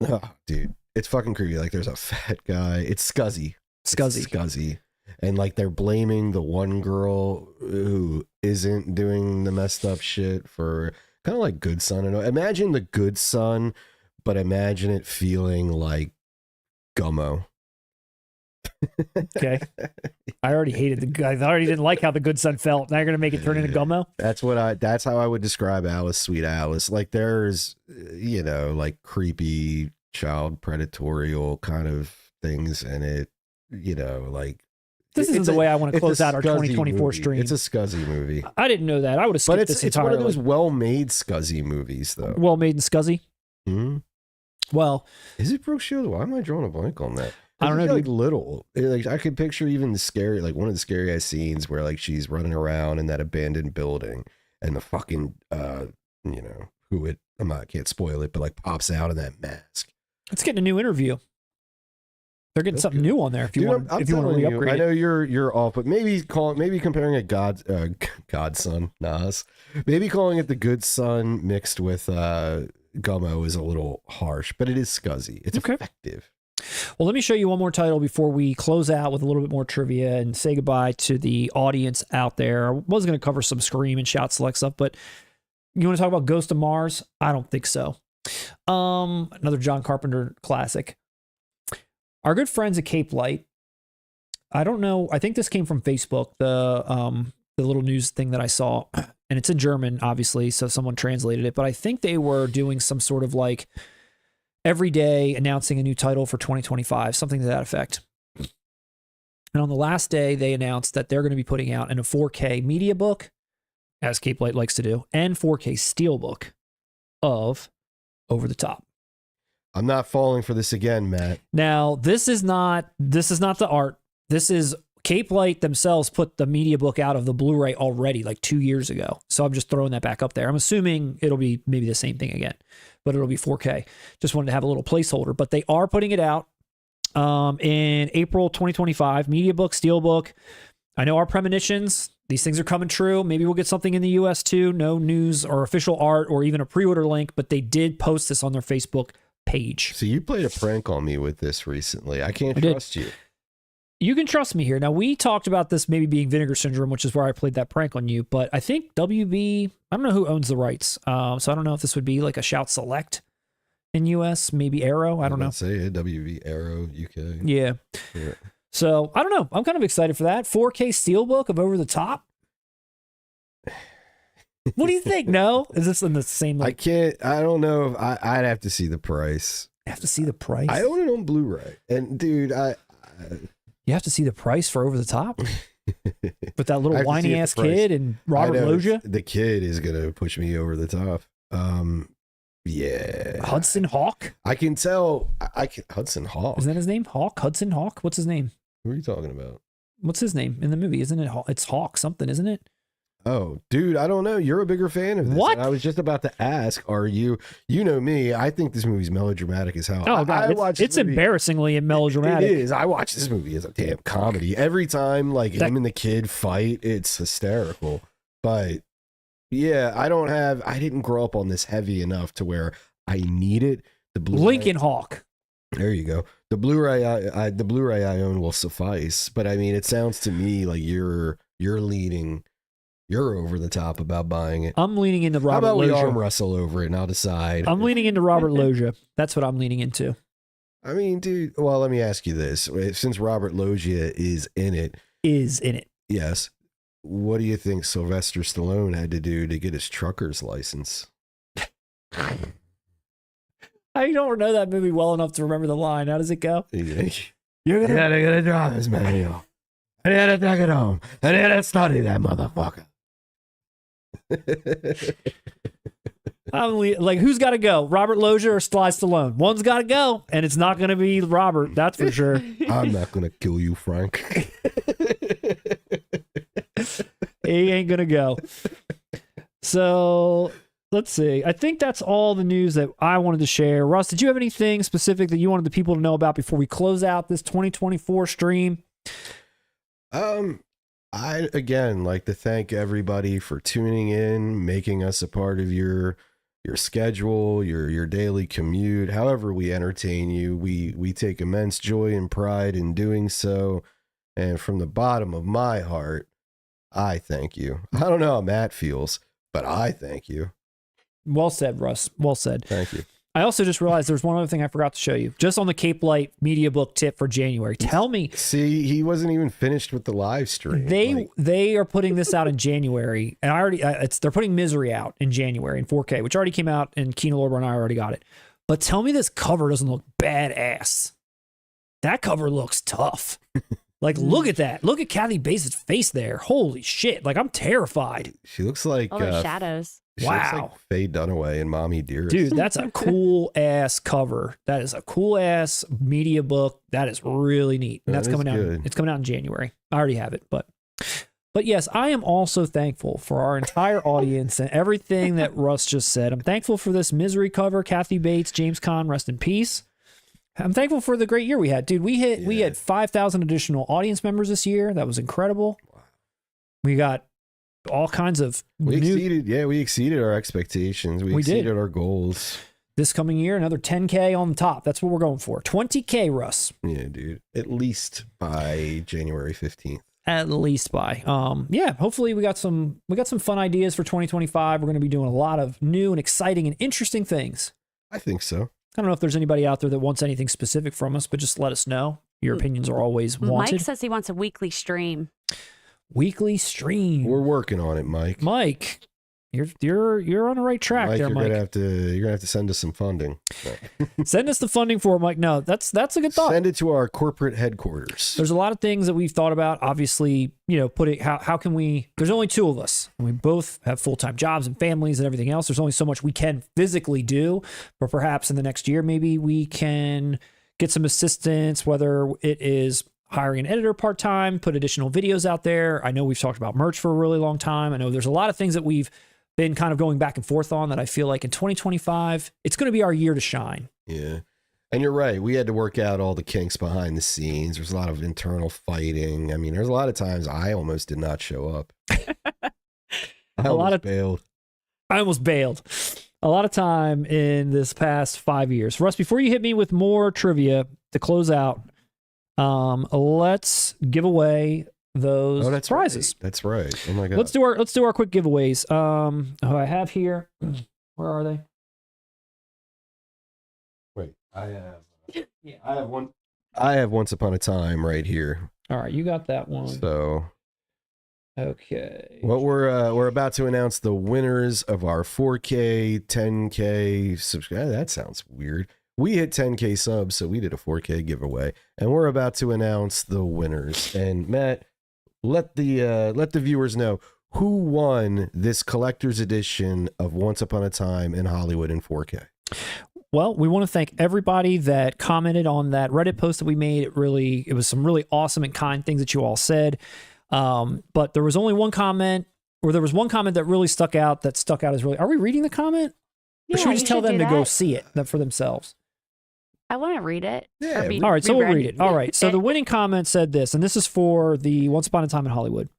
Oh, dude, it's fucking creepy. Like, there's a fat guy. It's Scuzzy. Scuzzy. Scuzzy. And like they're blaming the one girl who isn't doing the messed up shit for kind of like Good Son. And imagine the Good Son, but imagine it feeling like Gummo. Okay. I already hated the guy. I already didn't like how the Good Son felt. Now you're gonna make it turn into Gummo. That's how I would describe Alice, Sweet Alice. Like there's, you know, like creepy child predatorial kind of things in it, you know, like This isn't the way I want to close out our Scuzzy 2024 movie. stream. It's a Scuzzy movie. I didn't know that. I would have skipped But this it's one entirely. of those well-made Scuzzy movies, though. Well made and Scuzzy. Hmm? Well, Is it Brooke Shields? Why am I drawing a blank on that? I don't know, Like dude. little. Like I could picture even the scary, like one of the scariest scenes where like she's running around in that abandoned building and the fucking, you know, I can't spoil it, but like pops out in that mask. let's get a new interview. They're getting That's something good. new on there if you Dude, want. I'm If you want to telling you, re-upgrade I it. know you're off, but maybe comparing a Godson, Nas, maybe calling it the Good Son mixed with Gummo is a little harsh, but it is Scuzzy. It's Okay. effective. Well, let me show you one more title before we close out with a little bit more trivia and say goodbye to the audience out there. I was going to cover some Scream and Shout Select stuff, but you want to talk about Ghost of Mars? I don't think so. Another John Carpenter classic. Our good friends at Capelight. I don't know. I think this came from Facebook, the little news thing that I saw, and it's in German, obviously, so someone translated it. But I think they were doing some sort of like every day announcing a new title for 2025, something to that effect. And on the last day, they announced that they're going to be putting out in a 4K Mediabook, as Capelight likes to do, and 4K Steelbook of Over the Top. I'm not falling for this again, Matt. Now, this is not the art. This is Capelight themselves put the Mediabook out of the Blu-ray already, like 2 years ago. So I'm just throwing that back up there. I'm assuming it'll be maybe the same thing again, but it'll be 4K. Just wanted to have a little placeholder, but they are putting it out in April 2025. Mediabook, Steelbook. I know our premonitions. These things are coming true. Maybe we'll get something in the US too. No news or official art or even a pre-order link, but they did post this on their Facebook page. So you played a prank on me with this recently. I can't I did. trust you. You can trust me here. Now, we talked about this maybe being Vinegar Syndrome, which is where I played that prank on you, but I think WB, I don't know who owns the rights. So I don't know if this would be like a Shout Select in US, maybe Arrow. I don't know. Say it, WV Arrow UK. Yeah. So I don't know. I'm kind of excited for that. 4K Steelbook of Over the Top. What do you think? No? Is this in the same? I don't know if I'd have to see the price. You have to see the price. I own it on Blu-ray. And dude, You have to see the price for Over the Top with that I little have to see whiny it ass for price. kid and I Robert know Loggia. the kid is gonna push me over the top. Yeah. Hudson Hawk. I can tell. Hudson Hawk. Isn't that his name? Hawk? Hudson Hawk? What's his name? Who are you talking about? What's his name in the movie? Isn't it? It's Hawk something, isn't it? Oh, dude, I don't know. You're a bigger fan of this. What? And I was just about to ask, are you? You know me. I think this movie's melodramatic as hell. Oh, God. I watch It's this movie- embarrassingly melodramatic. It is. I watch this movie as a damn comedy. Every time, like, him and the kid fight, it's hysterical. But, yeah, I didn't grow up on this heavy enough to where I need it. The Blu-ray, Lincoln Hawk. there you go. The Blu-ray I own will suffice. But, I mean, it sounds to me like you're leaning... You're over the top about buying it. I'm leaning into How Robert about we arm Loggia. wrestle over it and I'll decide. I'm leaning into Robert Loggia. That's what I'm leaning into. I mean, dude, well, let me ask you this. Since Robert Loggia is in it, yes, what do you think Sylvester Stallone had to do to get his trucker's license? I don't know that movie well enough to remember the line. How does it go? You're gonna get a driver's manual. I gotta take it home. I gotta study that motherfucker. Like, who's got to go? Robert Loggia or Sly Stallone? One's got to go, and it's not going to be Robert. That's for sure. I'm not gonna kill you, Frank. He ain't going to go. So let's see. I think that's all the news that I wanted to share. Russ, did you have anything specific that you wanted the people to know about before we close out this 2024 stream? I again like to thank everybody for tuning in, making us a part of your schedule, your daily commute, however we entertain you. We take immense joy and pride in doing so. And from the bottom of my heart, I thank you. I don't know how Matt feels, but I thank you. Well said, Russ. Well said. Thank you. I also just realized there's one other thing I forgot to show you. Just on the Capelight Mediabook tip for January. Tell me. See, he wasn't even finished with the live stream. They are putting this out in January, and I already they're putting Misery out in January in 4K, which already came out, and Kino Lorber and I already got it. But tell me this cover doesn't look badass. That cover looks tough. Like, look at that. Look at Kathy Bates' face there. Holy shit. Like, I'm terrified. She looks like All those shadows. She looks Wow. like Faye Dunaway and Mommy Dearest. Dude, that's a cool ass cover. That is a cool ass media book. That is really neat. And that's That is coming out. good. It's coming out in January. I already have it, but yes, I am also thankful for our entire audience and everything that Russ just said. I'm thankful for this Misery cover, Kathy Bates, James Caan, rest in peace. I'm thankful for the great year we had. Dude, we had 5,000 additional audience members this year. That was incredible. We got all kinds of We exceeded our expectations. We did. exceeded our goals. This coming year, another 10K on the top. That's what we're going for. 20K, Russ. Yeah, dude. At least by January 15th. At least by. Hopefully we got some fun ideas for 2025. We're going to be doing a lot of new and exciting and interesting things. I think so. I don't know if there's anybody out there that wants anything specific from us, but just let us know. Your opinions are always wanted. Mike says he wants a weekly stream. Weekly stream. We're working on it, Mike. Mike, you're on the right track there, Mike. You're gonna have to send us some funding. Send us the funding for it, Mike. No, that's a good thought. Send it to our corporate headquarters. There's a lot of things that we've thought about. Obviously, putting how can we? There's only two of us. We both have full-time jobs and families and everything else. There's only so much we can physically do. But perhaps in the next year, maybe we can get some assistance, whether it is hiring an editor part-time, put additional videos out there. I know we've talked about merch for a really long time. I know there's a lot of things that we've been kind of going back and forth on that I feel like in 2025, it's going to be our year to shine. Yeah. And you're right. We had to work out all the kinks behind the scenes. There's a lot of internal fighting. I mean, there's a lot of times I almost did not show up. I almost bailed. A lot of time in this past 5 years. Russ, before you hit me with more trivia to close out, let's give away those prizes. Right. That's right. Oh my God. Let's do our quick giveaways. I have here. Where are they? Wait, I have one. I have Once Upon a Time right here. All right, you got that one. So, okay. What we're about to announce the winners of our 4K, 10K subscribe. That sounds weird. We hit 10K subs, so we did a 4K giveaway, and we're about to announce the winners. And Matt, let the viewers know who won this collector's edition of Once Upon a Time in Hollywood in 4K. Well, we want to thank everybody that commented on that Reddit post that we made. It was some really awesome and kind things that you all said. But there was only one comment, or there was one comment that really stuck out. As really. Are we reading the comment? Or should we just tell them to go see it for themselves? I want to read it. Yeah. All right, so we'll read it. All right, so the winning comment said this, and this is for the Once Upon a Time in Hollywood.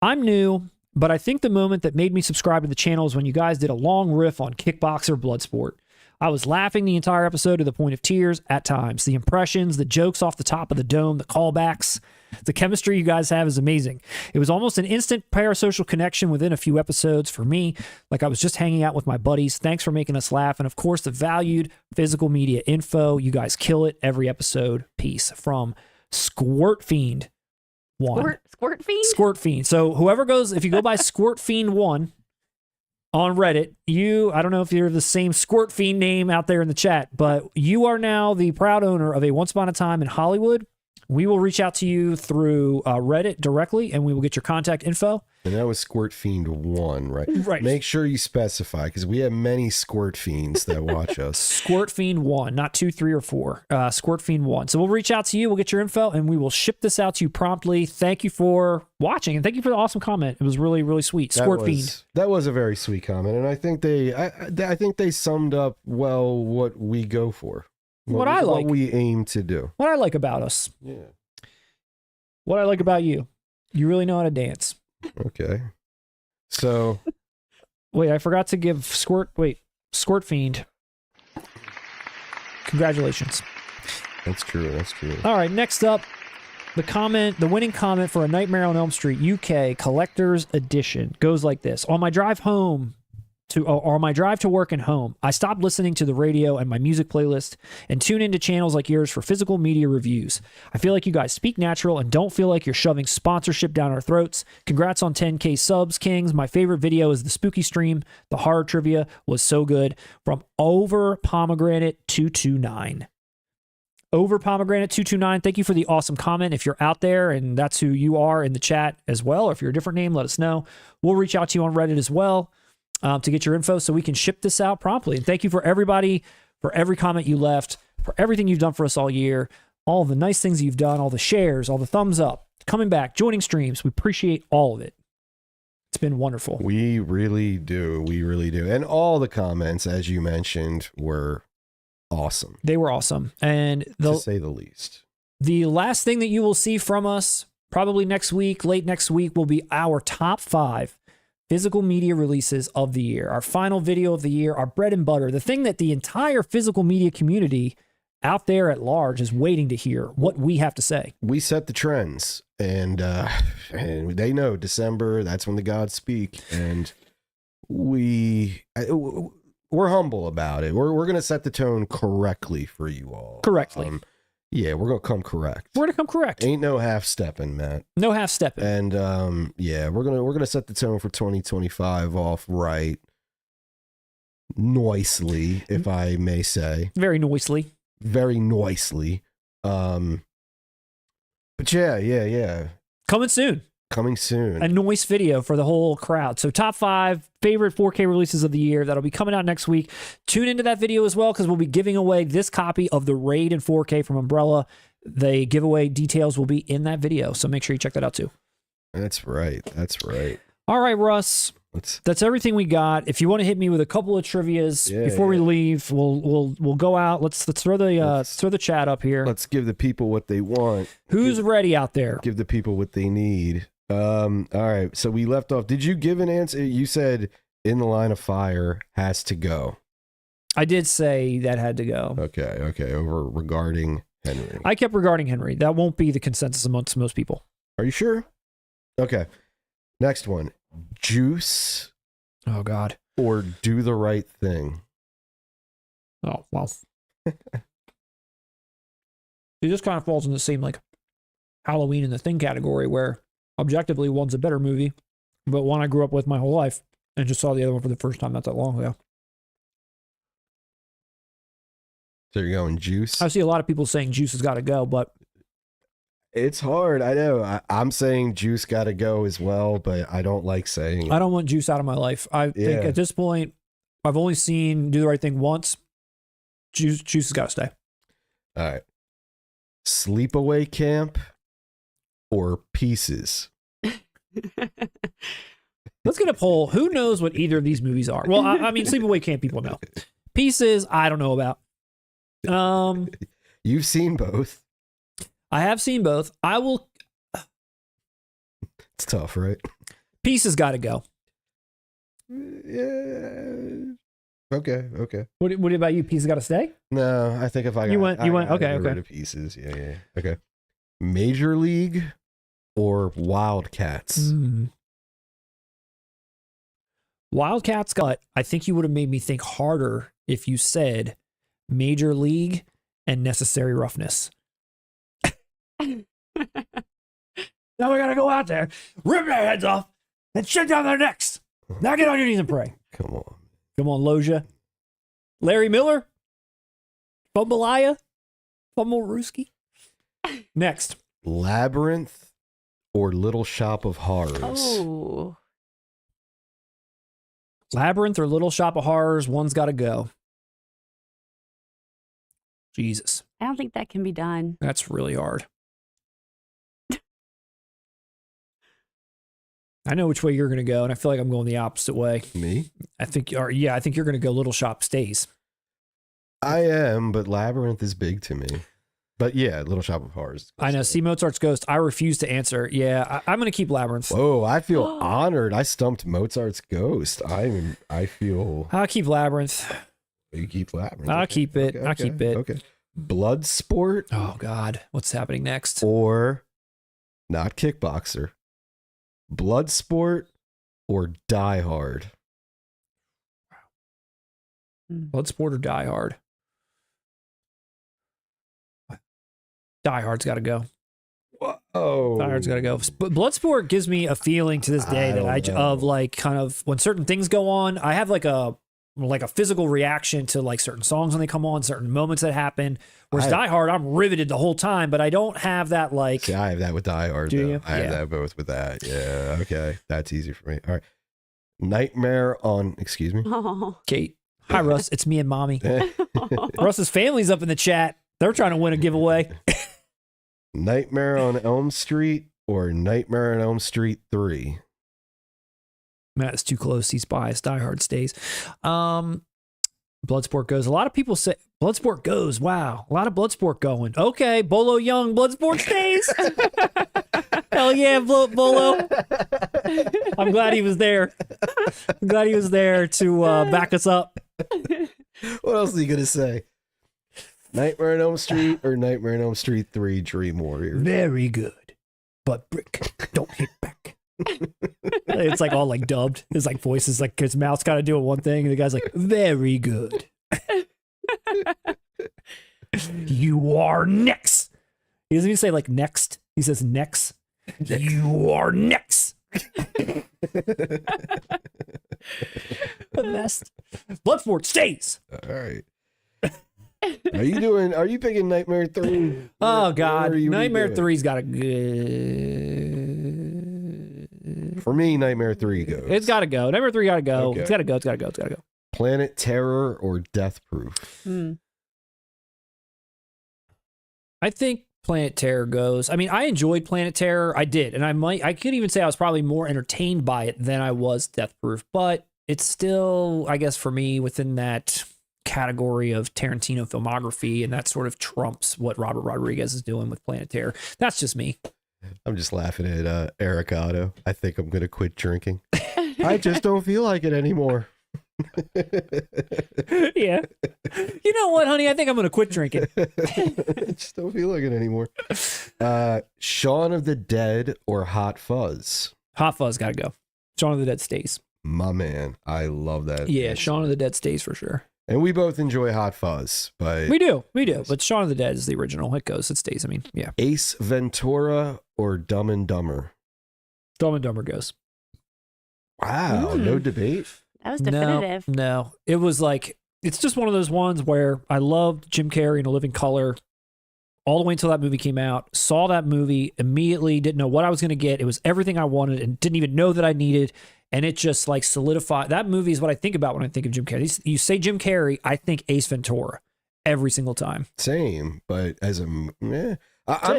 I'm new, but I think the moment that made me subscribe to the channel is when you guys did a long riff on Kickboxer Bloodsport. I was laughing the entire episode to the point of tears at times. The impressions, the jokes off the top of the dome, the callbacks, the chemistry you guys have is amazing. It was almost an instant parasocial connection within a few episodes for me, like I was just hanging out with my buddies. Thanks for making us laugh. And of course, the valued physical media info. You guys kill it every episode. Peace. From Squirt Fiend 1. Squirt Fiend? Squirt Fiend. So whoever goes, if you go by Squirt Fiend 1, on Reddit, I don't know if you're the same Squirt Fiend name out there in the chat, but you are now the proud owner of a Once Upon a Time in Hollywood We will reach out to you through Reddit directly, and we will get your contact info. And that was Squirt Fiend 1, right? Right. Make sure you specify, because we have many Squirt Fiends that watch us. Squirt Fiend 1, not 2, 3, or 4. Squirt Fiend 1. So we'll reach out to you. We'll get your info, and we will ship this out to you promptly. Thank you for watching, and thank you for the awesome comment. It was really, really sweet. Squirt Fiend. That was a very sweet comment, and I think they summed up well what we go for. What we aim to do. What I like about us. Yeah. What I like about you. You really know how to dance. Okay. So. Wait, I forgot to give Squirt Fiend. Congratulations. That's true. That's true. All right, next up, the winning comment for A Nightmare on Elm Street UK Collector's Edition goes like this. On my drive to work and home, I stopped listening to the radio and my music playlist and tune into channels like yours for physical media reviews. I feel like you guys speak natural and don't feel like you're shoving sponsorship down our throats. Congrats on 10K subs, Kings. My favorite video is the spooky stream. The horror trivia was so good. From Over Pomegranate 229. Over Pomegranate 229, thank you for the awesome comment. If you're out there and that's who you are in the chat as well, or if you're a different name, let us know. We'll reach out to you on Reddit as well. To get your info so we can ship this out promptly. And thank you for everybody, for every comment you left, for everything you've done for us all year, all the nice things you've done, all the shares, all the thumbs up, coming back, joining streams. We appreciate all of it. It's been wonderful. We really do. We really do. And all the comments, as you mentioned, were awesome. They were awesome. And to say the least. The last thing that you will see from us, probably next week, late next week, will be our top 5 physical media releases of the year, our final video of the year, our bread and butter, the thing that the entire physical media community out there at large is waiting to hear what we have to say. We set the trends, and they know December, that's when the gods speak, and we're humble about it. We're going to set the tone correctly for you all. Correctly. Yeah, we're gonna come correct. We're gonna come correct. Ain't no half stepping, Matt. No half stepping. And yeah, we're gonna set the tone for 2025 off right, noisily, if I may say. Very noisily. Very noisily. But yeah. Coming soon. Coming soon. A noise video for the whole crowd. So top 5 favorite 4K releases of the year. That'll be coming out next week. Tune into that video as well because we'll be giving away this copy of the Raid in 4K from Umbrella. The giveaway details will be in that video. So make sure you check that out too. That's right. That's right. All right, Russ. That's everything we got. If you want to hit me with a couple of trivias before we leave, we'll go out. Let's throw the chat up here. Let's give the people what they want. Who's ready out there? Give the people what they need. All right, so we left off. Did you give an answer? You said In the Line of Fire has to go. I did say that had to go. Okay. Over regarding Henry. I kept regarding Henry. That won't be the consensus amongst most people. Are you sure? Okay. Next one. Juice. Oh, God. Or Do the Right Thing. Oh, well. It just kind of falls in the same, like, Halloween and the Thing category where objectively one's a better movie, but one I grew up with my whole life and just saw the other one for the first time not that long ago. So you're going Juice? I see a lot of people saying Juice has got to go, but it's hard. I know. I'm saying Juice got to go as well, but I don't like saying it. I don't want Juice out of my life. I think at this point, I've only seen Do the Right Thing once. Juice has got to stay. All right. Sleepaway Camp or Pieces? Let's get a poll. Who knows what either of these movies are? Well, I mean, Sleepaway Camp people know. Pieces, I don't know about. You've seen both. I have seen both. I will. It's tough, right? Pieces got to go. Yeah. Okay. What about you? Pieces got to stay? No, I think if I got, you went. Okay. Rid of Pieces. Yeah. Okay. Major League or Wildcats? Wildcats got. I think you would have made me think harder if you said Major League and Necessary Roughness. Now we gotta go out there, rip their heads off, and shut down their necks. Now get on your knees and pray. Come on, Loja. Larry Miller, Fumbalaya, Fumblerooski. Next. Labyrinth or Little Shop of Horrors? Oh. Labyrinth or Little Shop of Horrors, one's got to go. Jesus. I don't think that can be done. That's really hard. I know which way you're going to go, and I feel like I'm going the opposite way. Me? I think you're going to go Little Shop Stays. I am, but Labyrinth is big to me. But yeah, Little Shop of Horrors. I know. See Mozart's Ghost. I refuse to answer. Yeah, I'm going to keep Labyrinth. Whoa, I feel honored. I stumped Mozart's Ghost. I feel. I'll keep Labyrinth. You keep Labyrinth. I'll keep it. I'll keep it. Okay. Bloodsport. Oh God, what's happening next? Or not Kickboxer. Bloodsport or Die Hard. Bloodsport or Die Hard? Die Hard's got to go. Whoa. Die Hard's got to go. But Bloodsport gives me a feeling to this day of like kind of when certain things go on, I have like a physical reaction to like certain songs when they come on, certain moments that happen. Whereas Die Hard, I'm riveted the whole time, but I don't have that like. See, I have that with Die Hard. Do though. you? I have that both with that. Yeah. Okay. That's easy for me. All right. Nightmare on. Excuse me. Oh. Kate. Hi, Russ. It's me and Mommy. Russ's family's up in the chat. They're trying to win a giveaway. Nightmare on Elm Street or Nightmare on Elm Street 3? Matt is too close. He's biased. Die Hard stays. Bloodsport goes. A lot of people say Bloodsport goes. Wow. A lot of Bloodsport going. Okay. Bolo Young. Bloodsport stays. Hell yeah, Bolo. I'm glad he was there. I'm glad he was there to back us up. What else are you going to say? Nightmare on Elm Street or Nightmare on Elm Street 3 Dream Warrior? Very good. But Brick, don't hit back. It's like all like dubbed. His like voice is like his mouth's kind of doing one thing, and the guy's like, very good. You are next. He doesn't even say like next. He says next. You are next. The best. Bloodsport stays. All right. Are you picking Nightmare 3? Oh God. What Nightmare are you doing? 3's got a good. For me, Nightmare 3 goes. It's gotta go. Nightmare 3 gotta go. Okay. It's gotta go. It's gotta go. It's gotta go. Planet Terror or Death Proof? I think Planet Terror goes. I mean, I enjoyed Planet Terror. I did. And I could even say I was probably more entertained by it than I was Death Proof. But it's still, I guess, for me, within that category of Tarantino filmography, and that sort of trumps what Robert Rodriguez is doing with Planet Terror. That's just me. I'm just laughing at Eric Otto. I think I'm going to quit drinking. I just don't feel like it anymore. Yeah. You know what, honey? I think I'm going to quit drinking. I just don't feel like it anymore. Shaun of the Dead or Hot Fuzz? Hot Fuzz got to go. Shaun of the Dead stays. My man. I love that. Yeah, Shaun of the Dead stays for sure. And we both enjoy Hot Fuzz, but We do. But Shaun of the Dead is the original. It goes. It stays. I mean, yeah. Ace Ventura or Dumb and Dumber? Dumb and Dumber goes. Wow, no debate. That was definitive. No. It was like, it's just one of those ones where I loved Jim Carrey in A Living Color all the way until that movie came out. Saw that movie, immediately didn't know what I was going to get. It was everything I wanted and didn't even know that I needed. And it just like solidified. That movie is what I think about when I think of Jim Carrey. You say Jim Carrey, I think Ace Ventura every single time. Same, but as a I'm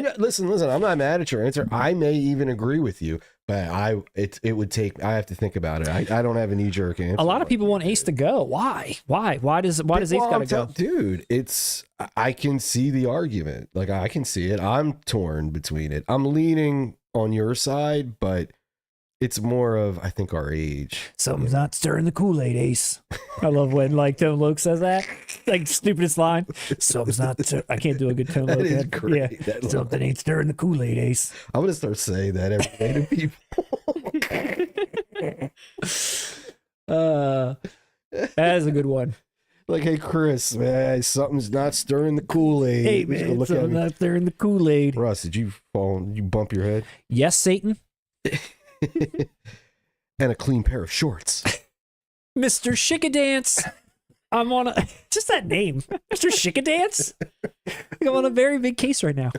not, listen. I'm not mad at your answer. I may even agree with you, but it would take. I have to think about it. I don't have a knee jerk answer. A lot of people want Ace to go. Why? Why does Ace gotta go? Dude, I can see the argument. Like I can see it. I'm torn between it. I'm leaning on your side, but it's more of, I think, our age. Something's not stirring the Kool-Aid, Ace. I love when like Tone Loc says that. Like stupidest line. Something's not. I can't do a good Tone Loc. That is great. Yeah. Something ain't stirring the Kool-Aid, Ace. I'm gonna start saying that every day to people. That is a good one. Like, hey, Chris, man, something's not stirring the Kool-Aid. Hey, man, something's not stirring the Kool-Aid. Russ, did you fall? You bump your head? Yes, Satan. And a clean pair of shorts. Mr. Shikadance. I'm on a just that name, Mr. Shikadance. I'm on a very big case right now.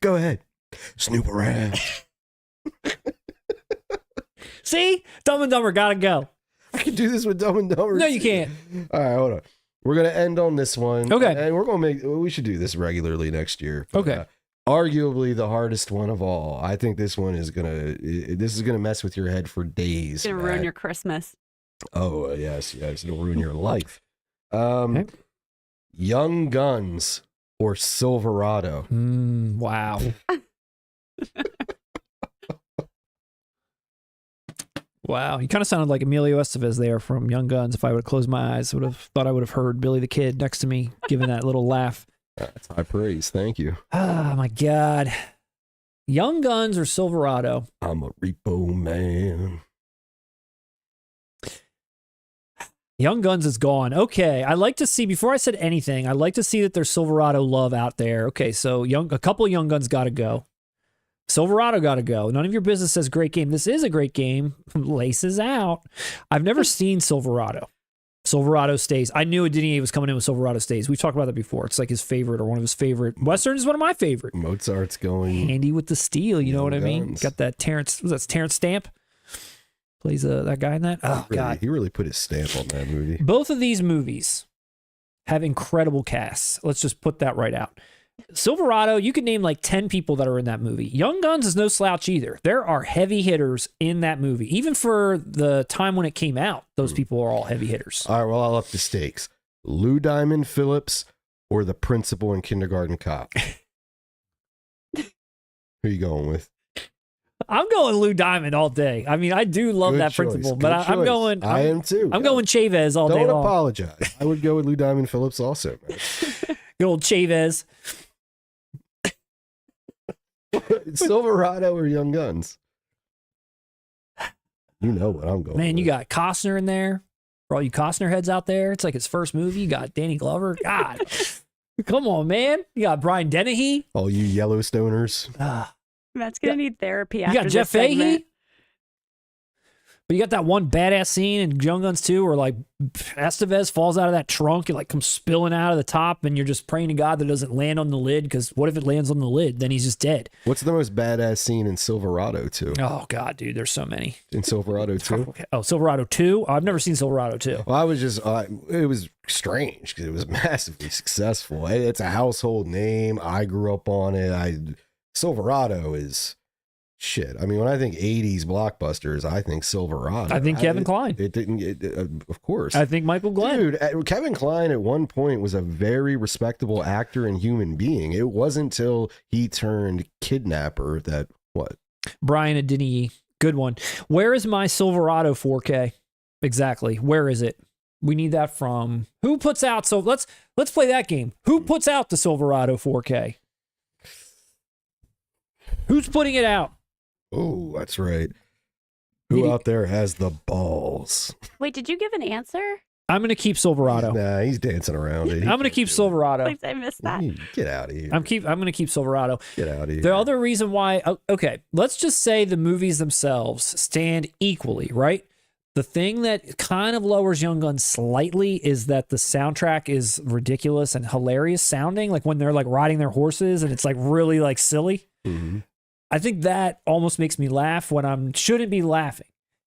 Go ahead, snoop around. See, Dumb and Dumber gotta go. I can do this with Dumb and Dumber. No, you can't. All right, hold on. We're gonna end on this one. Okay. And we're gonna we should do this regularly next year. But, Okay. Arguably the hardest one of all. I think this one is gonna mess with your head for days. It's gonna ruin Matt. your Christmas. Oh yes, it'll ruin your life. Okay. Young Guns or Silverado. Wow. Wow, you kind of sounded like Emilio Estevez there from Young Guns. If I would have closed my eyes, I would have thought I would have heard Billy the Kid next to me giving that little laugh. That's high praise. Thank you. Oh my God. Young Guns or Silverado? I'm a repo man. Young Guns is gone. Okay, I like to see, before I said anything, I like to see that there's Silverado love out there. Okay, so a couple of Young Guns got to go. Silverado got to go. None of your business says great game. This is a great game. Laces out. I've never seen Silverado. Silverado stays. I knew Dinier was coming in with Silverado stays. We've talked about that before. It's like his favorite or one of his favorite. Western is one of my favorite. Mozart's going. Handy with the steel. You know Young what I mean? Guns. Got that Terrence. Was that Terrence Stamp? Plays that guy in that. Oh God. He really put his stamp on that movie. Both of these movies have incredible casts. Let's just put that right out. Silverado, you could name like 10 people that are in that movie. Young Guns is no slouch either. There are heavy hitters in that movie. Even for the time when it came out, those people are all heavy hitters. All right, well, I'll up the stakes. Lou Diamond Phillips or the principal in Kindergarten Cop? Who are you going with? I'm going Lou Diamond all day. I mean, I do love Good that choice, principal, good but I'm choice. going. I am too. I'm going Chavez all day Don't long. apologize. I would go with Lou Diamond Phillips also, man. Good old Chavez. Silverado or Young Guns? You know what I'm going Man, you with. got Costner in there. For all you Costner heads out there, it's like his first movie. You got Danny Glover. God, come on, man. You got Brian Dennehy. All you Yellowstoners. Matt's gonna need therapy You after got this Jeff segment. Fahey. But you got that one badass scene in Young Guns 2 where like Estevez falls out of that trunk and like comes spilling out of the top, and you're just praying to God that it doesn't land on the lid, because what if it lands on the lid? Then he's just dead. What's the most badass scene in Silverado 2? Oh God, dude, there's so many. In Silverado 2? Oh, Silverado 2? Oh, I've never seen Silverado 2. Well, I was just, it was strange because it was massively successful. It's a household name. I grew up on it. Silverado is shit. I mean, when I think 80s blockbusters, I think Silverado. I think Kevin Kline. It didn't, of course. I think Michael Glenn. Dude, Kevin Kline at one point was a very respectable actor and human being. It wasn't until he turned kidnapper that, what? Brian Dennehy. Good one. Where is my Silverado 4K? Exactly. Where is it? We need that from who puts out. So let's play that game. Who puts out the Silverado 4K? Who's putting it out? Oh, that's right. Who out there has the balls? Wait, did you give an answer? I'm going to keep Silverado. Nah, he's dancing around it. I'm going to keep Silverado. Please, I missed that. Get out of here. I'm going to keep Silverado. Get out of here. The other reason why, okay, let's just say the movies themselves stand equally, right? The thing that kind of lowers Young Guns slightly is that the soundtrack is ridiculous and hilarious sounding, like when they're like riding their horses and it's like really like silly. Mm-hmm. I think that almost makes me laugh when I shouldn't be laughing,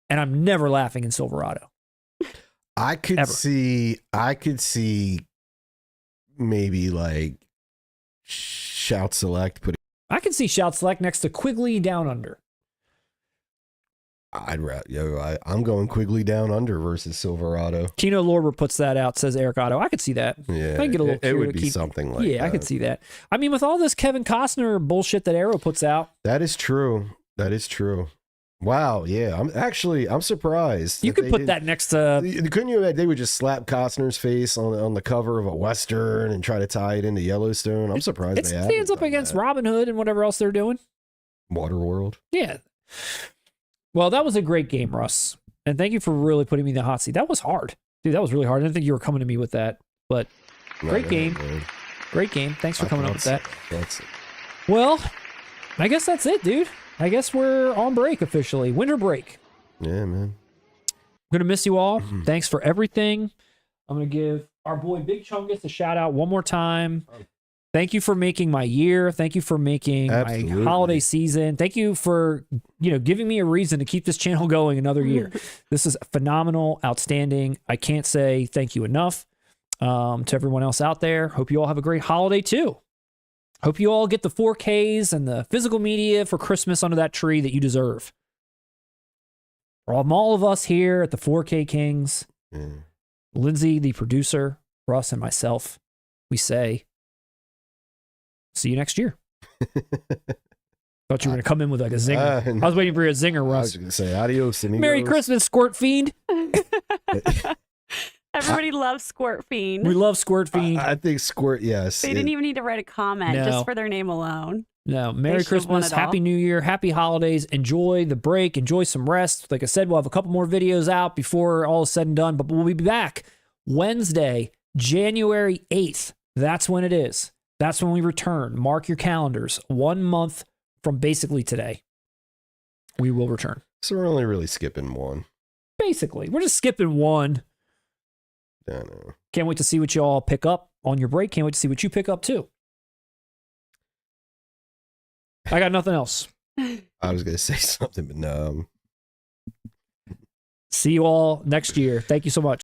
and I'm never laughing in Silverado. I could Ever. see maybe like Shout Select put. I can see Shout Select next to Quigley Down Under. I'm going Quigley Down Under versus Silverado. Kino Lorber puts that out, says Eric Otto. I could see that. Yeah, I can get a little it cute would to be keep- something like Yeah, that. I could see that. I mean, with all this Kevin Costner bullshit that Arrow puts out, That is true. That is true. Wow. Yeah. I'm surprised. you that could they put did- that next to. Couldn't you? They would just slap Costner's face on the cover of a Western and try to tie it into Yellowstone. I'm surprised It they haven't stands up done against that. Robin Hood and whatever else they're doing. Waterworld. Yeah. Well, that was a great game, Russ. And thank you for really putting me in the hot seat. That was hard. Dude, that was really hard. I didn't think you were coming to me with that. But Great game. Man. great game. Thanks for I coming up thought with that. so. That's Well, I guess that's it, dude. I guess we're on break officially. Winter break. yeah, man. I'm going to miss you all. Thanks for everything. I'm going to give our boy Big Chungus a shout out one more time. Thank you for making my year. Thank you for making Absolutely. my holiday season. Thank you for, giving me a reason to keep this channel going another year. This is phenomenal, outstanding. I can't say thank you enough to everyone else out there. Hope you all have a great holiday too. Hope you all get the 4Ks and the physical media for Christmas under that tree that you deserve. From all of us here at the 4K Kings, Lindsay, the producer, Russ, and myself, we say, see you next year. Thought you were going to come in with like a zinger. I was waiting for your zinger, I Russ. was going to say adios, amigos. Merry Christmas, Squirt Fiend. Everybody loves Squirt Fiend. We love Squirt Fiend. I think Squirt, yes. They didn't even need to write a comment just for their name alone. No, Merry should've won Christmas, it all. Happy New Year, Happy Holidays. Enjoy the break, enjoy some rest. Like I said, we'll have a couple more videos out before all is said and done, but we'll be back Wednesday, January 8th. That's when it is. That's when we return. Mark your calendars. 1 month from basically today, we will return. So we're only really skipping one. Basically, we're just skipping one. I know. Can't wait to see what you all pick up on your break. Can't wait to see what you pick up too. I got nothing else. I was going to say something, but no. See you all next year. Thank you so much.